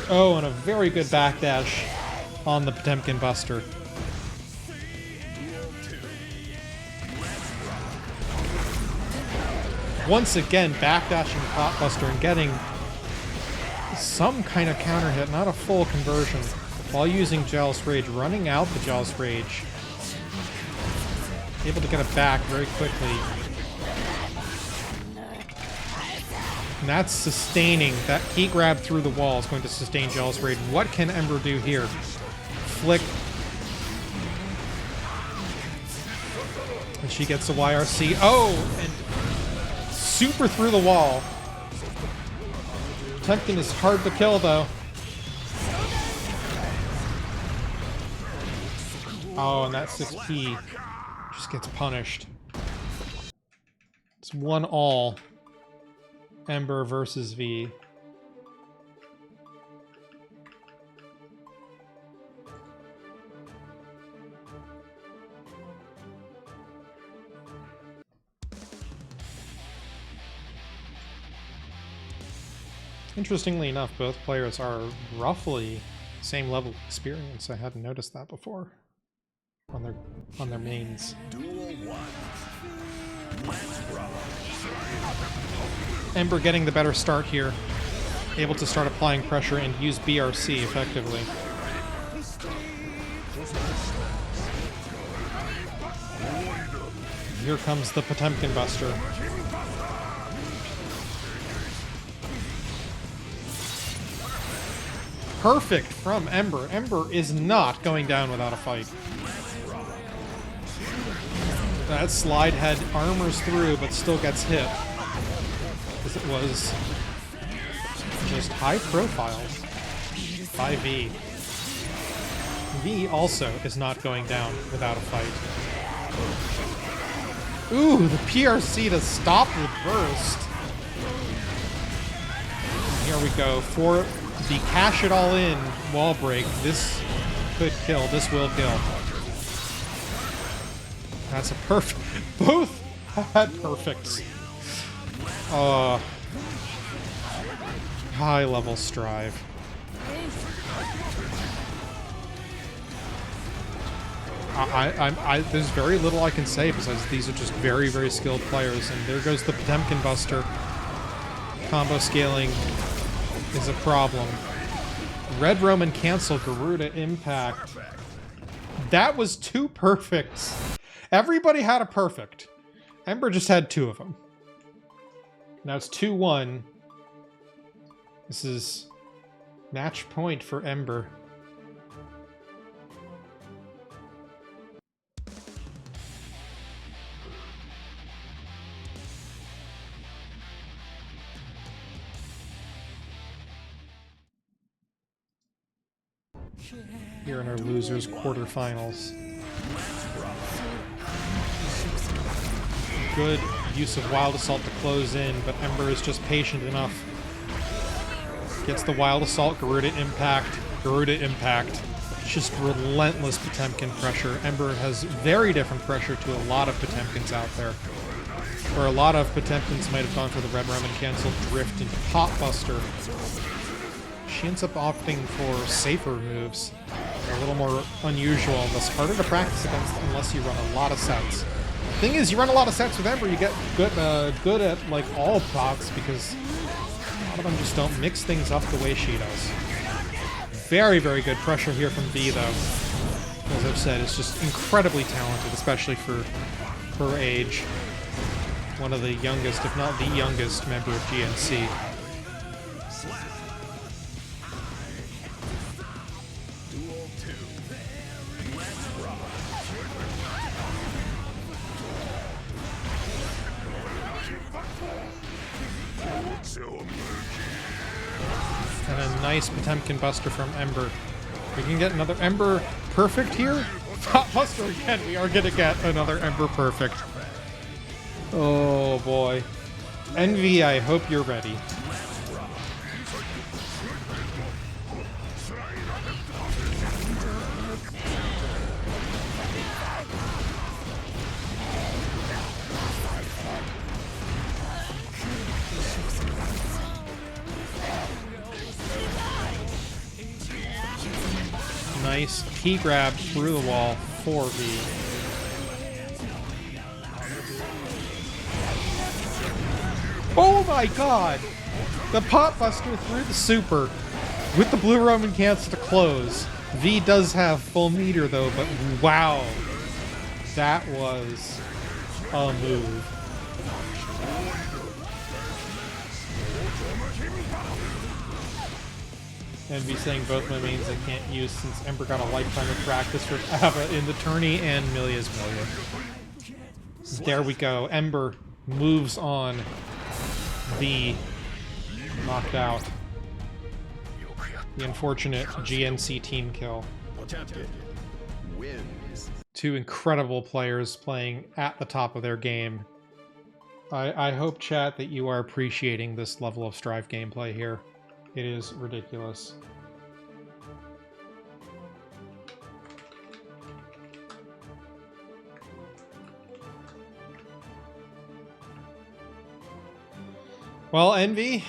Oh, and a very good backdash on the Potemkin Buster. Once again, backdashing Pot Buster and getting some kind of counter hit, not a full conversion, while using Jealous Rage, running out the Jealous Rage. Able to get it back very quickly. And that's sustaining. That key grab through the wall is going to sustain Jealous Rage. What can Ember do here? Flick. And she gets a YRC. Oh! And super through the wall. Potemkin is hard to kill, though. Oh, and that 6P just gets punished. It's 1-all. Ember versus V. Interestingly enough, both players are roughly same level of experience. I hadn't noticed that before on their mains.
Duel 1. Let's rock.
Ember getting the better start here, able to start applying pressure and use BRC effectively. Here comes the Potemkin Buster. Perfect from Ember. Ember is not going down without a fight. That slide head armors through, but still gets hit. Because it was just high profile by V. V also is not going down without a fight. Ooh, the PRC to stop the burst. And here we go for the cash it all in wall break. This could kill. This will kill. That's a perfect. Both had perfects. High level strive. There's very little I can say besides these are just very, very skilled players. And there goes the Potemkin Buster. Combo scaling is a problem. Red Roman cancel, Garuda Impact. That was 2 perfects. Everybody had a perfect. Ember just had 2 of them. Now it's 2-1. This is match point for Ember. Here in our losers quarterfinals. good use of Wild Assault to close in, but Ember is just patient enough. Gets the Wild Assault, Garuda Impact. Just relentless Potemkin pressure. Ember has very different pressure to a lot of Potemkins out there. Where a lot of Potemkins might have gone for the Red Roman Cancel, Drift, and Pop Buster. She ends up opting for safer moves. A little more unusual and thus harder to practice against unless you run a lot of sets. Thing is, you run a lot of sets with Ember, you get good at like all pots because a lot of them just don't mix things up the way she does. Very, very good pressure here from V, though. As I've said, it's just incredibly talented, especially for her age. One of the youngest, if not the youngest, member of GNC. And a nice Potemkin Buster from Ember. We can get another Ember Perfect here? Pop Buster again, we are gonna get another Ember Perfect. Oh boy. Envy, I hope you're ready. Nice key grab through the wall for V. Oh my god! The Pop Buster through the super with the Blue Roman Cancel to close. V does have full meter though, but wow. That was a move. Envy saying both my mains I can't use since Ember got a lifetime of practice with Ava in the tourney and Milia's Milia. There we go. Ember moves on. V knocked out. The unfortunate GNC team kill. Two incredible players playing at the top of their game. I hope, chat, that you are appreciating this level of Strive gameplay here. It is ridiculous. Well, Envy,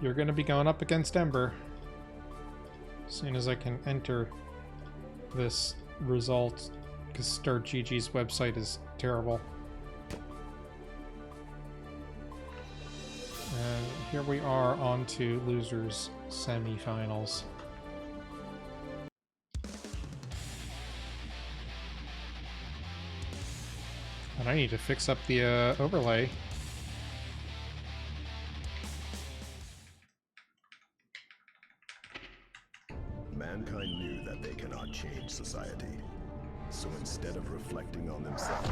you're going to be going up against Ember as soon as I can enter this result, because Start GG's website is terrible. And here we are on to losers semifinals. And I need to fix up the overlay.
Mankind knew that they cannot change society. So instead of reflecting on themselves,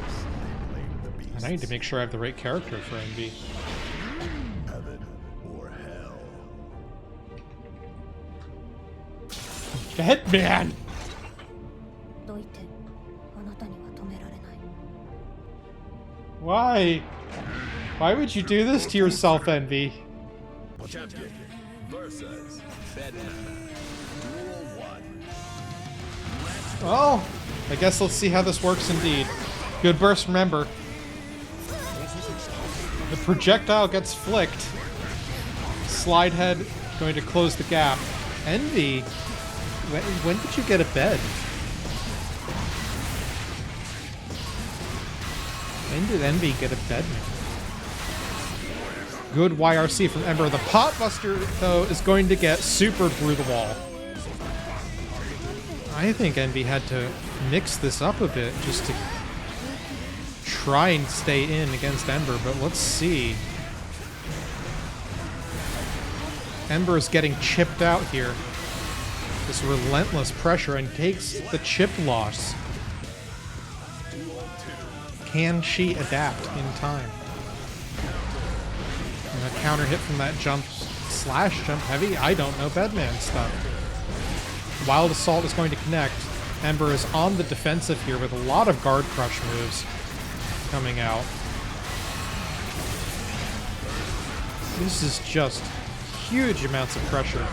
they blamed the beast.
And I need to make sure I have the right character for Envy.
Heaven or hell.
Batman! Why? Why would you do this to yourself, Envy?
Champion versus Batman. Duel 1.
Well, I guess let's see how this works indeed. Good burst, remember. The projectile gets flicked. Slide head going to close the gap. Envy, when did you get a bed? When did Envy get a bed? Good YRC from Ember. The Pot Buster, though, is going to get supered through the wall. I think Envy had to mix this up a bit just to try and stay in against Ember, but let's see. Ember is getting chipped out here. This relentless pressure, and takes the chip loss. Can she adapt in time? And a counter hit from that jump slash jump heavy? I don't know Bedman stuff. Wild Assault is going to connect. Ember is on the defensive here with a lot of guard crush moves coming out. This is just huge amounts of pressure.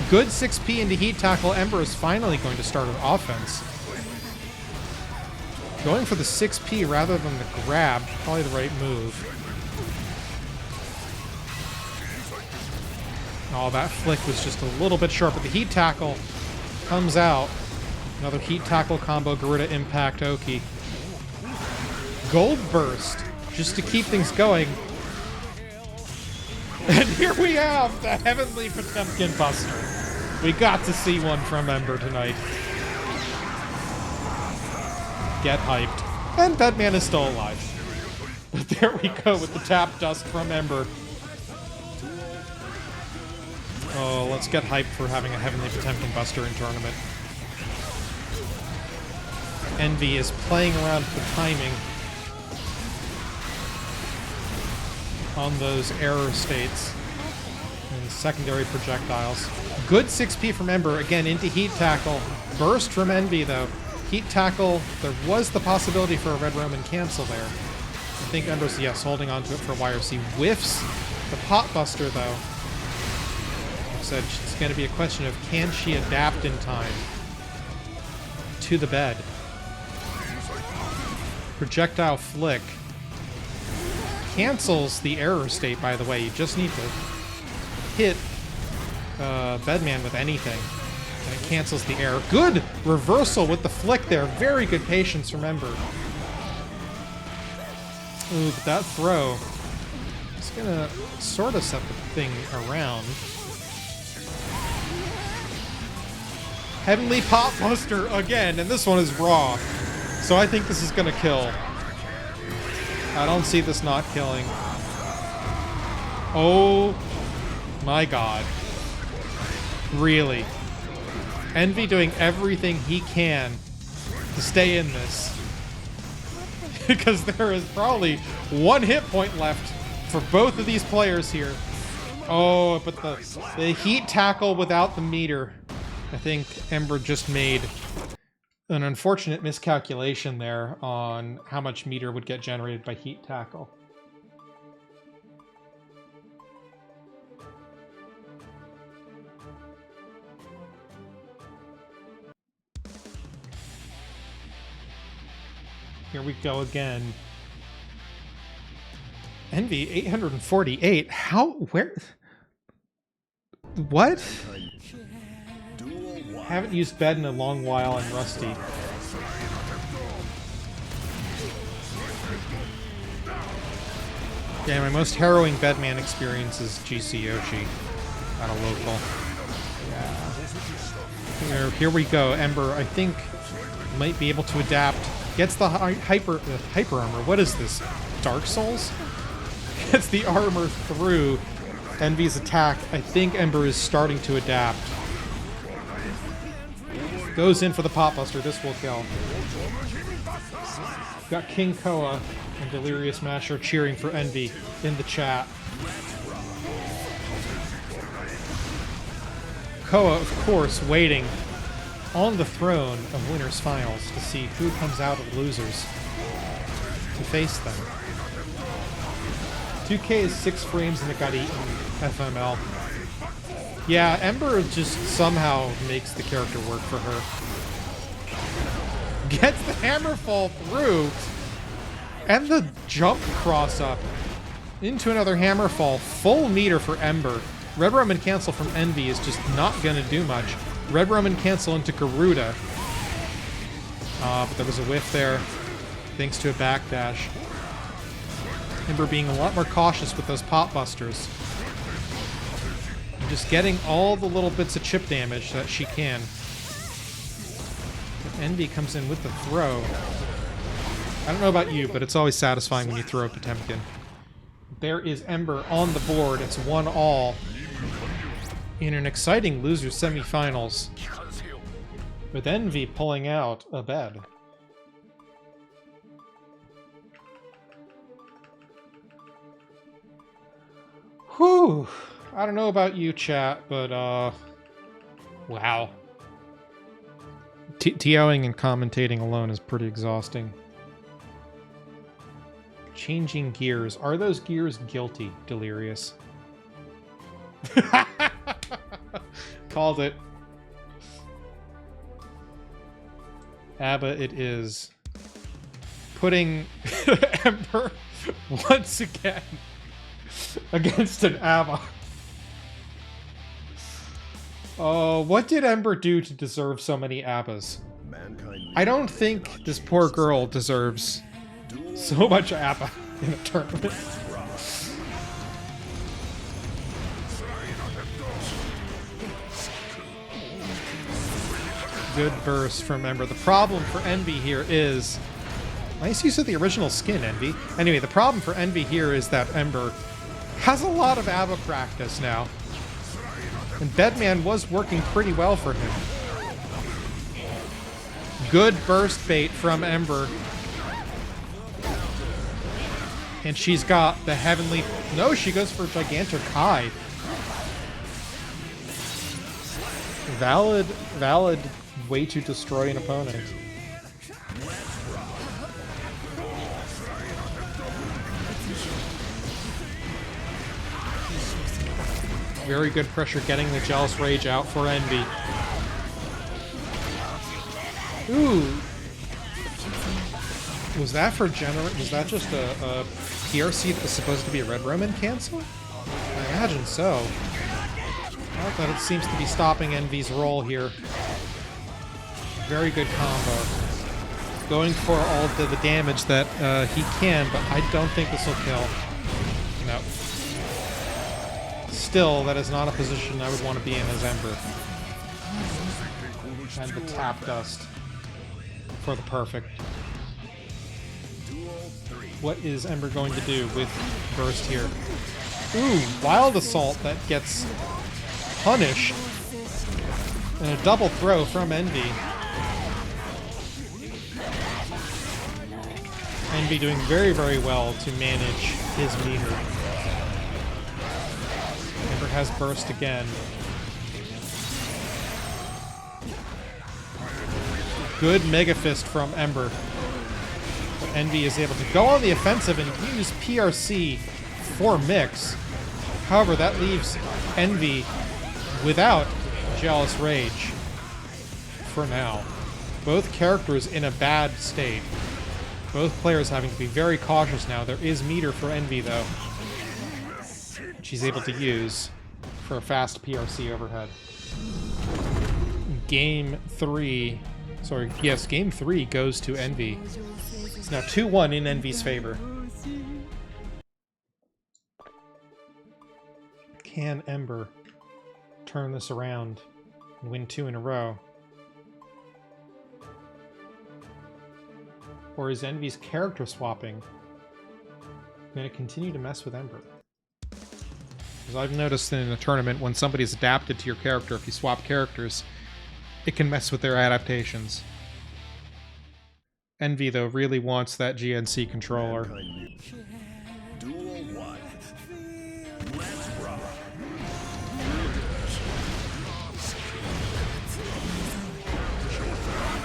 Good 6P into heat tackle. Ember is finally going to start an offense. Going for the 6P rather than the grab, probably the right move. Oh, that flick was just a little bit short, but the heat tackle comes out. Another heat tackle combo, Garuda Impact Oki. Gold Burst, just to keep things going. And here we have the Heavenly Potemkin Buster. We got to see one from Ember tonight. Get hyped. And Bedman is still alive. But there we go with the tap dust from Ember. Oh, let's get hyped for having a Heavenly Potemkin Buster in tournament. Envy is playing around with the timing on those error states and secondary projectiles. Good 6P from Ember, again into heat tackle. Burst from Envy though. Heat tackle, there was the possibility for a Red Roman cancel there. I think Ember's, yes, holding on to it for YRC. Whiffs the pot buster though. Like I said, it's going to be a question of can she adapt in time to the bed. Projectile flick. Cancels the error state, by the way. You just need to hit Bedman with anything, and it cancels the error. Good reversal with the flick there. Very good patience from Ember. Ooh, but that throw is gonna sort of set the thing around. Heavenly Pop Buster again, and this one is raw. So I think this is gonna kill. I don't see this not killing. Oh my god. Really? Envy doing everything he can to stay in this. Because there is probably one hit point left for both of these players here. Oh, but the heat tackle without the meter. I think Ember just made an unfortunate miscalculation there on how much meter would get generated by heat tackle. Here we go again. Envy 848. How? Where? What? Haven't used bed in a long while. I'm rusty. Yeah, my most harrowing Bedman experience is GC Yoshi at a local. Yeah. Here we go. Ember, I think, might be able to adapt. Gets the hyper armor. What is this? Dark Souls? Gets the armor through Envy's attack. I think Ember is starting to adapt. Goes in for the Pop Buster. This will kill. Got King Koa and Delirious Masher cheering for Envy in the chat. Koa, of course, waiting on the throne of Winners Finals to see who comes out of losers to face them. 2K is 6 frames and it got eaten. FML. Yeah, Ember just somehow makes the character work for her. Gets the hammer fall through, and the jump cross up into another hammer fall. Full meter for Ember. Red Roman cancel from Envy is just not gonna do much. Red Roman cancel into Garuda. But there was a whiff there, thanks to a backdash. Ember being a lot more cautious with those pop busters. Just getting all the little bits of chip damage that she can. But Envy comes in with the throw. I don't know about you, but it's always satisfying when you throw a Potemkin. There is Ember on the board. It's 1-all in an exciting loser semifinals, with Envy pulling out a bed. Whew. I don't know about you, chat, but, wow. TOing and commentating alone is pretty exhausting. Changing gears. Are those gears guilty, Delirious? Called it. Abba it is. Putting Ember once again against an Abba. Oh, what did Ember do to deserve so many Abbas? I don't think this poor girl deserves so much Abba in a tournament. Good burst from Ember. The problem for Envy here is... Nice use of the original skin, Envy. Anyway, the problem for Envy here is that Ember has a lot of Abba practice now. And Bedman was working pretty well for him. Good burst bait from Ember. And she's got the heavenly... No, she goes for Gigantic High. Valid way to destroy an opponent. Very good pressure getting the Jealous Rage out for Envy. Ooh. Was that for Was that just a PRC that was supposed to be a Red Roman cancel? I imagine so. Not that it seems to be stopping Envy's roll here. Very good combo. Going for all of the damage that he can, but I don't think this will kill. No. Still, that is not a position I would want to be in as Ember. And the tap dust for the perfect. What is Ember going to do with burst here? Ooh, Wild Assault that gets punished. And a double throw from Envy. Envy doing very, very well to manage his meter. Ember has burst again. Good Mega Fist from Ember. But Envy is able to go on the offensive and use PRC for mix. However, that leaves Envy without Jealous Rage for now. Both characters in a bad state. Both players having to be very cautious now. There is meter for Envy, though. She's able to use for a fast PRC overhead. Game 3... Sorry, yes, Game 3 goes to Envy. It's now 2-1 in Envy's favor. Can Ember turn this around and win 2 in a row? Or is Envy's character swapping going to continue to mess with Ember? Because I've noticed in a tournament, when somebody's adapted to your character, if you swap characters, it can mess with their adaptations. Envy, though, really wants that GNC controller.
Duel 1. Let's rock.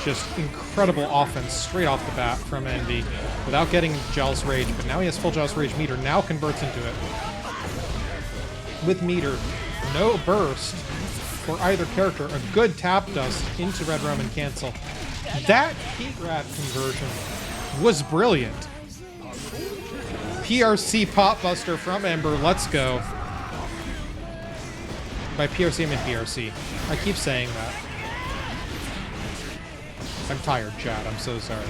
Just incredible offense straight off the bat from Envy without getting Jealous Rage, but now he has full Jealous Rage. Meter now converts into it. With meter, no burst for either character, a good tap dust into Red Roman cancel. That Heat Rat conversion was brilliant. PRC Pop Buster from Ember, let's go. By PRC, I mean PRC. I keep saying that. I'm tired, chat. I'm so sorry.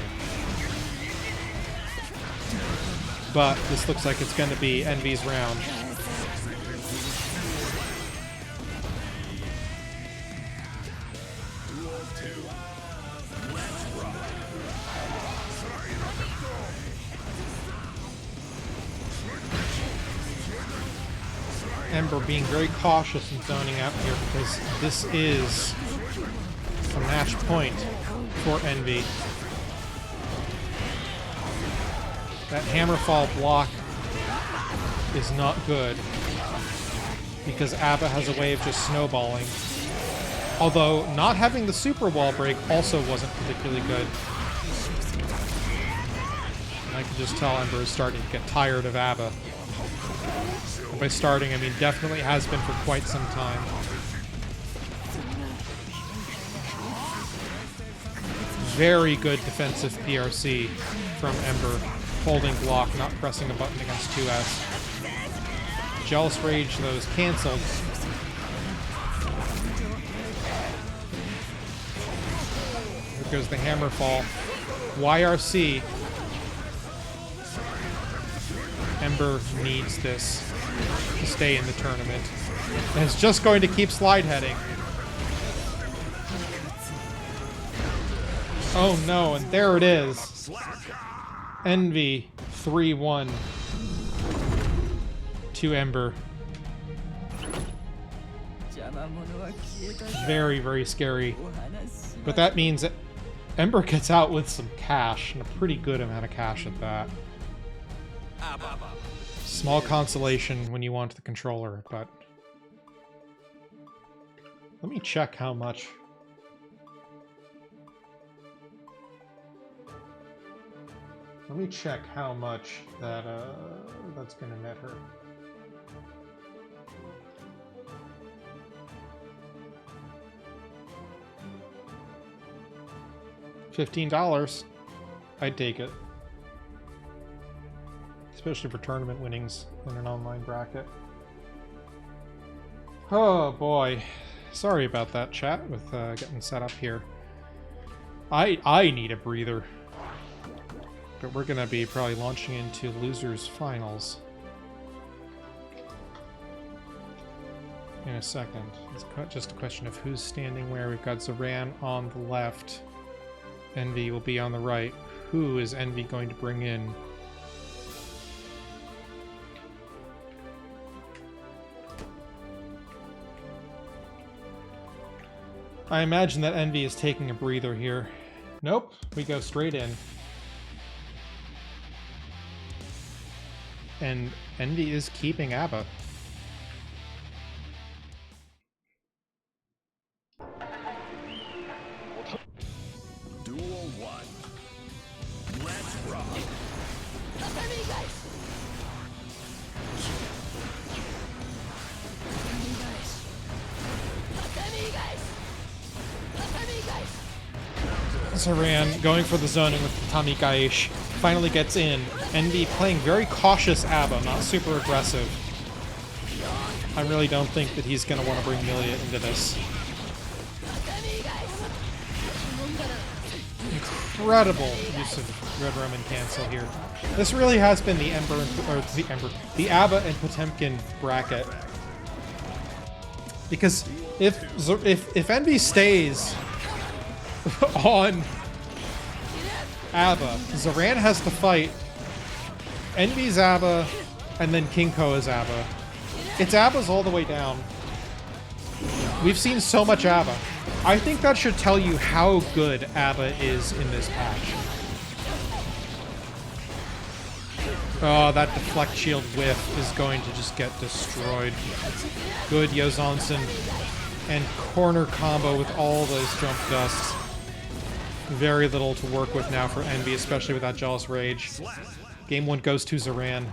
But this looks like it's going to be Envy's round. Ember being very cautious and zoning out here because this is a match point for Envy. That Hammerfall block is not good because Abba has a way of just snowballing. Although, not having the super wall break also wasn't particularly good. And I can just tell Ember is starting to get tired of ABBA. And by starting, I mean definitely has been for quite some time. Very good defensive PRC from Ember. Holding block, not pressing a button against 2S. Jealous Rage, though, is cancelled. Here goes the hammer fall. YRC. Ember needs this to stay in the tournament. And it's just going to keep slide heading. Oh no, and there it is. Envy 3-1 to Ember. Very, very scary. But that means that Ember gets out with some cash, and a pretty good amount of cash at that. Small consolation when you want the controller, but... Let me check how much. Let me check how much that that's gonna net her. $15. I'd take it. Especially for tournament winnings in an online bracket. Oh boy. Sorry about that, chat, with getting set up here. I need a breather. But we're gonna be probably launching into losers finals in a second. It's just a question of who's standing where. We've got Zoran on the left. Envy will be on the right. Who is Envy going to bring in? I imagine that Envy is taking a breather here. Nope, we go straight in. And Envy is keeping ABBA.
Duel 1. Let's rock.
Zoran going for the zoning with Tatami Gaish. Finally gets in. Envy playing very cautious ABBA, not super aggressive. I really don't think that he's going to want to bring Milia into this. Incredible use of Red Roman cancel here. This really has been the the ABBA and Potemkin bracket. Because if Envy stays on ABBA, Zoran has to fight Envy's ABBA and then King Koa's ABBA. It's ABBA's all the way down. We've seen so much ABBA. I think that should tell you how good ABBA is in this patch. Oh, that deflect shield whiff is going to just get destroyed. Good Yozansen. And corner combo with all those jump dusts. Very little to work with now for Envy, especially with that Jealous Rage. Game 1 goes to Zoran.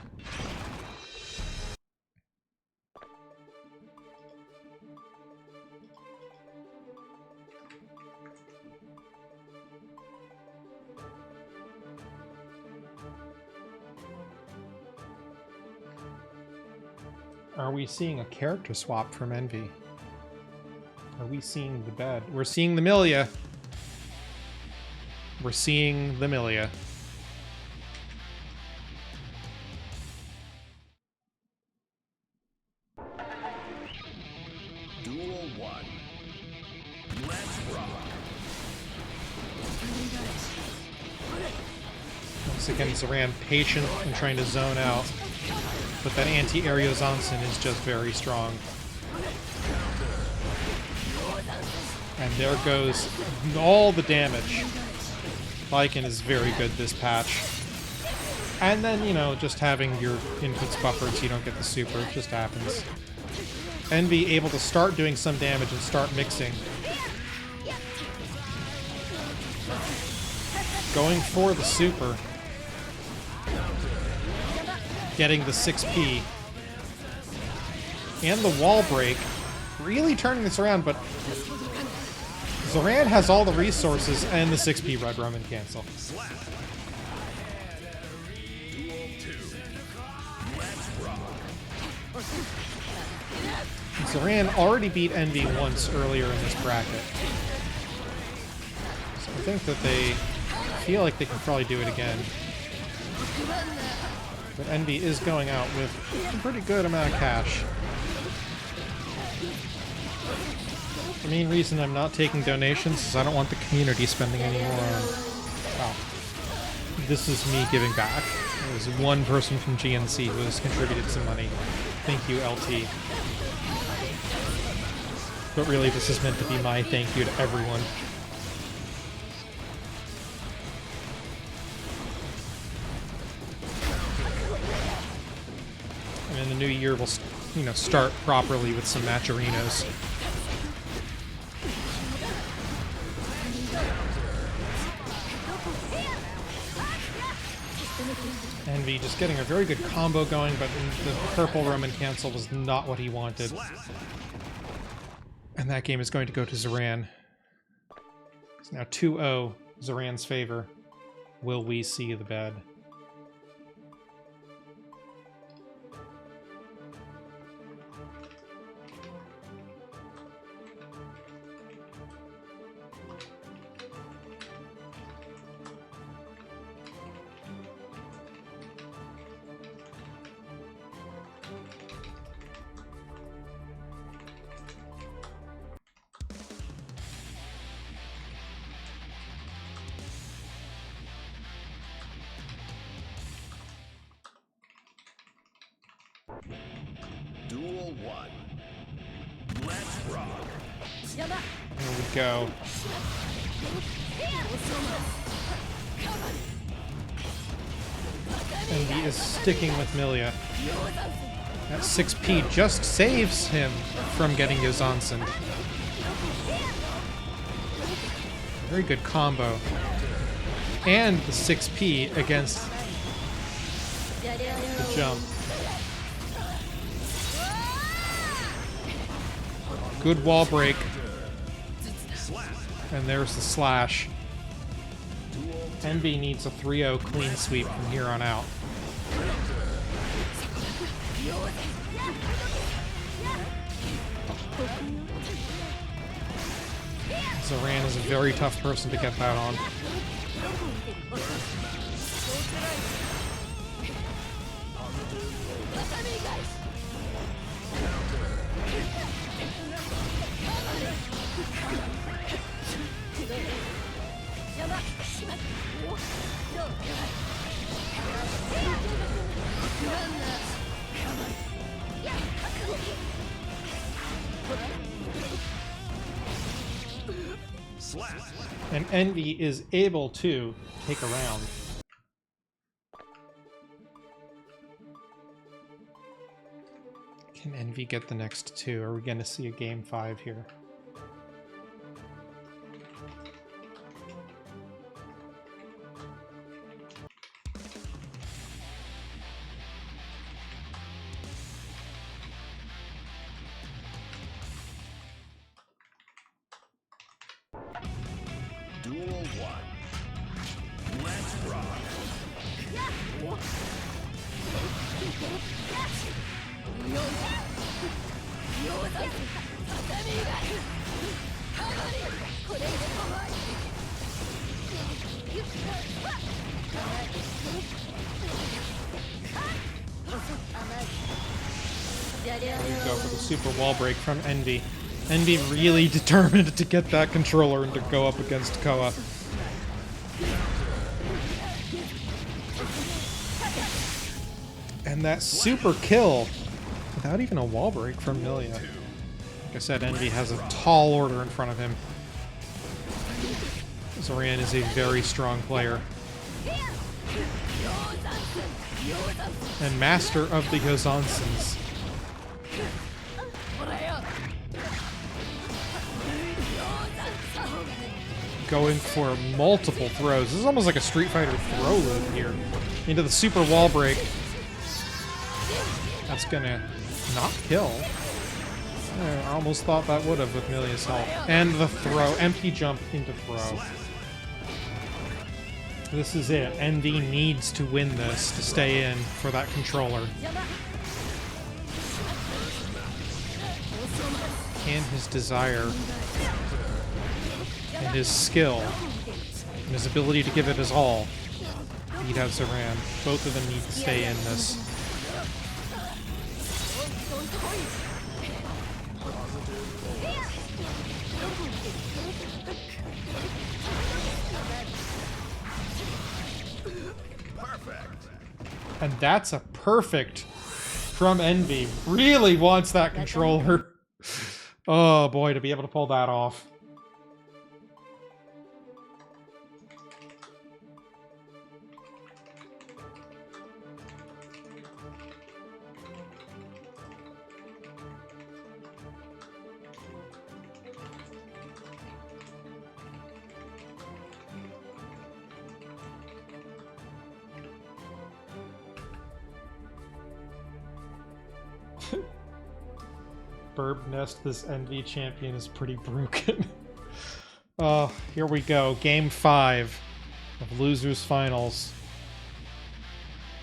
Are we seeing a character swap from Envy? Are we seeing the bed? We're seeing the Milia. We're seeing the Milia.
Duel 1. Let's rock.
Once again, Zoran patient and trying to zone out. But that anti-aerial Zonsen is just very strong. And there goes all the damage. Lycan is very good this patch. And then, you know, just having your inputs buffered so you don't get the super, it just happens. Envy able to start doing some damage and start mixing. going for the super. Getting the 6P. And the wall break. Really turning this around, but Zoran has all the resources and the 6P Red Roman cancel. Zoran already beat Envy once earlier in this bracket. So I think that they feel like they can probably do it again. But Envy is going out with a pretty good amount of cash. The main reason I'm not taking donations is I don't want the community spending any more on... Well, this is me giving back. There's one person from GNC who has contributed some money. Thank you, LT. But really, this is meant to be my thank you to everyone. And in the new year, we'll, you know, start properly with some matcherinos. Envy just getting a very good combo going, but the purple Roman cancel was not what he wanted. And that game is going to go to Zoran. It's now 2-0, Zoran's favor. Will we see the bed?
Duel 1. Let's rock.
Here we go. Envy is sticking with Milia. That 6P just saves him from getting Yozansen. Very good combo. And the 6P against the jump. Good wall break. And there's the slash. Envy needs a 3-0 clean sweep from here on out. Zoran is a very tough person to get that on. And Envy is able to take a round. Can Envy get the next two? Are we going to see a game 5 here?
Duel 1. Let's rock.
There we go for the super wall break from Envy. Envy really determined to get that controller and to go up against Koa. And that super kill without even a wall break from Milia. Like I said, Envy has a tall order in front of him. Zoran is a very strong player. And master of the Yozansens. going for multiple throws. This is almost like a Street Fighter throw loop here. Into the super wall break. That's gonna not kill. I almost thought that would have with Milia's help. And the throw. Empty jump into throw. This is it. Envy needs to win this to stay in for that controller. Can his desire and his skill and his ability to give it his all beat out Zoran? Both of them need to stay in this. And that's a perfect from Envy. Really wants that controller. Oh boy, to be able to pull that off. Burb Nest, this Envy champion is pretty broken. Here we go. Game 5 of Losers Finals.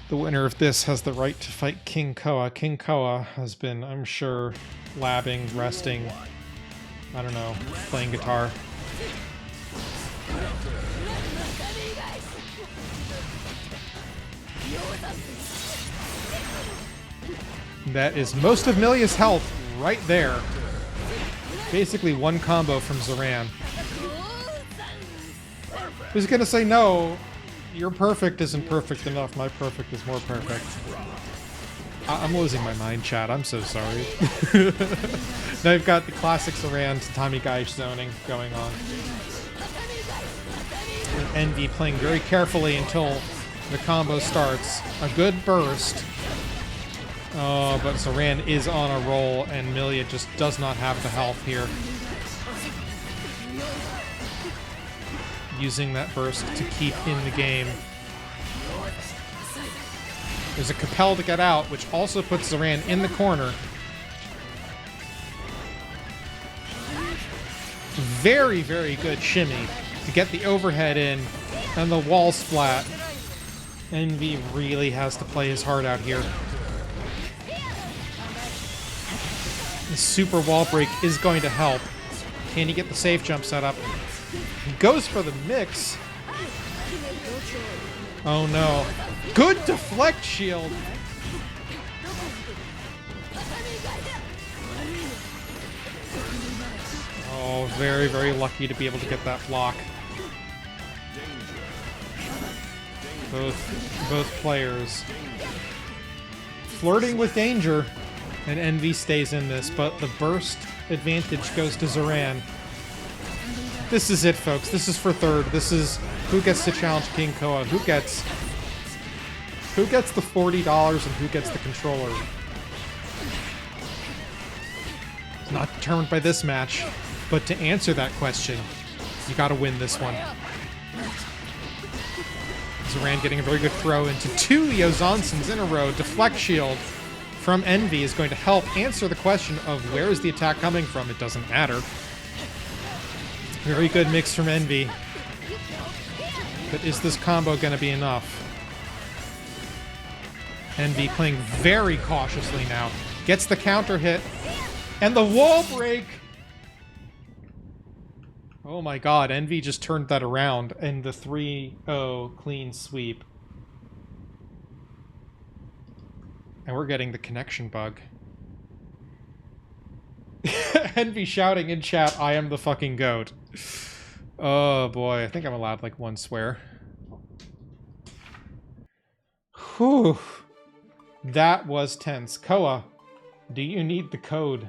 The winner of this has the right to fight King Koa. King Koa has been, I'm sure, labbing, resting, I don't know, playing guitar. That is most of Milia's health right there. Basically one combo from Zoran. Who's gonna say no? Your perfect isn't perfect enough. My perfect is more perfect. I'm losing my mind, chat. I'm so sorry. Now you've got the classic Zoran to Tommy Guy zoning going on. And Envy playing very carefully until the combo starts. A good burst. Oh, but Zoran is on a roll, and Milia just does not have the health here. Using that burst to keep in the game. There's a compel to get out, which also puts Zoran in the corner. Very, very good shimmy to get the overhead in, and the wall splat. Envy really has to play his heart out here. The super wall break is going to help. Can he get the safe jump set up? He goes for the mix. Oh no. Good deflect shield. Oh, very, very lucky to be able to get that block. Both players flirting with danger. And Envy stays in this, but the burst advantage goes to Zoran. This is it, folks. This is for third. This is who gets to challenge King Koa. Who gets the $40 and who gets the controller. It's not determined by this match, but to answer that question, you gotta win this one. Zoran getting a very good throw into two Yozonsons in a row. Deflect shield from Envy is going to help answer the question of where is the attack coming from. It doesn't matter. Very good mix from Envy. But is this combo going to be enough? Envy playing very cautiously now. Gets the counter hit. And the wall break! Oh my god, Envy just turned that around. And the 3-0 clean sweep. And we're getting the connection bug. Envy shouting in chat, I am the fucking goat. Oh boy, I think I'm allowed like one swear. Whew. That was tense. Koa, do you need the code?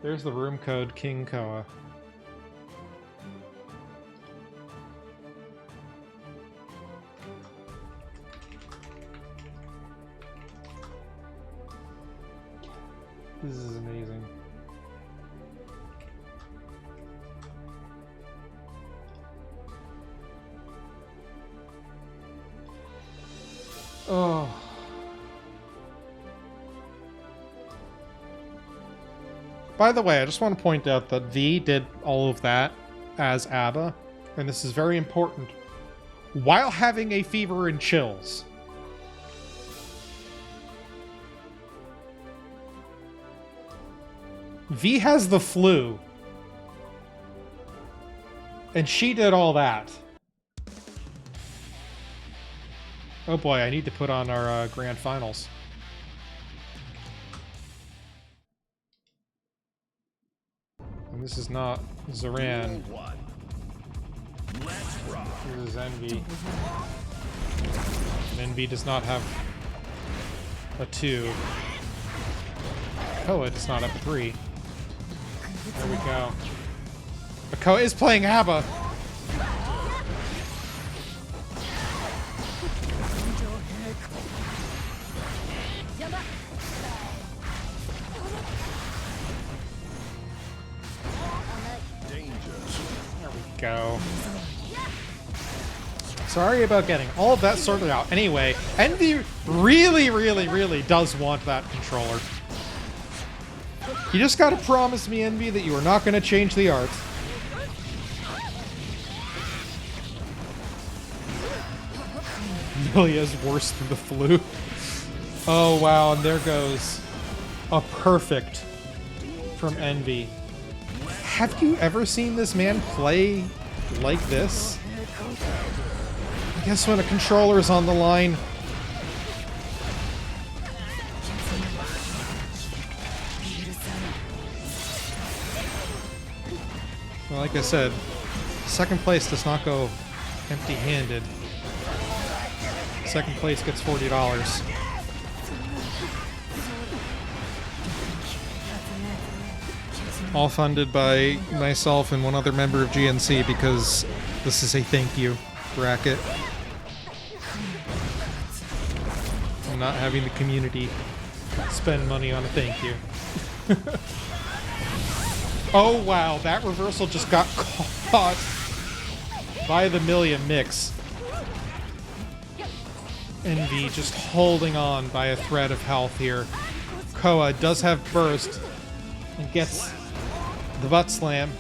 There's the room code, King Koa. This is amazing. Oh. By the way, I just want to point out that V did all of that as ABBA, and this is very important, while having a fever and chills. V has the flu, and she did all that. Oh boy, I need to put on our grand finals. And this is not Zoran. This is Envy. And Envy does not have a 2. Koa does not have a 3. There we go. But Koa is playing ABBA. There we go. Sorry about getting all of that sorted out. Anyway, Envy really does want that controller. You just gotta promise me, Envy, that you are not gonna change the art. Milia's worse than the flu. Oh wow, and there goes a perfect from Envy. Have you ever seen this man play like this? I guess when a controller is on the line. Well, like I said, second place does not go empty-handed. Second place gets $40. All funded by myself and one other member of GNC because this is a thank you bracket. I'm not having the community spend money on a thank you. Oh wow, that reversal just got caught by the Milia mix. Envy just holding on by a thread of health here. Koa does have burst and gets the butt slam.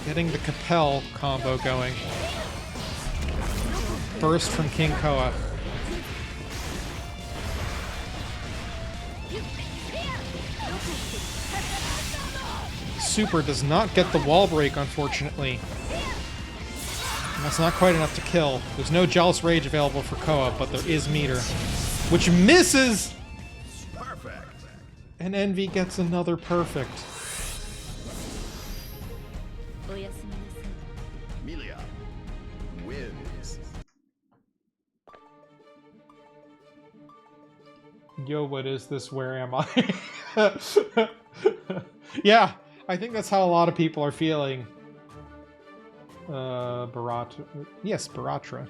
Getting the Capel combo going. Burst from King Koa. Super does not get the wall break, unfortunately. And that's not quite enough to kill. There's no Jealous Rage available for Koa, but there is meter, which misses!
Perfect.
And Envy gets another perfect.
Milia wins.
Yo, what is this? Where am I? Yeah, I think that's how a lot of people are feeling. Baratra. Yes, Baratra.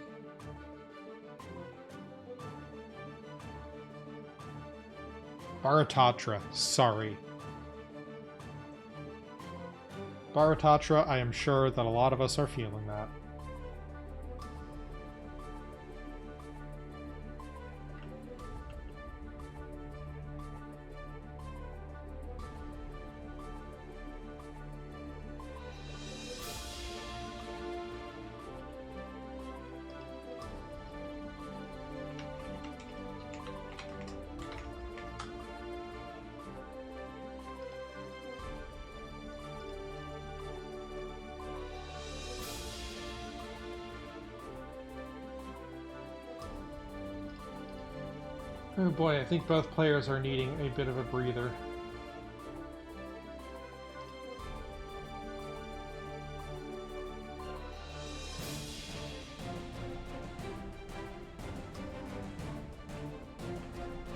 Baratatra, sorry. Baratatra, I am sure that a lot of us are feeling that. Oh boy, I think both players are needing a bit of a breather.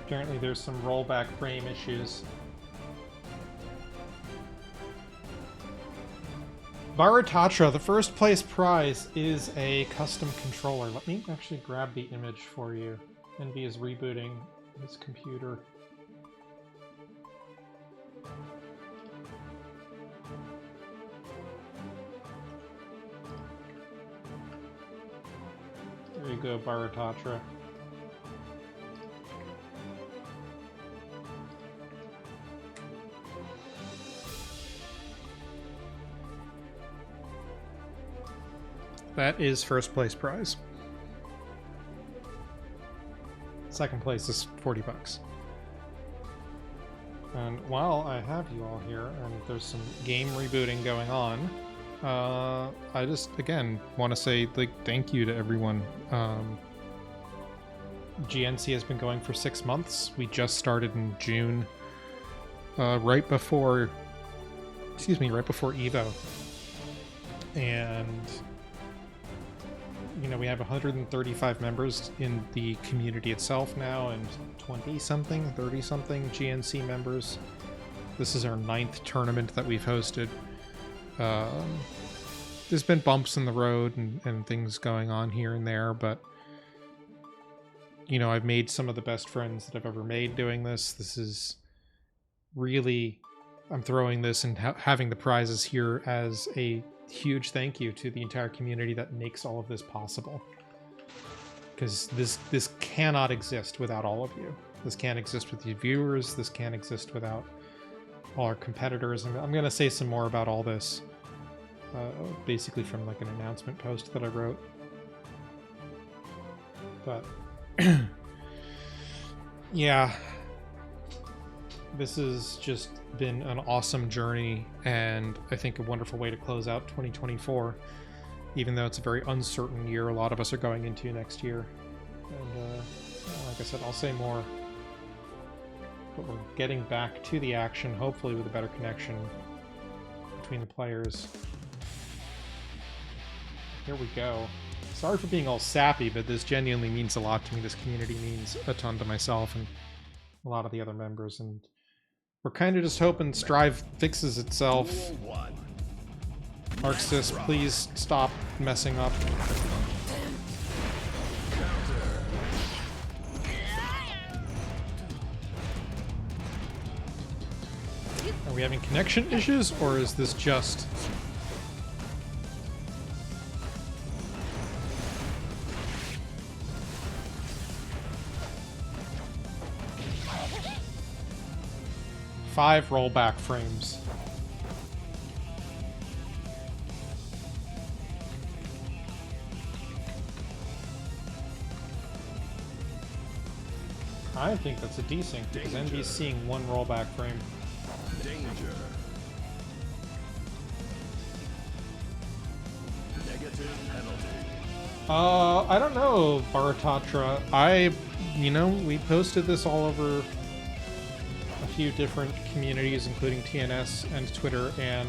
Apparently there's some rollback frame issues. Baratatra, the first place prize is a custom controller. Let me actually grab the image for you. Envy is rebooting his computer. There you go, Baratatra. That is first place prize. Second place is 40 bucks. And while I have you all here, and there's some game rebooting going on, I just, again, want to say, like, thank you to everyone. GNC has been going for 6 months. We just started in June, right before Evo. And you know, we have 135 members in the community itself now, and 20-something, 30-something GNC members. This is our 9th tournament that we've hosted. There's been bumps in the road and things going on here and there, but you know, I've made some of the best friends that I've ever made doing this. This is really, I'm throwing this and having the prizes here as a huge thank you to the entire community that makes all of this possible, because this cannot exist without all of you. This can't exist with you viewers. This can't exist without all our competitors. And I'm going to say some more about all this basically from like an announcement post that I wrote, but yeah, this has just been an awesome journey, and I think a wonderful way to close out 2024, even though it's a very uncertain year a lot of us are going into next year. And like I said, I'll say more, but we're getting back to the action, hopefully with a better connection between the players. Here we go. Sorry for being all sappy, but this genuinely means a lot to me. This community means a ton to myself and a lot of the other members, and we're kind of just hoping Strive fixes itself. Arxis, please stop messing up. Are we having connection issues, or is this just... Five rollback frames. I think that's a desync because Envy's seeing one rollback frame.
Danger. Negative penalty.
I don't know, Baratatra. We posted this all over a few different communities, including TNS and Twitter and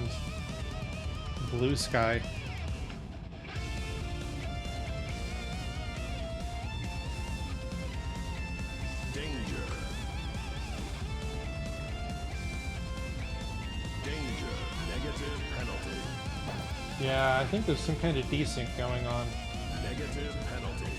Blue Sky.
Danger. Danger. Negative penalty.
Yeah, I think there's some kind of desync going on.
Negative penalty.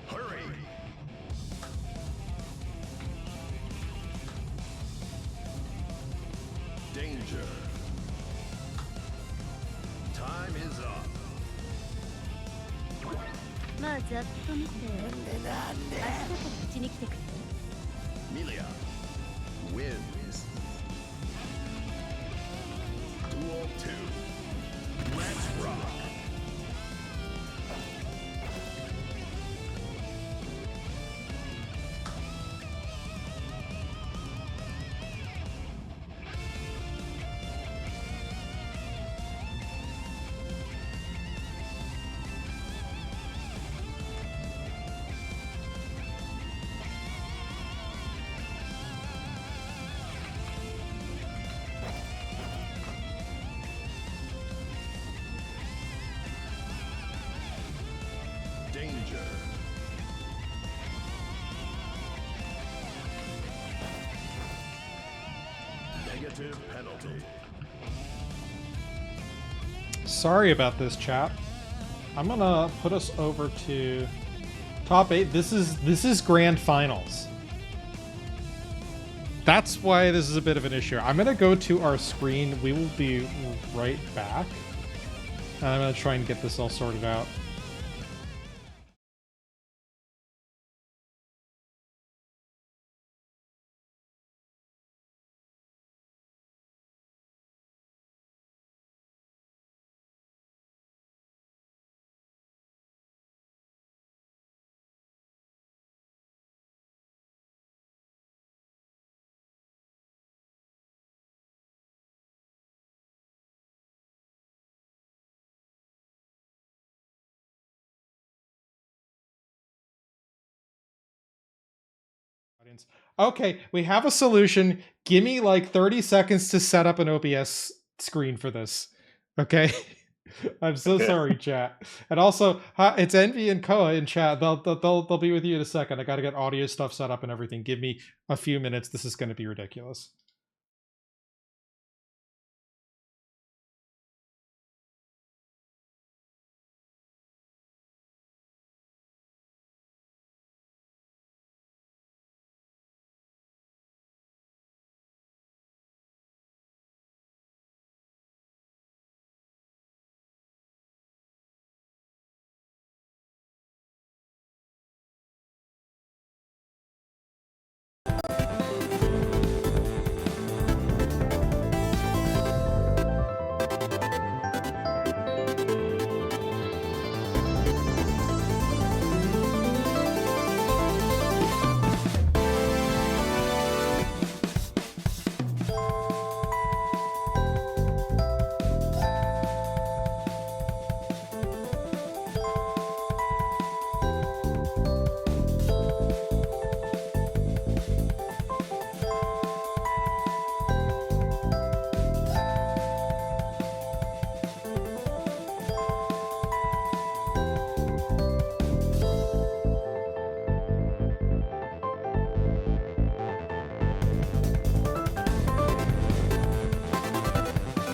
Hurry. Danger. Time is up.
まあざっと見て明日からうちに来てくれ
Melia wins. Duel 2. Let's rock. Danger. Negative penalty.
Sorry about this, chat. I'm gonna put us over to top 8. This is grand finals. That's why this is a bit of an issue. I'm gonna go to our screen. We will be right back. And I'm gonna try and get this all sorted out. Okay, we have a solution. Give me like 30 seconds to set up an OBS screen for this. Okay? I'm so sorry, chat. And also, it's Envy and Koa in chat. They'll be with you in a second. I got to get audio stuff set up and everything. Give me a few minutes. This is going to be ridiculous.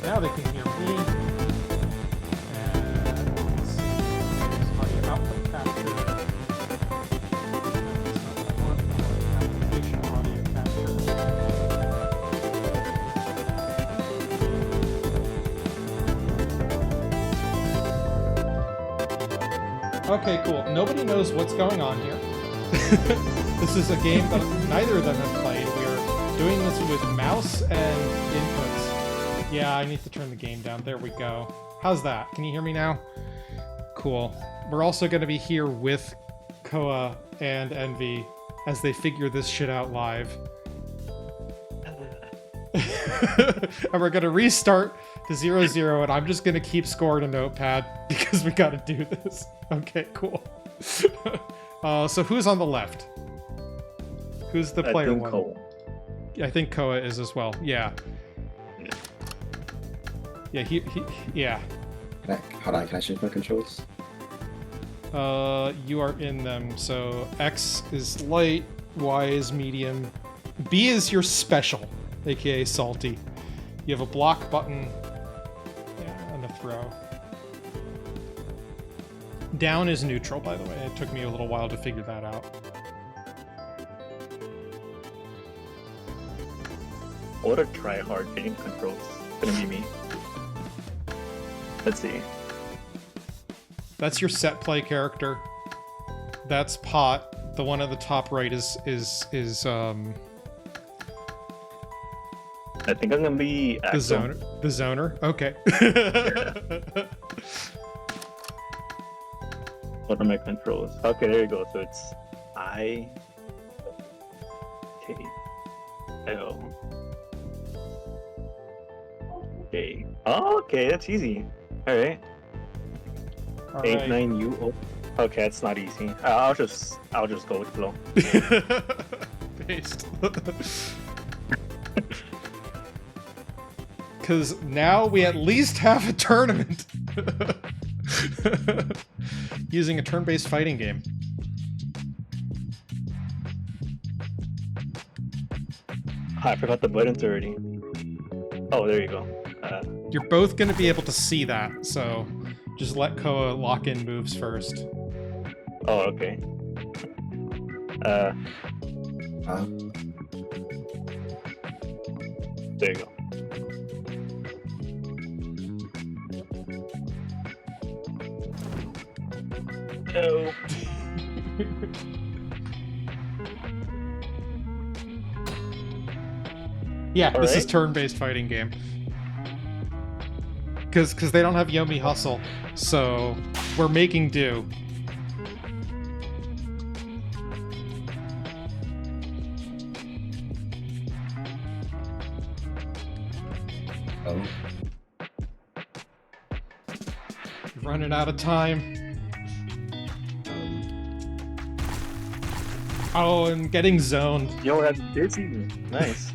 Now they can hear me. And let's see. There's audio output capture. That's not what I want. I want application audio capture. Okay, cool. Nobody knows what's going on here. This is a game that neither of them have played. We are doing this with mouse and inputs. Yeah, I need to turn the game down. There we go. How's that? Can you hear me now? Cool. We're also going to be here with Koa and Envy as they figure this shit out live. And we're going to restart to 0-0, and I'm just going to keep score in a notepad because we got to do this. Okay, cool. So who's on the left? Who's the player one?
Koa.
I think Koa is as well. Yeah. Yeah, yeah.
Hold on, can I change my controls?
You are in them. So X is light, Y is medium, B is your special, aka salty. You have a block button, yeah, and a throw. Down is neutral, by the way. It took me a little while to figure that out.
What a try hard game controls. Gonna be me. Let's see.
That's your set play character. That's Pot. The one at the top right is
I think I'm gonna be
the zoner. The zoner. Okay.
What are my controls? Okay, there you go. So it's I K L K. Oh, okay, that's easy. All right.
All
8
right.
9 U O. Okay, it's not easy. I'll just go with flow.
Based. Because now we at least have a tournament. Using a turn-based fighting game.
I forgot the buttons already. Oh, there you go.
You're both going to be able to see that, so just let Koa lock in moves first.
Oh, okay. There you go. Oh.
Yeah, this is
Alright.
turn-based fighting game. Because they don't have Yomi Hustle, so we're making do.
Oh.
Running out of time. Oh, and getting zoned.
Yo, that's busy. Nice.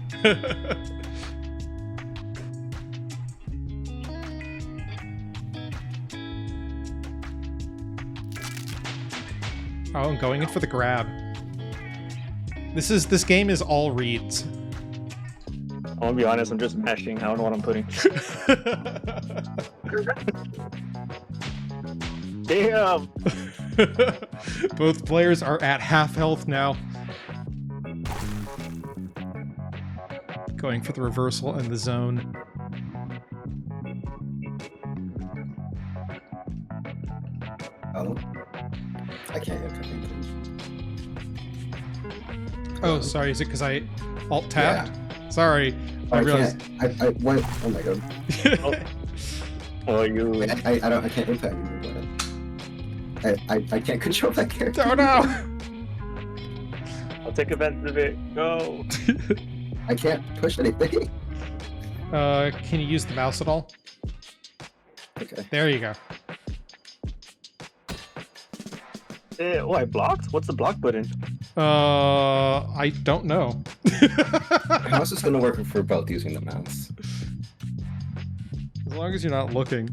Oh, and going in for the grab. This game is all reads.
I'm gonna be honest, I'm just mashing. I don't know what I'm putting. Damn!
Both players are at half health now. Going for the reversal and the zone.
Oh. I can't get cooking.
Oh, sorry, is it because I alt-tabbed? Sorry,
Oh,
I
I
realized...
can't. I what? Oh my god.
Oh, you.
Wait, I don't. I can't impact you. I can't control that character.
Oh no!
I'll take advantage of it. Go!
I can't push anything.
Can you use the mouse at all?
Okay.
There you go.
Oh, I blocked? What's the block button?
I don't know.
How is this gonna work for both using the mouse?
As long as you're not looking.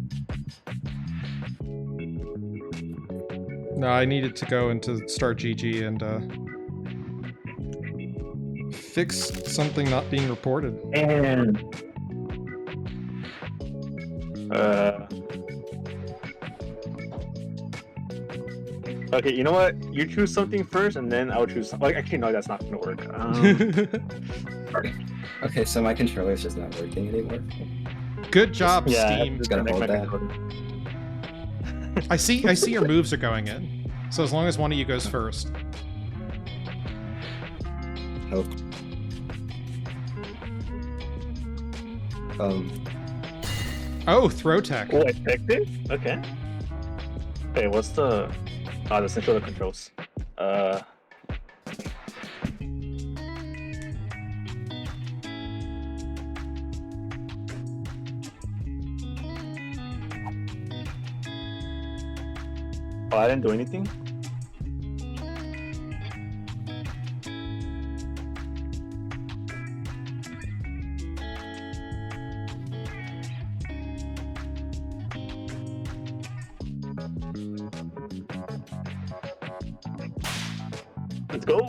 No, I needed to go into Start GG and fix something not being reported.
And okay, you know what? You choose something first, and then I'll choose. Like, actually, no, that's not gonna work.
Okay, so my controller is just not working anymore.
Good job,
yeah,
Steam.
Just gotta hold that.
I see your moves are going in. So as long as one of you goes first.
Nope.
Oh, throw tech.
Oh, I picked it? Okay. Okay, what's the central controls? Oh, I didn't do anything? Let's go!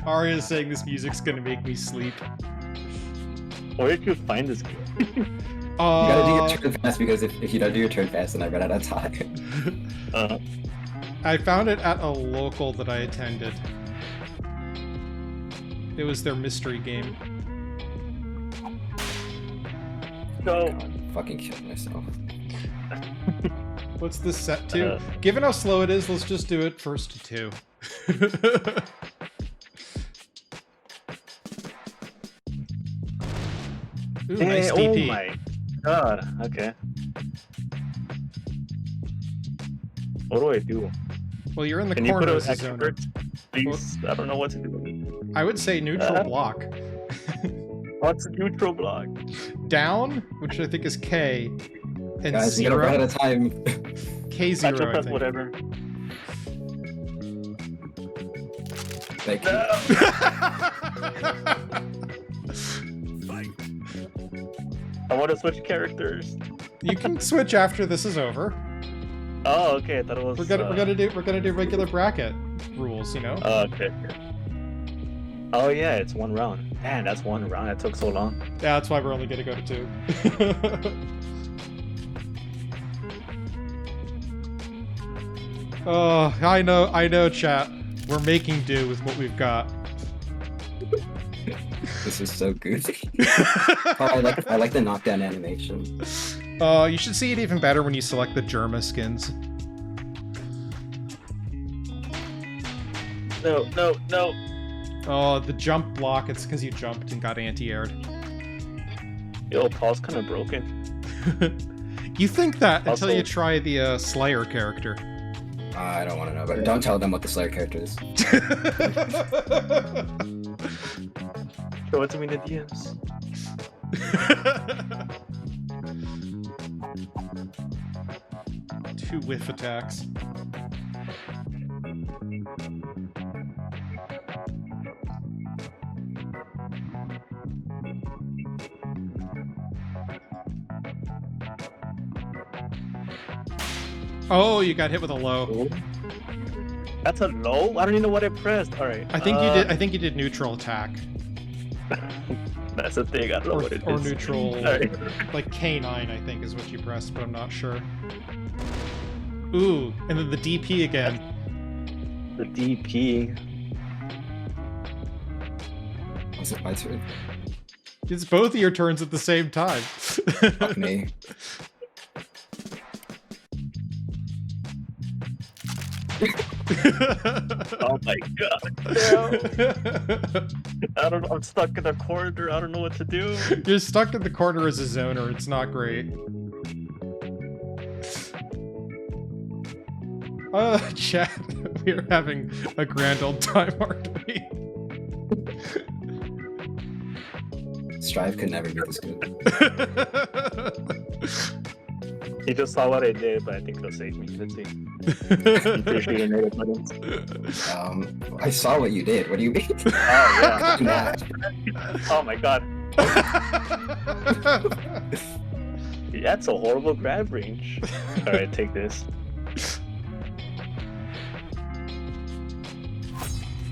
Arya is saying this music's gonna make me sleep.
Where did you find this game?
You gotta do your turn fast because if you don't do your turn fast, then I run out of time.
I found it at a local that I attended. It was their mystery game.
Go!
God, I'm fucking killing myself.
What's this set to? Given how slow it is, let's just do it first to 2. Ooh, nice
Oh
DP.
my god, okay. What do I do?
Well, you're in the
Can you put
corner
an
as a zoner.
expert? Please, I don't know what to do.
I would say neutral block.
What's a neutral block?
Down, which I think is K, And
Guys, we gotta run out of time.
K0,
Actual
I
press
think.
whatever.
Thank you.
I want to switch characters.
You can switch after this is over.
Oh, okay. I thought it was.
We're gonna do regular bracket rules, you know.
Okay. Oh yeah, it's one round. Man, that's one round. That took so long.
Yeah, that's why we're only gonna go to 2. Oh, I know, chat. We're making do with what we've got.
This is so goofy. Oh, I like the knockdown animation.
You should see it even better when you select the Germa skins.
No.
Oh, the jump block, it's because you jumped and got anti-aired.
Yo, Paul's kind of broken.
You think that until
Also-
you try the Slayer character.
I don't want to know, but don't tell them what the Slayer character is.
Show it to me in the DMs.
2 whiff attacks. Oh, you got hit with a low.
That's a low? I don't even know what I pressed. Alright.
I think you did neutral attack.
That's the thing. I don't know what it is.
Or neutral,
Alright.
like K9, I think is what you pressed, but I'm not sure. Ooh, and then the DP again.
The DP.
Was it my turn?
It's both of your turns at the same time.
Fuck me.
Oh my god. No. I don't know. I'm stuck in a corner. I don't know what to do.
You're stuck in the corner as a zoner. It's not great. Chat, we're having a grand old time, aren't we?
Strive could never be this good.
He just saw what I did, but I think he'll save me. Let's see. I'm pretty sure you made it, buttons.
I saw what you did. What do you mean?
Oh, yeah.
Nah.
Oh my god. That's a horrible grab range. Alright, take this.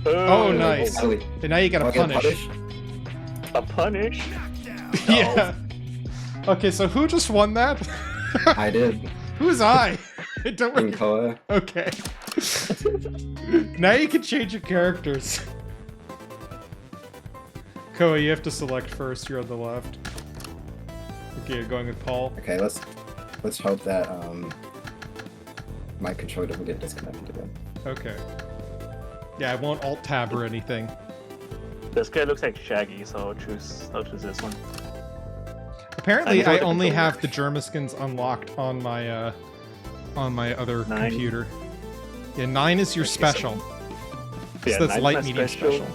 Oh, nice.
Oh, wait.
And now you got
Do
a
I get
punish.
A punish?
Yeah. Okay, so who just won that?
I did.
Who's I? Don't worry.
Inkoa.
Okay. Now you can change your characters. Koa, you have to select first. You're on the left. Okay, you're going with Paul.
Okay, let's hope that my controller doesn't get disconnected again.
Okay. Yeah, I won't alt tab or anything.
This guy looks like Shaggy, so I'll choose this one.
Apparently,
I
I
know
only
the
have the Germaskins unlocked on my other
9.
computer. Yeah, 9 is your
Okay, so-
special.
Yeah,
So that's
9's
light,
my
medium, special.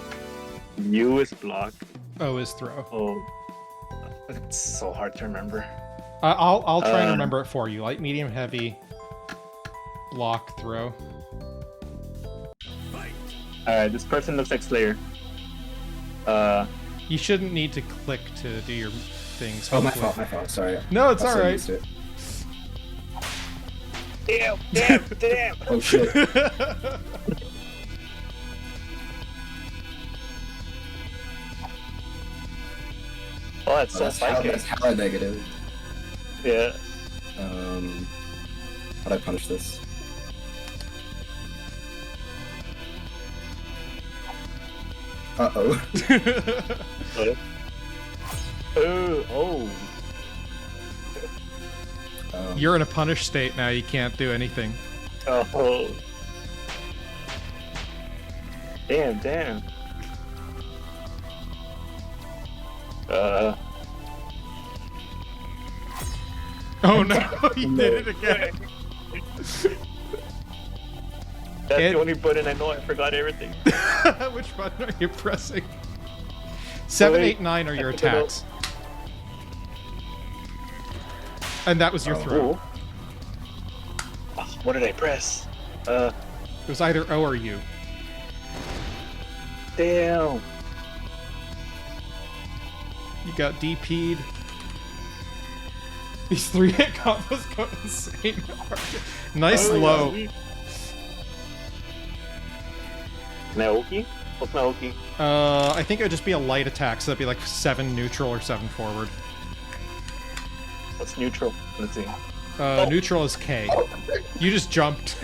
U is block.
O is throw.
Oh, it's so hard to remember.
I'll try and remember it for you. Light, medium, heavy, block, throw.
Alright, this person looks like Slayer.
You shouldn't need to click to do your things.
Oh, my
hopefully.
fault. Sorry.
No, it's
I'm so
alright.
used to it.
Damn!
Oh shit.
Oh, that's so psychic.
That's hella negative.
Yeah.
How'd I punish this? Uh-oh.
Oh.
You're in a punished state now. You can't do anything.
Oh. Damn.
Oh no! You did it again.
That's the only button I know. I forgot everything.
Which button are you pressing? 7, 8, 9 are your attacks. And that was your throw.
Ooh. Oh, what did I press?
It was either O or U.
Damn.
You got DP'd. These 3-hit combos go insane. Nice low.
Naoki? What's Naoki?
I think it would just be a light attack, so that'd be like 7 neutral or 7 forward.
What's neutral? Let's see.
Neutral is K. You just jumped.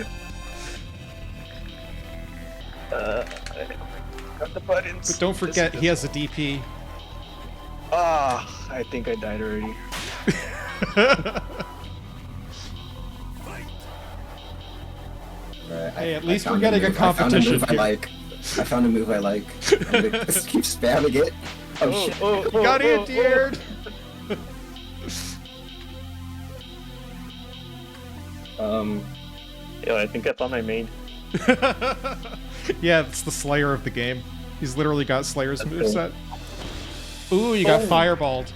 Got the buttons.
But don't forget, he has a DP.
Ah, I think I died already.
Hey, at least we're getting a competition here.
I found a move I like. I'm gonna just keep spamming it. Oh shit.
You got anti-aired!
Yeah, I think I found my main.
Yeah, it's the Slayer of the game. He's literally got Slayer's moveset. Ooh, you got fireballed.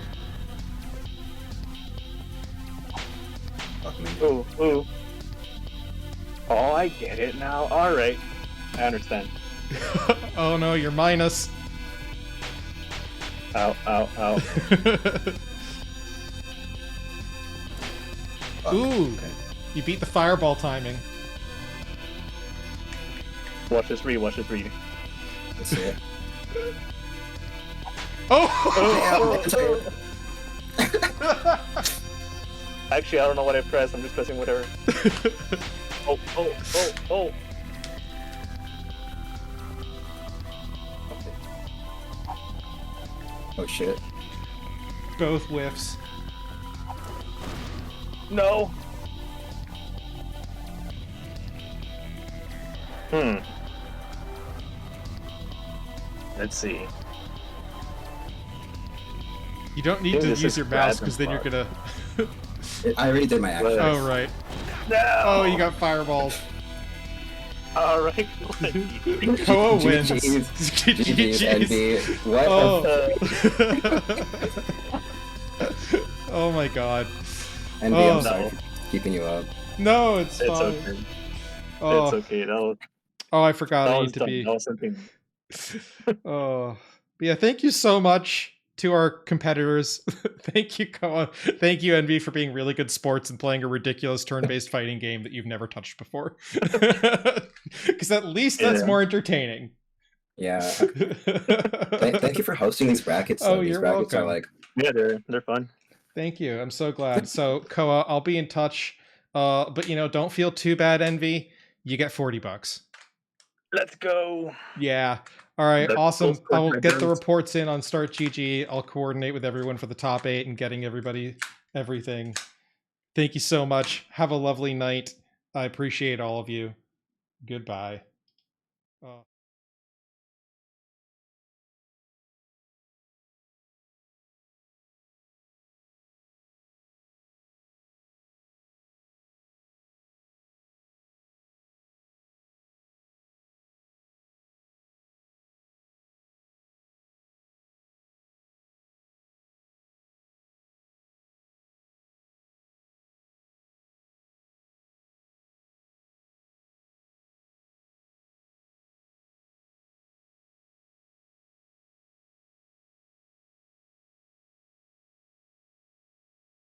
Ooh, ooh. Oh, I get it now. Alright. I understand.
Oh no, you're minus.
Ow, ow, ow.
Ooh,
Okay.
you beat the fireball timing.
Watch this read, watch this read.
Let's see it.
Oh!
Actually, I don't know what I pressed. I'm just pressing whatever. Oh, oh, oh, oh.
Oh shit.
Both whiffs.
No. Let's see.
You don't need
Dude,
to
this
use
is
your mouse
Dragon
because then you're
Ball.
gonna.
I already did my action.
Oh right.
No.
Oh, you got fireballs.
Alright.
Koa wins.
GG's,
GG's.
NB. What?
Oh. Oh my god.
NB,
Oh.
I'm sorry for keeping you up.
No, it's
It's
fine.
okay.
Oh.
It's okay.
Oh, I forgot
That
I
was
need to
dumb.
be.
That was something.
Oh. But yeah, thank you so much to our competitors. Thank you, Koa. Thank you, Envy, for being really good sports and playing a ridiculous turn-based fighting game that you've never touched before. Because at least that's
Yeah.
more entertaining.
Yeah. Thank you for hosting these brackets.
Oh,
These
you're
brackets
welcome.
are like,
Yeah, they're fun.
Thank you. I'm so glad. So, Koa, I'll be in touch. But don't feel too bad, Envy. You get $40.
Let's go.
Yeah. All right.
Let's
Awesome.
go,
I will get the
Spurs.
reports in on Start GG. I'll coordinate with everyone for the top 8 and getting everybody everything. Thank you so much. Have a lovely night. I appreciate all of you. Goodbye.